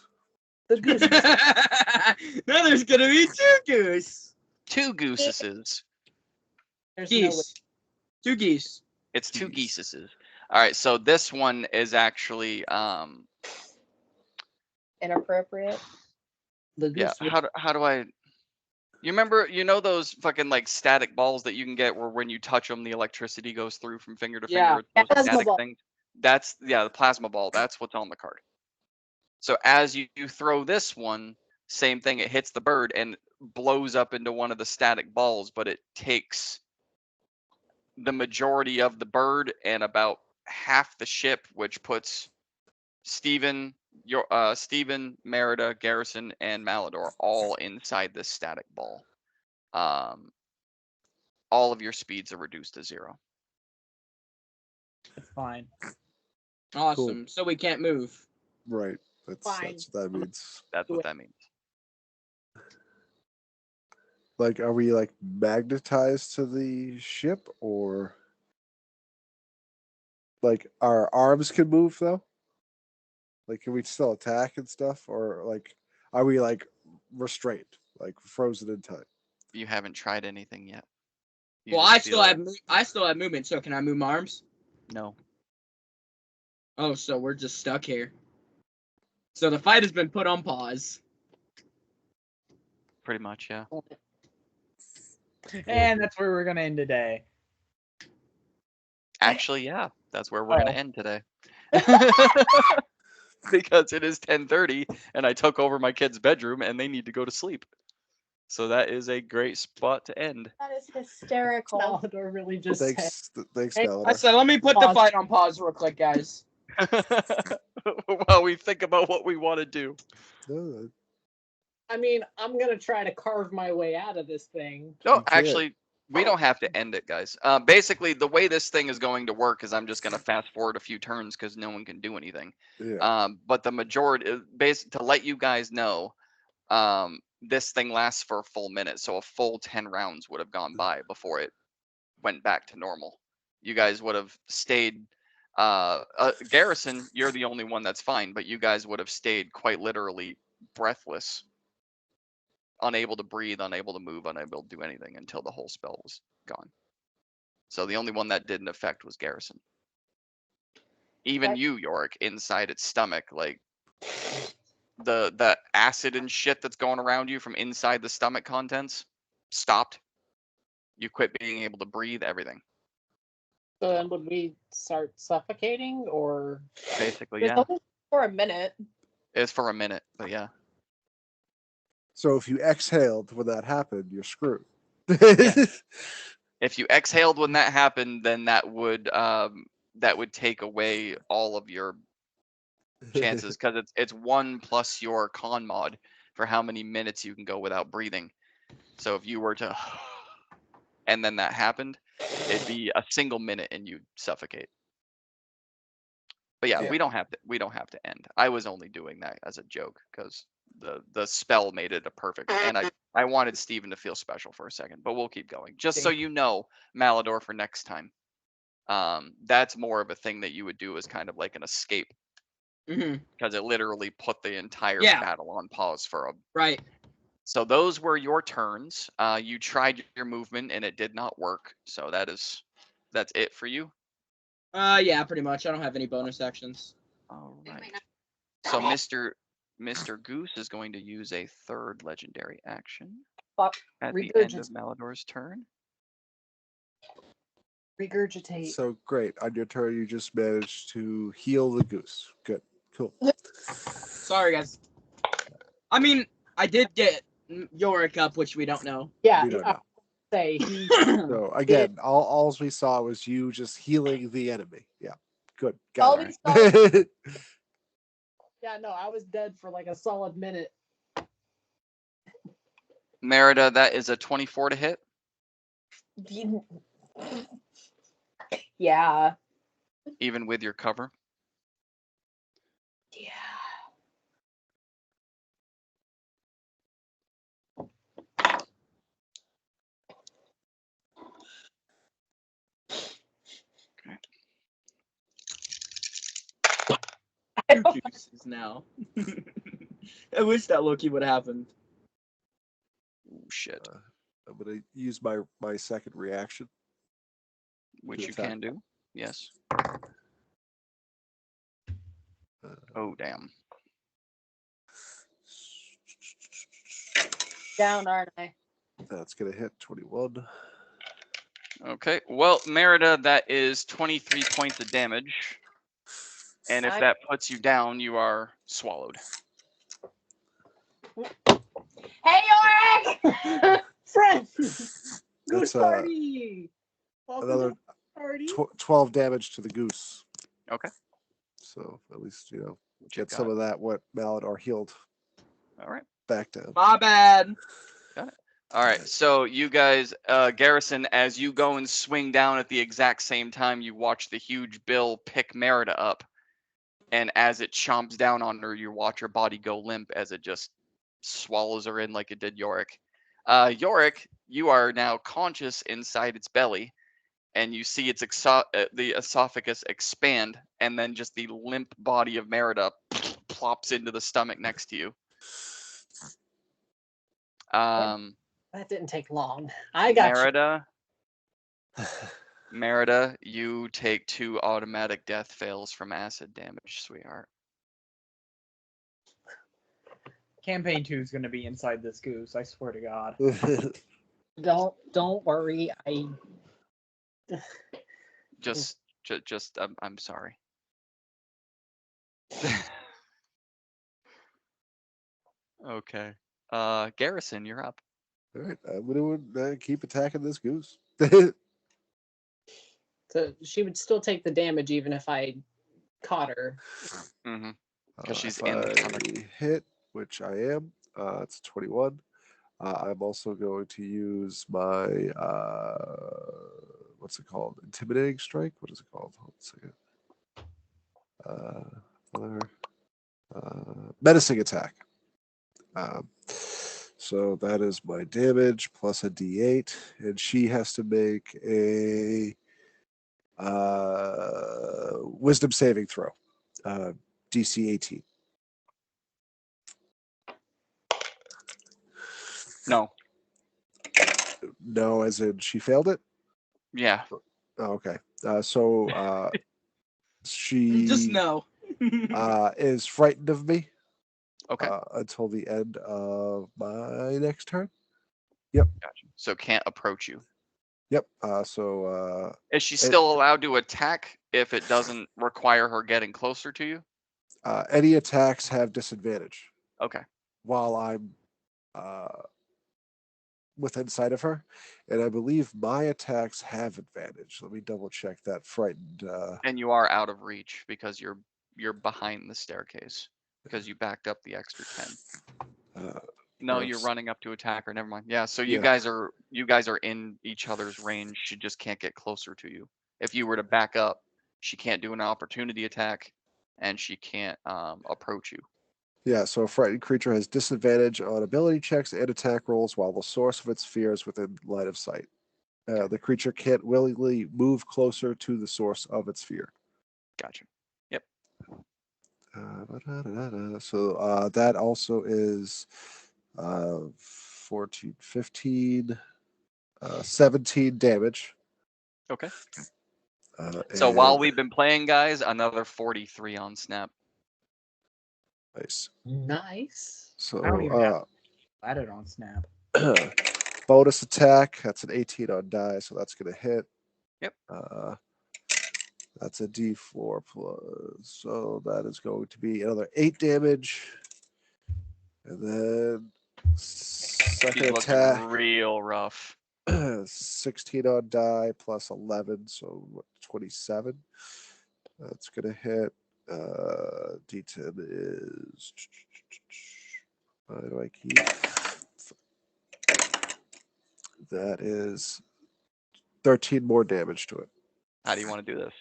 E: The goose.
B: Now there's gonna be 2 goose.
A: 2 Gooseses.
E: There's no way.
B: Geese. 2 geese.
A: It's 2
D: Geese.
A: Geeseses. All right, so this one is actually
C: Inappropriate.
E: The
A: yeah.
E: goose.
A: How do I? You remember? You know those fucking like static balls that you can get where when you touch them, the electricity goes through from finger to
B: Yeah.
A: finger. Those
C: Plasma
A: static
C: ball.
A: things. That's the plasma ball. That's what's on the card. So as you throw this one, same thing. It hits the bird and blows up into one of the static balls, but it takes the majority of the bird and about half the ship, which puts Stephen, Merida, Garrison, and Malador all inside this static ball. All of your speeds are reduced to 0.
F: It's fine.
B: Awesome. So we can't move.
D: Right. That's
E: Fine.
D: what that means.
A: That's what that means.
D: Like, are we like magnetized to the ship, or like our arms can move though? Like, can we still attack and stuff, or like, are we like restrained, like frozen in time?
A: You haven't tried anything yet. You
B: Well,
A: just
B: I still
A: feel-
B: have movement. So can I move my arms?
A: no.
B: Oh, so we're just stuck here. So the fight has been put on pause.
A: Pretty much, yeah.
F: And that's where we're gonna end today.
A: Actually, yeah. That's where we're gonna
F: Oh.
A: end today. Because it is 10:30 and I took over my kid's bedroom and they need to go to sleep. So that is a great spot to end.
C: That is hysterical.
E: Malador really just said,
D: Thanks,
E: Hey,
B: I
D: Malador.
B: said, let me put the
E: Pause.
B: fight on pause real quick, guys.
A: While we think about what we want to do.
D: No,
E: I mean, I'm gonna try to carve my way out of this thing.
A: No,
D: You can't.
A: actually, we don't have to end it, guys. Basically, the way this thing is going to work is I'm just going to fast forward a few turns because no one can do anything.
D: Yeah.
A: But the majority, to let you guys know, this thing lasts for a full minute, so a full 10 rounds would have gone by before it went back to normal. You guys would have stayed. Garrison, you're the only one that's fine, but you guys would have stayed quite literally breathless, unable to breathe, unable to move, unable to do anything until the whole spell was gone. So the only one that didn't affect was Garrison. Even
C: Okay.
A: you, Yorick, inside its stomach, like the acid and shit that's going around you from inside the stomach contents stopped. You quit being able to breathe, everything.
E: So then, would we start suffocating, or
A: Basically,
C: It's
A: yeah.
C: only for a minute.
A: It's for a minute, but yeah.
D: So if you exhaled when that happened, you're screwed.
A: If you exhaled when that happened, then that would take away all of your chances because it's 1 plus your con mod for how many minutes you can go without breathing. So if you were to and then that happened, it'd be a single minute and you'd suffocate. But yeah,
D: Yeah.
A: we don't have to end. I was only doing that as a joke because the spell made it a perfect, and I wanted Steven to feel special for a second, but we'll keep going. Just so you know, Malador, for next time. That's more of a thing that you would do as kind of like an escape because it literally put the entire
B: Yeah.
A: battle on pause for a.
B: Right.
A: So those were your turns. You tried your movement and it did not work. So that's it for you.
B: Yeah, pretty much. I don't have any bonus actions.
A: All right. So Mr. Goose is going to use a third legendary action
C: Fuck.
A: at the end of
E: regurgitate?
A: Malador's turn.
E: Regurgitate.
D: So great. On your turn, you just managed to heal the goose. Good. Cool.
B: Sorry, guys. I mean, I did get Yorick up, which we don't know.
E: Yeah,
D: We don't
E: I
D: know.
E: say he.
D: So again, all we saw was you just healing the enemy. Yeah. Good. Got
C: All
D: it.
C: we saw
E: Yeah, no, I was dead for like a solid minute.
A: Merida, that is a 24 to hit.
C: Yeah.
A: Even with your cover.
C: Yeah.
B: Gooseses now. I wish that Loki would have happened.
A: Ooh, shit.
D: I'm gonna use my second reaction.
A: Which you
D: attack.
A: can do. Yes.
D: Uh,
A: Oh, damn.
C: Down, aren't I?
D: That's gonna hit 21.
A: Okay. Well, Merida, that is 23 points of damage. And if that puts you down, you are swallowed.
C: Hey, Yorick!
E: Friends!
D: That's
E: Goose party! Welcome to
D: another
E: the party.
D: 12 damage to the goose.
A: Okay.
D: So at least
A: You
D: get
A: got
D: some
A: it.
D: of that what Malador healed
A: All right.
D: back down.
B: My bad.
A: All right. So you guys, Garrison, as you go and swing down at the exact same time, you watch the huge bill pick Merida up. And as it chomps down on her, you watch her body go limp as it just swallows her in like it did Yorick. Yorick, you are now conscious inside its belly, and you see its the esophagus expand, and then just the limp body of Merida plops into the stomach next to you.
E: That didn't take long. I got
A: Merida, you take 2 automatic death fails from acid damage, sweetheart.
F: Campaign 2 is going to be inside this goose. I swear to God.
E: you. Don't worry.
A: Just I'm sorry. Okay. Garrison, you're up.
D: All right, I'm gonna keep attacking this goose.
E: So she would still take the damage even if I caught her.
A: Mm-hmm. Because she's
D: If
A: in the stomach.
D: I hit, which I am, it's 21. I'm also going to use my what's it called? Intimidating strike. What is it called? Hold on a second. Menacing attack. So that is my damage plus a D8, and she has to make a wisdom saving throw. DC 18.
A: No.
D: No, as in she failed it.
A: Yeah.
D: Oh, okay. So she
B: Just no.
D: is frightened of me
A: Okay.
D: until the end of my next turn. Yep.
A: Gotcha. So can't approach you.
D: Yep. So
A: Is she
D: it,
A: still allowed to attack if it doesn't require her getting closer to you?
D: any attacks have disadvantage
A: Okay.
D: while I'm within sight of her, and I believe my attacks have advantage. Let me double check that. Frightened.
A: And you are out of reach because you're behind the staircase because you backed up the extra 10. No, you're
D: Gross.
A: running up to attack her. Never mind. Yeah, so you
D: Yeah.
A: guys are in each other's range. She just can't get closer to you. If you were to back up, she can't do an opportunity attack, and she can't approach you.
D: Yeah, so a frightened creature has disadvantage on ability checks and attack rolls while the source of its fear is within line of sight. The creature can't willingly move closer to the source of its fear.
A: Gotcha. Yep.
D: So that also is 14, 15, 17 damage.
A: Okay. So
D: And
A: while we've been playing, guys, another 43 on snap.
D: nice.
E: Nice.
D: So
F: I don't even have added on Snap.
D: bonus attack, that's an 18 on die, so that's going to hit.
A: Yep.
D: That's a D4 plus, so that is going to be another 8 damage. And then second
A: She's looking
D: attack,
A: real rough.
D: 16 on die plus 11, so what, 27. That's going to hit. D10 is. Why do I keep? That is 13 more damage to it.
A: How do you want to do this?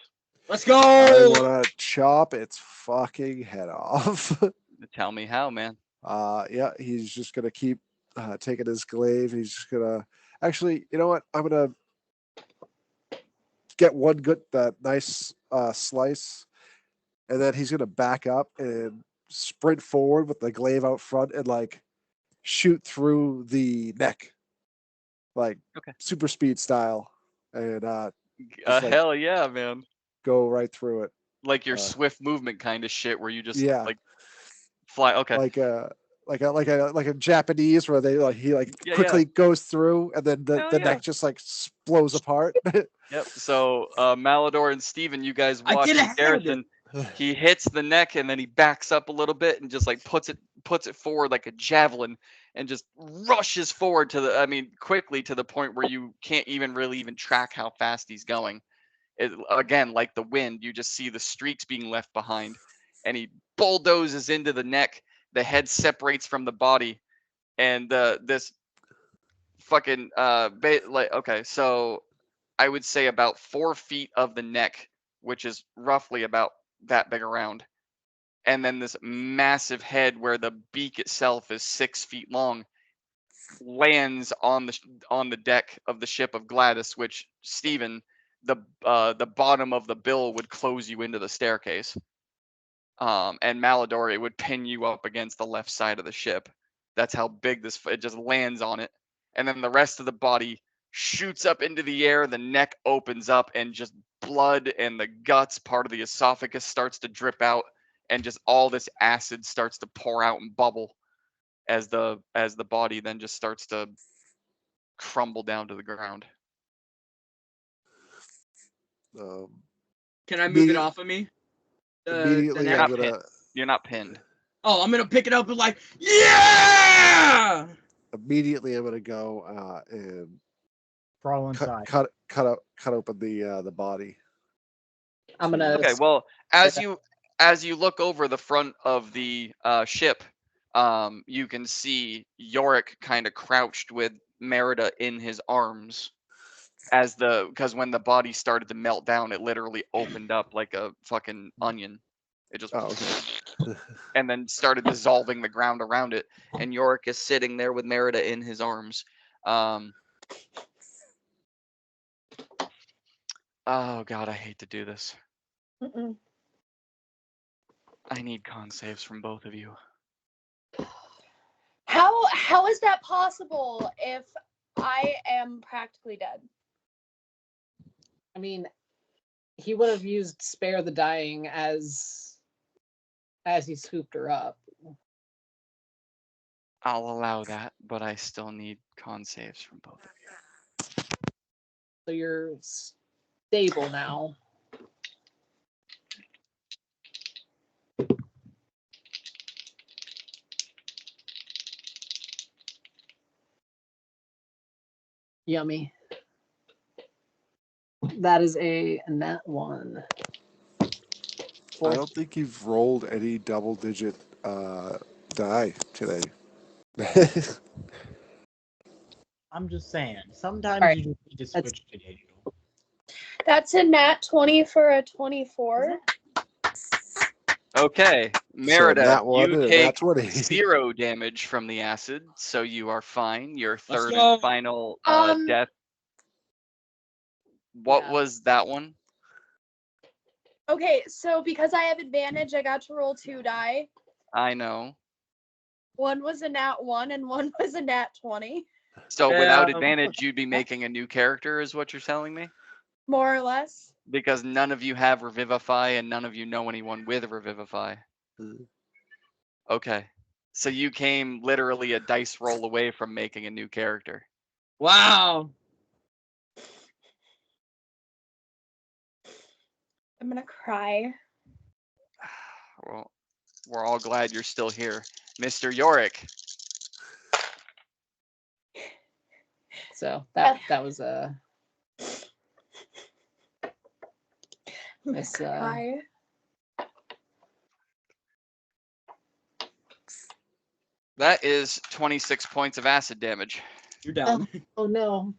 B: Let's
D: I
B: go.
D: want to chop its fucking head off.
A: Tell me how, man.
D: Yeah, he's just gonna keep taking his glaive. He's just gonna actually, you know what? I'm gonna get one good, nice slice, and then he's gonna back up and sprint forward with the glaive out front and like shoot through the neck, like
A: Okay.
D: super speed style, and just like
A: Hell yeah, man.
D: go right through it.
A: Like your swift movement kind of shit where you just
D: Yeah.
A: like fly. Okay.
D: Like a Japanese where they like he like
A: Yeah,
D: quickly goes through and then
A: Hell
D: the
A: yeah.
D: neck just like blows apart.
A: Yep. So Malador and Steven, you guys
B: I
A: watch
B: get ahead.
A: Garrison. He hits the neck and then he backs up a little bit and just like puts it forward like a javelin and just rushes forward quickly to the point where you can't even track how fast he's going. Again, like the wind, you just see the streaks being left behind, and he bulldozes into the neck. The head separates from the body, and this fucking okay, so I would say about 4 feet of the neck, which is roughly about that big around, and then this massive head where the beak itself is 6 feet long, lands on the deck of the ship of Gladys, which Stephen, the bottom of the bill would close you into the staircase. And Malador, it would pin you up against the left side of the ship. That's how big it just lands on it. And then the rest of the body shoots up into the air. The neck opens up and just blood and the guts, part of the esophagus starts to drip out. And just all this acid starts to pour out and bubble as the body then just starts to crumble down to the ground.
B: Can I move it off of me?
D: Immediately,
B: neck?
D: I'm gonna.
A: You're not pinned.
B: Oh, I'm gonna pick it up and like, yeah!
D: immediately I'm gonna go and
F: Crawl inside.
D: cut open the body.
E: I'm gonna.
A: Okay, well, as you look over the front of the ship, you can see Yorick kind of crouched with Merida in his arms. Because when the body started to melt down, it literally opened up like a fucking onion. It just
D: Oh, okay.
A: and then started dissolving the ground around it. And Yorick is sitting there with Merida in his arms. Oh god, I hate to do this.
C: Mm-mm.
A: I need con saves from both of you.
C: How is that possible if I am practically dead?
E: I mean, he would have used spare the dying as he scooped her up.
A: I'll allow that, but I still need con saves from both of you.
E: So you're stable now. Yummy. That is a nat 1.
D: I don't think you've rolled any double-digit die today.
F: I'm just saying. Sometimes
E: Alright.
F: you just need to switch potato.
C: That's a nat 20 for a 24.
A: Okay,
D: So
A: Merida,
D: nat 1
A: you
D: and a
A: take
D: nat 20.
A: 0 damage from the acid, so you are fine. Your third
B: go.
A: and final
C: Um,
A: death. What
E: Yeah.
A: was that one?
C: Okay, so because I have advantage, I got to roll 2 die.
A: I know.
C: One was a nat 1 and one was a nat 20,
A: So without
B: Yeah.
A: advantage, you'd be making a new character, is what you're telling me?
C: more or less.
A: Because none of you have Revivify and none of you know anyone with Revivify. Okay. So you came literally a dice roll away from making a new character.
B: Wow.
C: I'm gonna cry.
A: Well, we're all glad you're still here. Mr. Yorick.
E: So that was a
C: I'm gonna
E: It's,
C: cry.
A: That is 26 points of acid damage.
B: You're down.
E: oh no.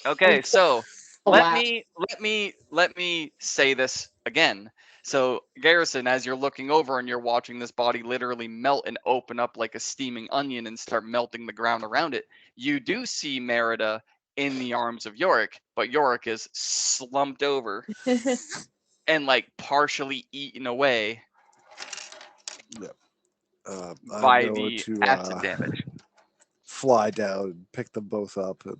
A: Okay, so
E: Alas.
A: let me say this again. So Garrison, as you're looking over and you're watching this body literally melt and open up like a steaming onion and start melting the ground around it, you do see Merida in the arms of Yorick, but Yorick is slumped over and like partially eaten away
D: I'm
A: by
D: going
A: the
D: to
A: acid damage.
D: fly down and pick them both up and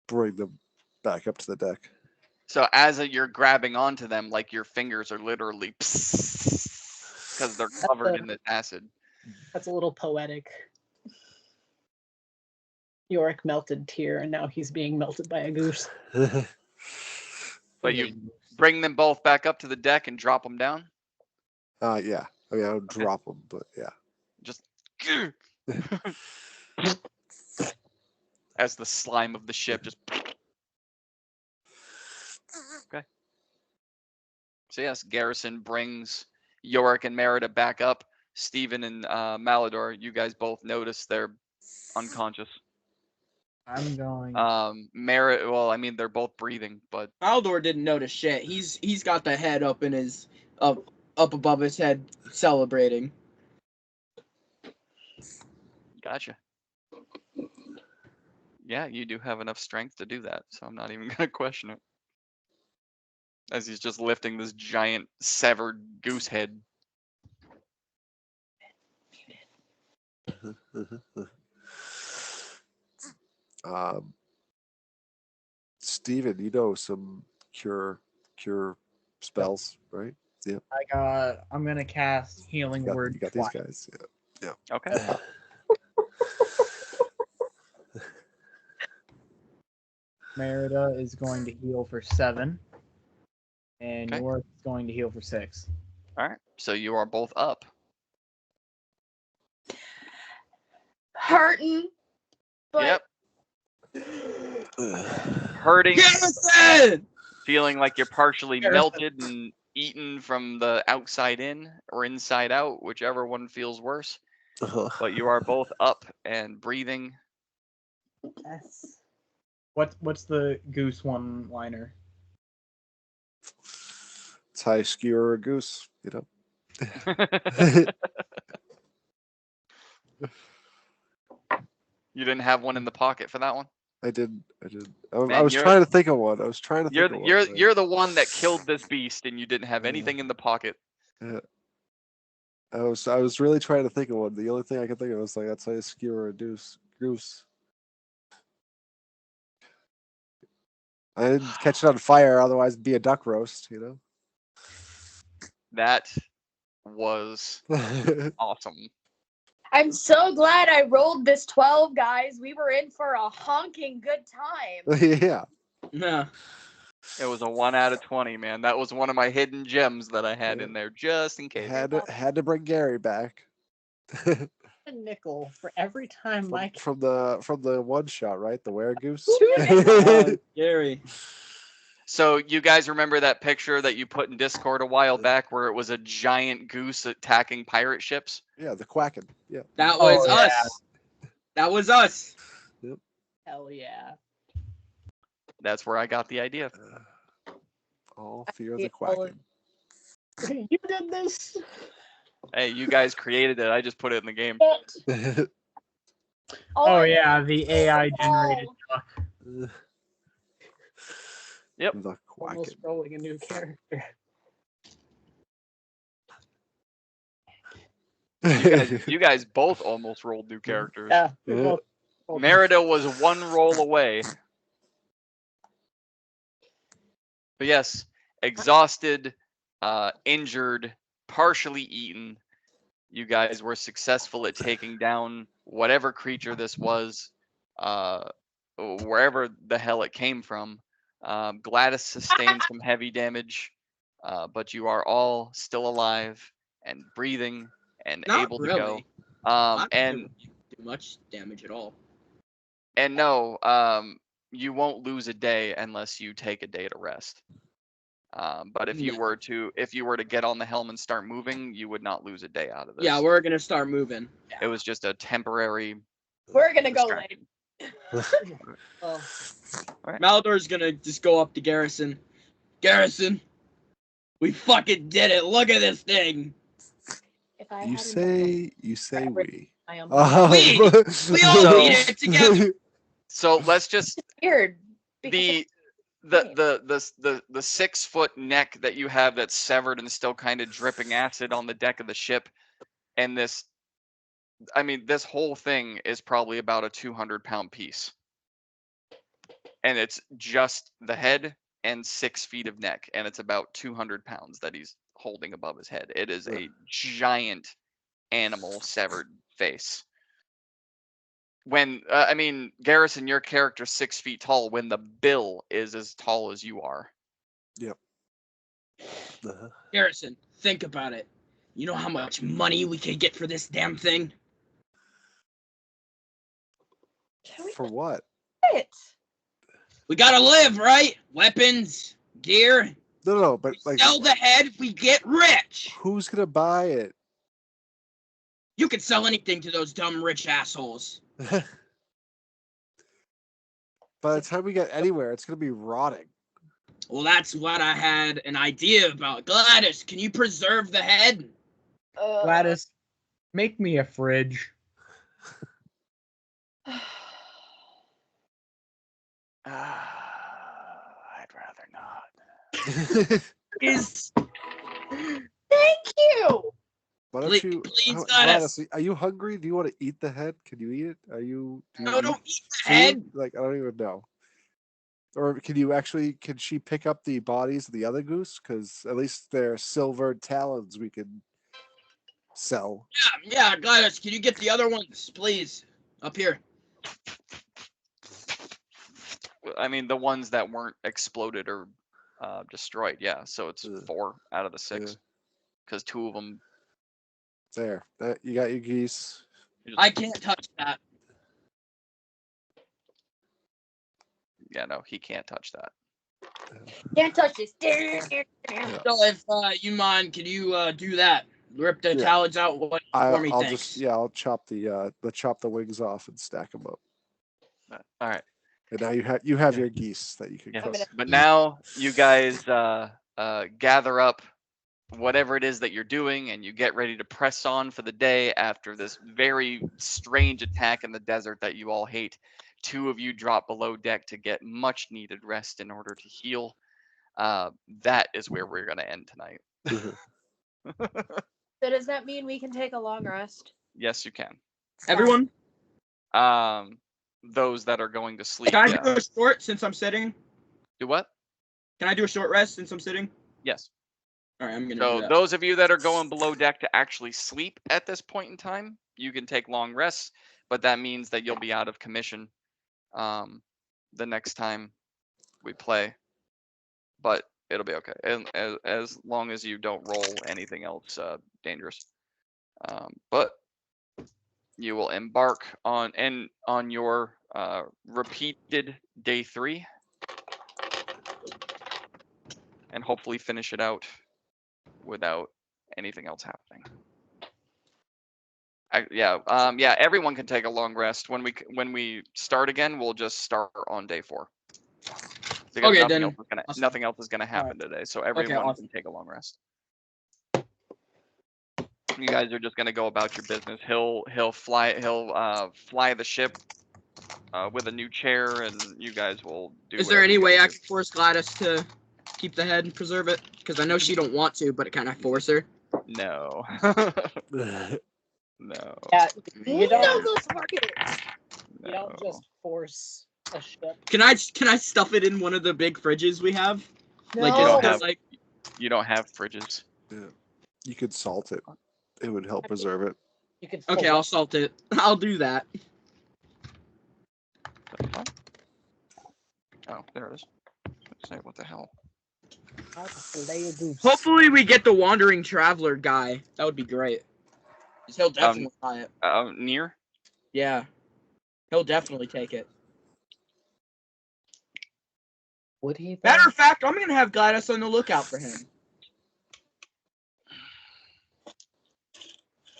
D: bring them back up to the deck.
A: So as you're grabbing onto them, like your fingers are literally because they're covered in this acid.
E: That's a little poetic. Yorick melted tear, and now he's being melted by a goose.
A: But you bring them both back up to the deck and drop them down?
D: Yeah. I mean, I don't drop them, but yeah.
A: Just as the slime of the ship just okay. So yes, Garrison brings Yorick and Merida back up. Stephen and Malador, you guys both notice they're unconscious.
F: I'm going.
A: Merida, well, I mean they're both breathing, but
B: Aldor didn't notice shit. He's got the head up in his up above his head celebrating.
A: gotcha. Yeah, you do have enough strength to do that, so I'm not even gonna question it. As he's just lifting this giant severed goose head.
D: Steven, you know some cure spells, right? Yeah.
F: I'm gonna cast Healing Word
D: You got
F: twice.
D: these guys. Yeah.
A: Okay.
F: Merida is going to heal for 7, and
A: Okay.
F: York is going to heal for 6.
A: All right. So you are both up.
C: hurting, but
A: Yep. Hurting,
B: Garrison!
A: feeling like you're partially
F: Garrison.
A: melted and eaten from the outside in or inside out, whichever one feels worse. But you are both up and breathing.
E: Yes.
F: What's the goose one liner?
D: It's how you skewer a goose, you know.
A: You didn't have one in the pocket for that one?
D: I did. I
A: Man,
D: was
A: you're-
D: trying to think of one. I was trying to think of one. but-
A: You're the one that killed this beast and you didn't have
D: Yeah.
A: anything in the pocket.
D: Yeah. I was really trying to think of one. The only thing I could think of was like that's how you skewer a goose. I didn't catch it on fire, otherwise it'd be a duck roast, you
A: That was
D: know.
A: awesome.
C: I'm so glad I rolled this 12, guys. We were in for a honking good time.
D: Yeah.
B: Yeah.
A: It was a 1 out of 20, man. That was one of my hidden gems that I had
D: Yeah.
A: in there just in case.
D: Had to bring Gary back.
E: A nickel for every time Mike.
D: from the one shot, right? The were goose.
B: Gary.
A: So you guys remember that picture that you put in Discord a while back where it was a giant goose attacking pirate ships?
D: Yeah, the quacking. Yeah.
B: That was
F: Oh, yeah.
B: us. That was us.
E: Hell yeah.
A: That's where I got the idea.
D: All fear
C: Yeah,
D: the quacking.
E: You did this.
A: Hey, you guys created it. I just put it in the game.
F: Oh yeah, the AI generated duck.
A: Yep.
D: The quacking.
E: Almost rolling a new character.
A: You guys both almost rolled new characters.
E: Yeah. we
D: Yeah.
E: both rolled
A: Merida was one roll away. But yes, exhausted, injured, partially eaten. You guys were successful at taking down whatever creature this was, wherever the hell it came from. Gladys sustained some heavy damage, but you are all still alive and breathing and
B: Not
A: able to
B: really.
A: go.
B: I
A: And
B: didn't do much damage at all.
A: and no, you won't lose a day unless you take a day to rest. But if you
B: No.
A: were to get on the helm and start moving, you would not lose a day out of this.
B: Yeah, we're gonna start moving.
A: It was just a temporary.
C: We're gonna go late.
A: distraction.
E: Oh,
B: Maldor's gonna just go up to Garrison. Garrison, we fucking did it. Look at this thing.
C: If I
D: You
C: hadn't
D: say we.
C: I am
B: We all
A: So-
B: need it together.
A: So let's just
C: weird. because
A: the 6 foot neck that you have that's severed and still kind of dripping acid on the deck of the ship, and this whole thing is probably about a 200-pound piece, and it's just the head and 6 feet of neck, and it's about 200 pounds that he's holding above his head. It is a giant animal severed face. When Garrison, your character's 6 feet tall. When the bill is as tall as you are.
D: Uh-huh.
B: Garrison, think about it. You know how much money we could get for this damn thing?
C: Can we
D: For what?
C: it?
B: We gotta live, right? Weapons, gear.
D: No, but like,
B: Sell the head, we get rich.
D: who's gonna buy it?
B: You could sell anything to those dumb rich assholes.
D: By the time we get anywhere, it's gonna be rotting.
B: Well, that's what I had an idea about. Gladys, can you preserve the head?
F: Gladys, make me a fridge.
A: I'd rather not.
B: Is
C: Thank you.
D: Why don't
B: Please-
D: you?
B: please,
D: Gladys, are you hungry? Do you want to eat the head? Can you eat it? Are you? Do you
B: no,
D: eat
B: don't eat the
D: food?
B: head.
D: Like I don't even know. Or can you actually? Can she pick up the bodies of the other goose? Because at least they're silver talons we can sell.
B: Yeah, Gladys, can you get the other ones, please? Up here.
A: I mean, the ones that weren't exploded or destroyed. Yeah, so it's
D: Ugh.
A: 4 out of the 6, because 2 of them.
D: There, you got your geese.
B: I can't touch that.
A: yeah, no, he can't touch that.
C: Can't touch this.
B: So if you mind, can you do that? Rip the
D: Yeah.
B: talons out for me,
D: I'll
B: thanks.
D: just I'll chop the wings off and stack them up.
A: All right.
D: And now you have
A: Yeah.
D: your geese that you can
A: Yes.
D: cook.
A: But now you guys gather up whatever it is that you're doing, and you get ready to press on for the day after this very strange attack in the desert that you all hate. 2 of you drop below deck to get much needed rest in order to heal. That is where we're going to end tonight.
C: So does that mean we can take a long rest?
A: Yes, you can.
B: Everyone,
A: Those that are going to sleep.
B: can I
A: Yeah.
B: do a short since I'm sitting?
A: Do what?
B: Can I do a short rest since I'm sitting?
A: Yes.
B: All right, I'm gonna do
A: So
B: that.
A: those of you that are going below deck to actually sleep at this point in time, you can take long rests, but that means that you'll be out of commission the next time we play. But it'll be okay, and as long as you don't roll anything else dangerous. But you will embark on your repeated day 3, and hopefully finish it out without anything else happening. Yeah, everyone can take a long rest. When we start again, we'll just start on day 4. Because
B: Okay,
A: nothing
B: then.
A: else is gonna
B: Awesome.
A: nothing else is gonna happen today, so everyone
B: awesome.
A: can take a long rest. You guys are just gonna go about your business. He'll fly the ship with a new chair, and you guys will do.
B: Is there
A: whatever
B: any
A: you
B: way
A: gotta
B: I can force Gladys to keep the head and preserve it? Because I know she don't want to, but can I force her?
A: do? No. No.
E: Yeah, you don't.
C: No, those marketers.
E: You don't just force a ship.
B: Can I stuff it in one of the big fridges we have? Like
C: No.
A: You
B: just
A: don't
B: 'cause,
A: have-
B: like
A: You don't have fridges.
D: You could salt it. It would help preserve it.
E: You could.
B: okay, I'll salt it. I'll do that.
A: That's fine. Oh, there it is. Say what the hell?
B: Hopefully we get the wandering traveler guy. That would be great. 'Cause he'll definitely buy it.
A: Near?
B: Yeah. He'll definitely take it.
E: Would he?
B: Matter of fact, I'm gonna have Gladys on the lookout for him.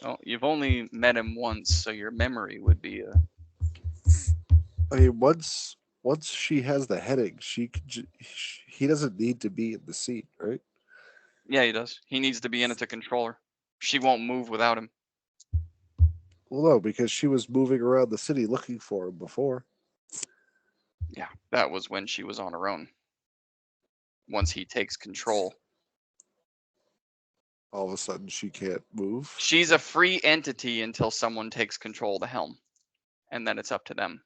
A: Oh, you've only met him once, so your memory would be
D: I mean, once she has the heading, he doesn't need to be in the seat, right?
A: Yeah, he does. He needs to be in it to control her. She won't move without him.
D: Well, no, because she was moving around the city looking for him before.
A: Yeah, that was when she was on her own. Once he takes control.
D: All of a sudden, she can't move.
A: She's a free entity until someone takes control of the helm. And then it's up to them.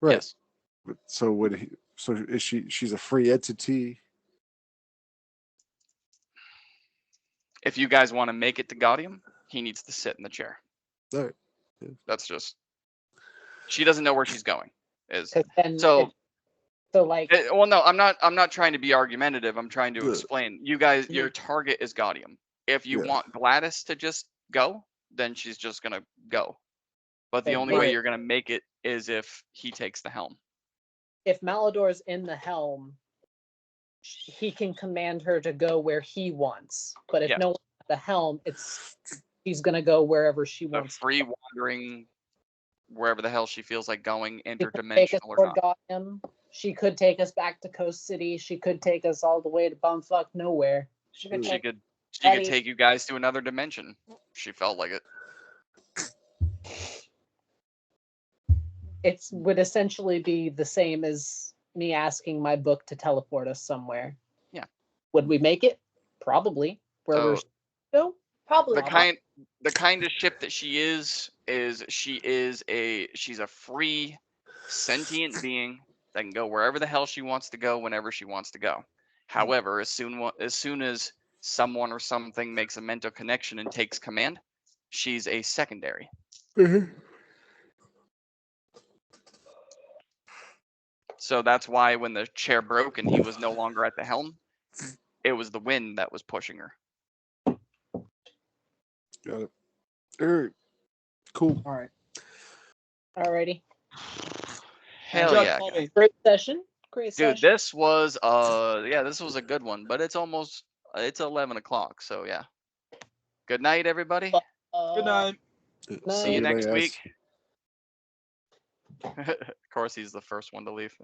D: Right.
A: Yes.
D: So is she's a free entity?
A: If you guys want to make it to Gaudium, he needs to sit in the chair.
D: All right.
A: That's just. She doesn't know where she's going.
E: So like.
A: Well, no, I'm not trying to be argumentative. I'm trying to explain. You guys,
B: Mhm.
A: your target is Gaudium. If you want Gladys to just go, then she's just gonna go. But the only way you're gonna make it is if he takes the helm.
E: If Malador's in the helm, he can command her to go where he wants. But if no one's at the helm, she's gonna go wherever she
A: So
E: wants.
A: free wandering, wherever the hell she feels like going,
E: She could take us
A: interdimensional or
E: toward
A: not.
E: Gotham. She could take us back to Coast City. She could take us all the way to bumfuck nowhere.
A: She could
E: Eddie.
A: take you guys to another dimension. She felt like it.
E: It would essentially be the same as me asking my book to teleport us somewhere.
A: Yeah.
E: Would we make it? Probably. Wherever
A: So,
E: go?
C: Probably.
A: The kind of ship that she's a free sentient being that can go wherever the hell she wants to go whenever she wants to go. However, as soon as someone or something makes a mental connection and takes command, she's a secondary. So that's why when the chair broke and he was no longer at the helm, it was the wind that was pushing her.
D: Got it. All right. Cool.
E: All right. Alrighty.
A: Hell
B: Chuck,
A: yeah,
B: call
A: guys.
B: me.
E: Great session. Great
A: Dude,
E: session.
A: this was this was a good one, but it's almost it's 11 o'clock, so yeah. Good night, everybody.
B: Good night.
A: See you
E: Night.
A: next
D: guys.
A: week. Of course, he's the first one to leave.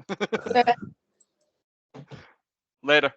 A: Later.